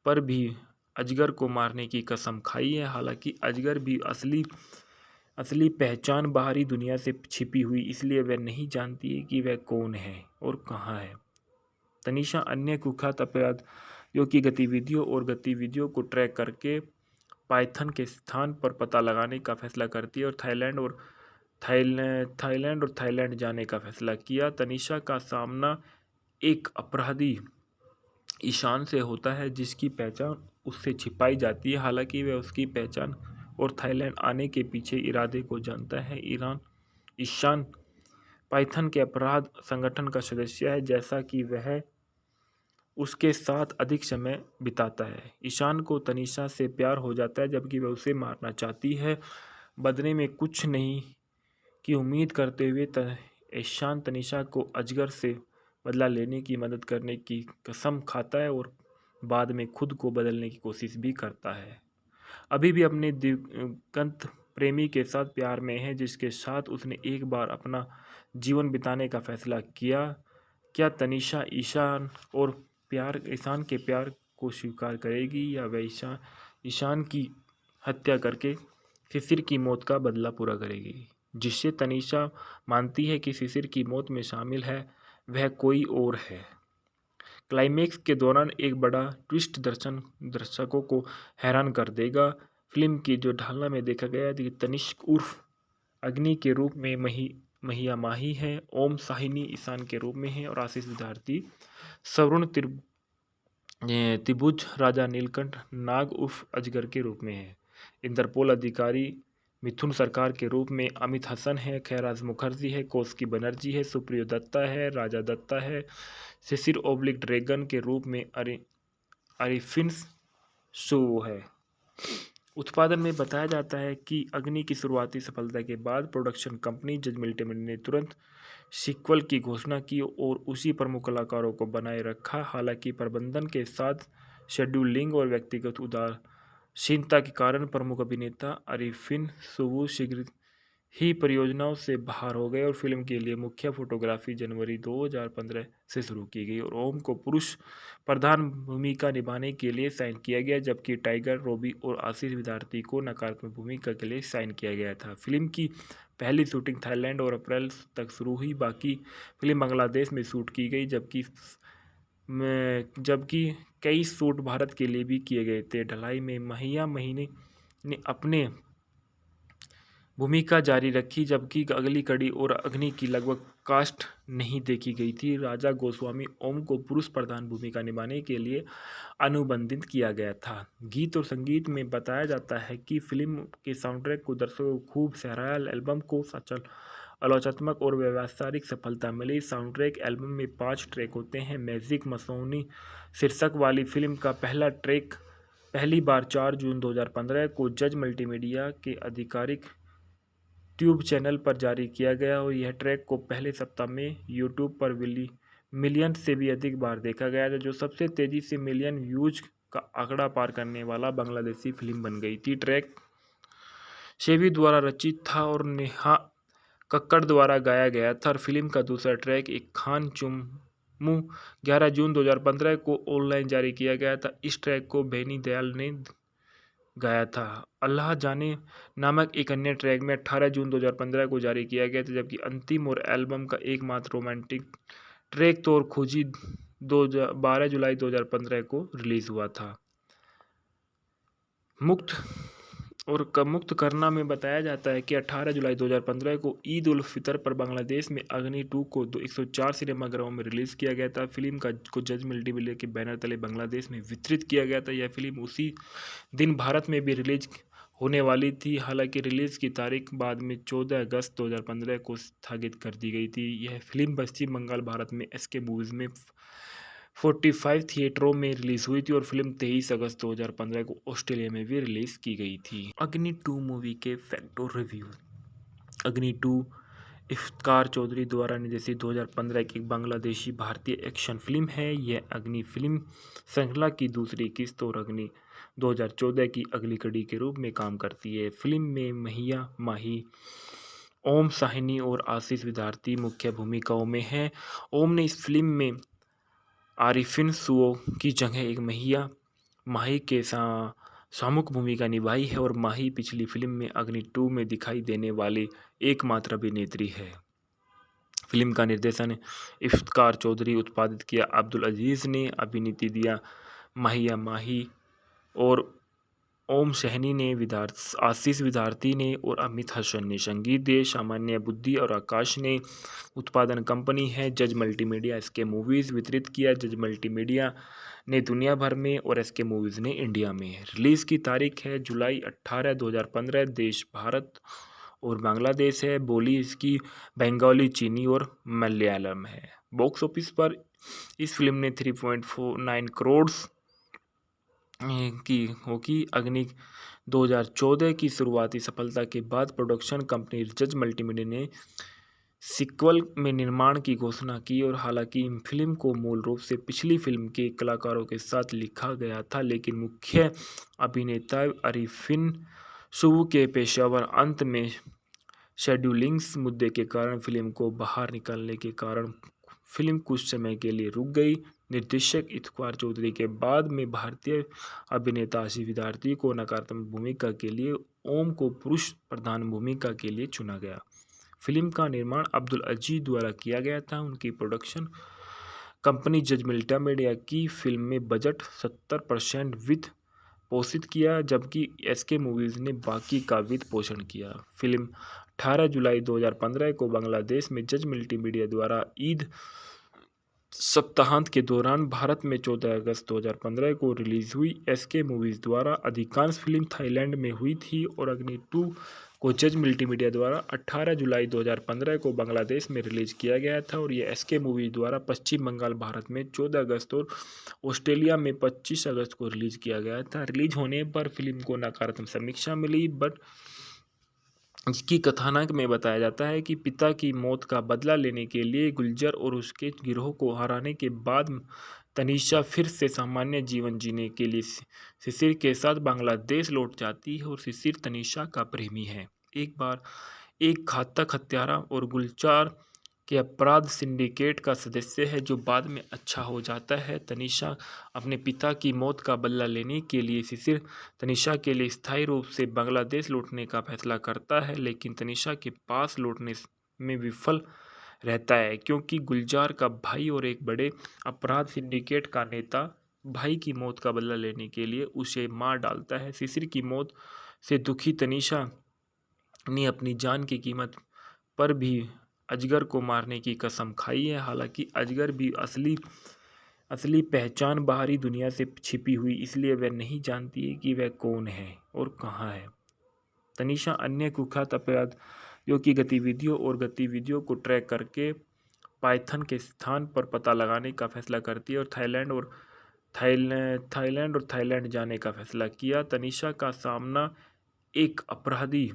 पर भी अजगर को मारने की कसम खाई है। हालांकि अजगर भी असली पहचान बाहरी दुनिया से छिपी हुई, इसलिए वह नहीं जानती है कि वह कौन है और कहाँ है। तनीषा अन्य कुख्यात अपराधियों की गतिविधियों को ट्रैक करके पाइथन के स्थान पर पता लगाने का फैसला करती है और थाईलैंड जाने का फैसला किया। तनीषा का सामना एक अपराधी ईशान से होता है जिसकी पहचान उससे छिपाई जाती है। हालांकि वह उसकी पहचान और थाईलैंड आने के पीछे इरादे को जानता है। ईशान पाइथन के अपराध संगठन का सदस्य है, जैसा कि वह उसके साथ अधिक समय बिताता है। ईशान को तनीषा से प्यार हो जाता है जबकि वह उसे मारना चाहती है। बदले में कुछ नहीं की उम्मीद करते हुए ईशान तनीषा को अजगर से बदला लेने की मदद करने की कसम खाता है और बाद में खुद को बदलने की कोशिश भी करता है। अभी भी अपने दिवंगत प्रेमी के साथ प्यार में है जिसके साथ उसने एक बार अपना जीवन बिताने का फैसला किया। क्या तनीषा ईशान के प्यार को स्वीकार करेगी या वह ईशान की हत्या करके शिशिर की मौत का बदला पूरा करेगी, जिससे तनीषा मानती है कि शिशिर की मौत में शामिल है वह कोई और है। क्लाइमेक्स के दौरान एक बड़ा ट्विस्ट दर्शकों को हैरान कर देगा। फिल्म की जो ढालना में देखा गया कि तनिष्क उर्फ अग्नि के रूप में महिया माही है, ओम साहिनी ईशान के रूप में है और आशीष विद्यार्थी सवर्ण त्रिभुज राजा नीलकंठ नाग उर्फ अजगर के रूप में है। इंटरपोल अधिकारी मिथुन सरकार के रूप में अमित हसन है, खैराज मुखर्जी है, कौशिकी बनर्जी है, सुप्रियो दत्ता है, राजा दत्ता है, शिशिर ओब्लिक ड्रैगन के रूप में अरिफिन शो है। उत्पादन में बताया जाता है कि अग्नि की शुरुआती सफलता के बाद प्रोडक्शन कंपनी जज मल्टीमीडिया ने तुरंत सीक्वल की घोषणा की और उसी प्रमुख कलाकारों को बनाए रखा। हालांकि प्रबंधन के साथ शेड्यूलिंग और व्यक्तिगत उदासीनता के कारण प्रमुख अभिनेता अरिफिन सुबु शीघ्र ही परियोजनाओं से बाहर हो गए और फिल्म के लिए मुख्य फोटोग्राफी जनवरी 2015 से शुरू की गई और ओम को पुरुष प्रधान भूमिका निभाने के लिए साइन किया गया, जबकि टाइगर रॉबी और आशीष विद्यार्थी को नकारात्मक भूमिका के लिए साइन किया गया था। फिल्म की पहली शूटिंग थाईलैंड और अप्रैल तक शुरू हुई, बाकी फिल्म बांग्लादेश में शूट की गई, जबकि कई शूट भारत के लिए भी किए गए थे। ढलाई में महिया महीने ने अपने भूमिका जारी रखी, जबकि अगली कड़ी और अग्नि की लगभग कास्ट नहीं देखी गई थी। राजा गोस्वामी ओम को पुरुष प्रधान भूमिका निभाने के लिए अनुबंधित किया गया था। गीत और संगीत में बताया जाता है कि फिल्म के साउंडट्रैक को दर्शकों को खूब सराहा। एल्बम को आलोचनात्मक और व्यावसायिक सफलता मिली। साउंडट्रैक एल्बम में 5 ट्रैक होते हैं। मैजिक मसौनी शीर्षक वाली फिल्म का पहला ट्रैक पहली बार 4 जून 2015 को जज मल्टीमीडिया के आधिकारिक ट्यूब चैनल पर जारी किया गया और यह ट्रैक को पहले सप्ताह में यूट्यूब पर मिलियन से भी अधिक बार देखा गया था, जो सबसे तेजी से मिलियन व्यूज का आंकड़ा पार करने वाला बांग्लादेशी फिल्म बन गई थी। ट्रैक शेवी द्वारा रचित था और नेहा कक्कड़ द्वारा गाया गया था और फिल्म का दूसरा ट्रैक एक खान चुम मुंह 11 जून 2015 को ऑनलाइन जारी किया गया था। इस ट्रैक को बेनी दयाल ने गाया था। अल्लाह जाने नामक एक अन्य ट्रैक में 18 जून 2015 को जारी किया गया था, जबकि अंतिम और एल्बम का एकमात्र रोमांटिक ट्रैक तौर खोजी 12 जुलाई 2015 को रिलीज हुआ था। मुक्त करना में बताया जाता है कि 18 जुलाई 2015 को ईद उल फितर पर बांग्लादेश में अग्नि 2 को 104 सिनेमाघरों में रिलीज किया गया था। फिल्म को जज मल्टीमीडिया के बैनर तले बांग्लादेश में वितरित किया गया था। यह फिल्म उसी दिन भारत में भी रिलीज होने वाली थी, हालांकि रिलीज की तारीख बाद में 14 अगस्त 2015 को स्थगित कर दी गई थी। यह फिल्म पश्चिम बंगाल, भारत में एसके मूवीज में 45 थिएटरों में रिलीज हुई थी और फिल्म 23 अगस्त 2015 को ऑस्ट्रेलिया में भी रिलीज की गई थी। अग्नि 2 मूवी के फैक्ट और रिव्यू। अग्नि 2 इफ्तिकार चौधरी द्वारा निर्देशित 2015 की एक बांग्लादेशी भारतीय एक्शन फिल्म है। यह अग्नि फिल्म श्रृंखला की दूसरी किस्त और अग्नि 2014 की अगली कड़ी के रूप में काम करती है। फिल्म में महिया माही, ओम साहनी और आशीष विद्यार्थी मुख्य भूमिकाओं में हैं। ओम ने इस फिल्म में आरिफिन सुओ की जगह एक महिया माही के सामुक भूमिका निभाई है और माही पिछली फिल्म में अग्नि 2 में दिखाई देने वाली एकमात्र अभिनेत्री है। फिल्म का निर्देशन इफ्तिकार चौधरी, उत्पादित किया अब्दुल अजीज ने, अभिनीति दिया महिया माही और ओम सहनी ने, आशीष विद्यार्थी ने और अमित हसन ने। संगीत दिए सामान्य बुद्धि और आकाश ने। उत्पादन कंपनी है जज मल्टीमीडिया, एसके मूवीज। वितरित किया जज मल्टीमीडिया ने दुनिया भर में और एसके मूवीज ने इंडिया में। रिलीज की तारीख है जुलाई 18, 2015। देश भारत और बांग्लादेश है। बोली इसकी बंगाली, चीनी और मलयालम है। बॉक्स ऑफिस पर इस फिल्म ने 3.49 करोड़ की होगी। अग्नि 2014 की शुरुआती सफलता के बाद प्रोडक्शन कंपनी जज मल्टीमीडिया ने सीक्वल में निर्माण की घोषणा की और हालांकि फिल्म को मूल रूप से पिछली फिल्म के कलाकारों के साथ लिखा गया था, लेकिन मुख्य अभिनेता अरिफिन सुवू के पेशेवर अंत में शेड्यूलिंग्स मुद्दे के कारण फिल्म को बाहर निकालने के कारण फिल्म कुछ समय के लिए रुक गई। निर्देशक इफ्तिकार चौधरी के बाद में भारतीय अभिनेता आशीष विद्यार्थी को नकारात्मक भूमिका के लिए, ओम को पुरुष प्रधान भूमिका के लिए चुना गया। फिल्म का निर्माण अब्दुल अजीज द्वारा किया गया था। उनकी प्रोडक्शन कंपनी जज मल्टीमीडिया की फिल्म में बजट 70% वित्त पोषित किया, जबकि एसके मूवीज ने बाकी का वित्त पोषण किया। फिल्म 18 जुलाई 2015 को बांग्लादेश में जज मल्टीमीडिया द्वारा ईद सप्ताहांत के दौरान, भारत में 14 अगस्त 2015 को रिलीज हुई। एसके मूवीज द्वारा अधिकांश फिल्म थाईलैंड में हुई थी और अग्नि 2 को जज मल्टीमीडिया द्वारा 18 जुलाई 2015 को बांग्लादेश में रिलीज किया गया था और यह एसके मूवीज द्वारा पश्चिम बंगाल, भारत में 14 अगस्त और ऑस्ट्रेलिया में 25 अगस्त को रिलीज किया गया था। रिलीज होने पर फिल्म को नकारात्मक समीक्षा मिली, बट इसकी कथानक में बताया जाता है कि पिता की मौत का बदला लेने के लिए गुलजार और उसके गिरोह को हराने के बाद तनीषा फिर से सामान्य जीवन जीने के लिए शिशिर के साथ बांग्लादेश लौट जाती है और शिशिर तनीषा का प्रेमी है। एक बार एक घातक हत्यारा और गुलजार के अपराध सिंडिकेट का सदस्य है जो बाद में अच्छा हो जाता है। तनीषा अपने पिता की मौत का बदला लेने के लिए शिशिर तनीषा के लिए स्थायी रूप से बांग्लादेश लौटने का फैसला करता है, लेकिन तनीषा के पास लौटने में विफल रहता है क्योंकि गुलजार का भाई और एक बड़े अपराध सिंडिकेट का नेता भाई की मौत का बदला लेने के लिए उसे मार डालता है। शिशिर की मौत से दुखी तनीषा ने अपनी जान की कीमत पर भी अजगर को मारने की कसम खाई है। हालांकि अजगर भी असली पहचान बाहरी दुनिया से छिपी हुई, इसलिए वह नहीं जानती है कि वह कौन है और कहाँ है। तनीषा अन्य कुख्यात अपराधियों की गतिविधियों को ट्रैक करके पाइथन के स्थान पर पता लगाने का फैसला करती है और थाईलैंड जाने का फैसला किया। तनीषा का सामना एक अपराधी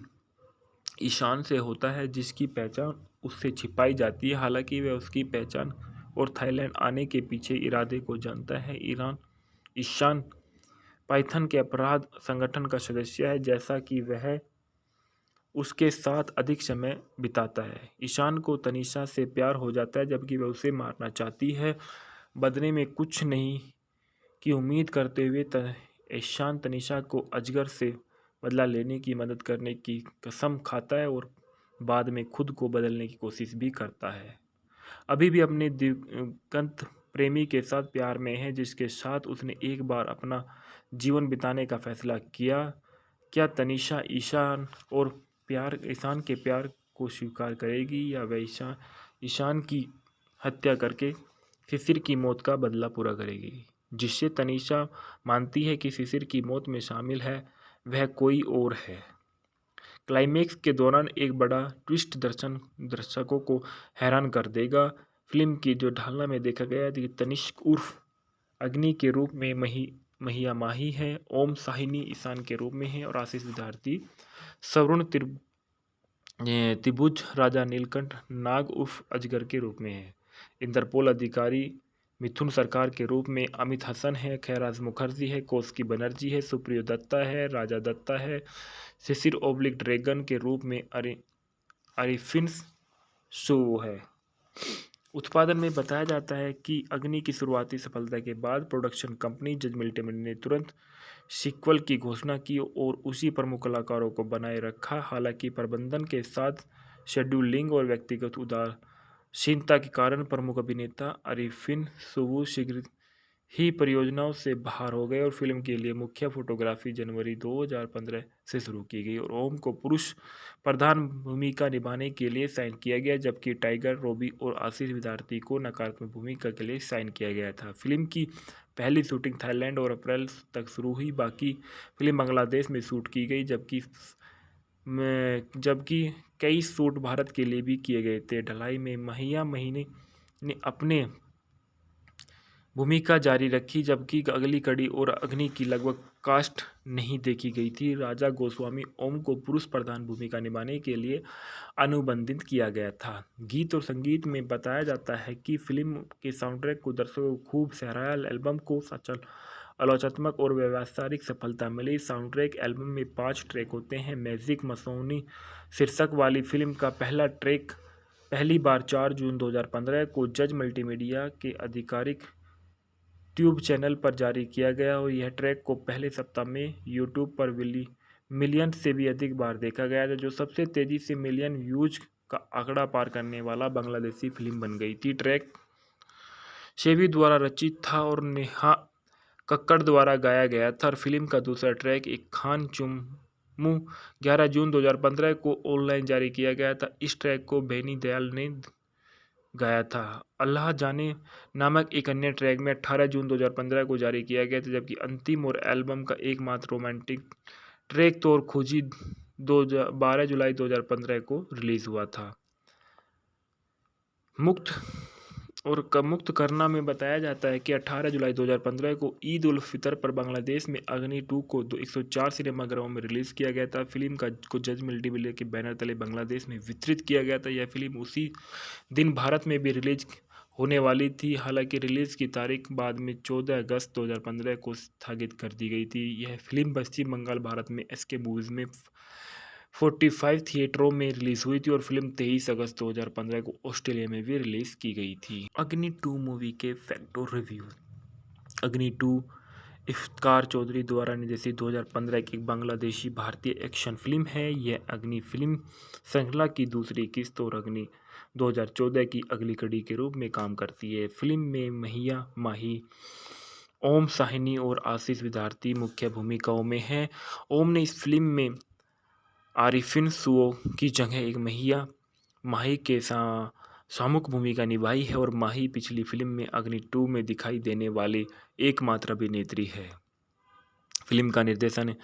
ईशान से होता है जिसकी पहचान उससे छिपाई जाती है। हालांकि वह उसकी पहचान और थाईलैंड आने के पीछे इरादे को जानता है। ईशान पाइथन के अपराध संगठन का सदस्य है, जैसा कि वह उसके साथ अधिक समय बिताता है। ईशान को तनीषा से प्यार हो जाता है जबकि वह उसे मारना चाहती है। बदले में कुछ नहीं की उम्मीद करते हुए ईशान तनीषा को अजगर से बदला लेने की मदद करने की कसम खाता है और बाद में खुद को बदलने की कोशिश भी करता है। अभी भी अपने दिवंगत प्रेमी के साथ प्यार में है जिसके साथ उसने एक बार अपना जीवन बिताने का फैसला किया। क्या तनीषा ईशान के प्यार को स्वीकार करेगी या वह ईशान की हत्या करके शिशिर की मौत का बदला पूरा करेगी? जिससे तनीषा मानती है कि शिशिर की मौत में शामिल है वह कोई और है। क्लाइमेक्स के दौरान एक बड़ा ट्विस्ट दर्शकों को हैरान कर देगा। फिल्म की जो ढालना में देखा गया कि तनिष्क उर्फ अग्नि के रूप में महिया माही है, ओम साहिनी ईशान के रूप में है और आशीष विद्यार्थी सवर्ण त्रिभुज राजा नीलकंठ नाग उर्फ अजगर के रूप में है। इंटरपोल अधिकारी मिथुन सरकार के रूप में अमित हसन है, खैराज मुखर्जी है, कौशिकी बनर्जी है, सुप्रियो दत्ता है, राजा दत्ता है, शिशिर ओब्लिक ड्रैगन के रूप में अरिफिन सू है। उत्पादन में बताया जाता है कि अग्नि की शुरुआती सफलता के बाद प्रोडक्शन कंपनी जज मल्टीमीडिया ने तुरंत सीक्वल की घोषणा की और उसी प्रमुख कलाकारों को बनाए रखा। हालांकि प्रबंधन के साथ शेड्यूलिंग और व्यक्तिगत उदासीनता के कारण प्रमुख अभिनेता अरिफिन सुवू शीघ्र ही परियोजनाओं से बाहर हो गए और फिल्म के लिए मुख्य फोटोग्राफी जनवरी 2015 से शुरू की गई और ओम को पुरुष प्रधान भूमिका निभाने के लिए साइन किया गया जबकि टाइगर रॉबी और आशीष विद्यार्थी को नकारात्मक भूमिका के लिए साइन किया गया था। फिल्म की पहली शूटिंग थाईलैंड और अप्रैल तक शुरू हुई। बाकी फिल्म बांग्लादेश में शूट की गई जबकि कई शूट भारत के लिए भी किए गए थे। ढलाई में महिया महीने ने अपने भूमिका जारी रखी जबकि अगली कड़ी और अग्नि की लगभग कास्ट नहीं देखी गई थी। राजा गोस्वामी ओम को पुरुष प्रधान भूमिका निभाने के लिए अनुबंधित किया गया था। गीत और संगीत में बताया जाता है कि फिल्म के साउंडट्रैक को दर्शकों को खूब सराहा। एल्बम को सचल आलोचनात्मक और व्यावसायिक सफलता मिली। साउंडट्रैक एल्बम में 5 ट्रैक होते हैं। मैजिक मसौनी शीर्षक वाली फिल्म का पहला ट्रैक पहली बार 4 जून 2015 को जज मल्टीमीडिया के आधिकारिक ट्यूब चैनल पर जारी किया गया और यह ट्रैक को पहले सप्ताह में यूट्यूब पर मिलियन से भी अधिक बार देखा गया था, जो सबसे तेजी से मिलियन व्यूज का आंकड़ा पार करने वाला बांग्लादेशी फिल्म बन गई थी। ट्रैक शेबी द्वारा रचित था और नेहा कक्कड़ द्वारा गाया गया था और फिल्म का दूसरा ट्रैक एक खान चुम्मू 11 जून 2015 को ऑनलाइन जारी किया गया था। इस ट्रैक को बेनी दयाल ने गाया था। अल्लाह जाने नामक एक अन्य ट्रैक में 18 जून 2015 को जारी किया गया था जबकि अंतिम और एल्बम का एकमात्र रोमांटिक ट्रैक तौर खोजी 12 जुलाई 2015 को रिलीज हुआ था। मुक्त करना में बताया जाता है कि 18 जुलाई 2015 को ईद उल फितर पर बांग्लादेश में अग्नि 2 को 104 सिनेमाघरों में रिलीज किया गया था। फिल्म को जज मल्टीमीडिया के बैनर तले बांग्लादेश में वितरित किया गया था। यह फिल्म उसी दिन भारत में भी रिलीज होने वाली थी। हालांकि रिलीज की तारीख बाद में 14 अगस्त 2015 को स्थगित कर दी गई थी। यह फिल्म पश्चिम बंगाल भारत में एसके मूवीज में 45 थिएटरों में रिलीज हुई थी और फिल्म 23 अगस्त 2015 को ऑस्ट्रेलिया में भी रिलीज की गई थी। अग्नि 2 मूवी के फैक्ट और रिव्यू। अग्नि 2 इफ्तिकार चौधरी द्वारा निर्देशित 2015 की एक बांग्लादेशी भारतीय एक्शन फिल्म है। यह अग्नि फिल्म श्रृंखला की दूसरी किस्त और अग्नि 2014 की अगली कड़ी के रूप में काम करती है। फिल्म में महिया माही, ओम साहिनी और आशीष विद्यार्थी मुख्य भूमिकाओं में हैं। ओम ने इस फिल्म में आरिफिन सुओ की जगह एक महिया माही के सामुक भूमिका निभाई है और माही पिछली फिल्म में अग्नि 2 में दिखाई देने वाली एकमात्र अभिनेत्री है। फिल्म का निर्देशन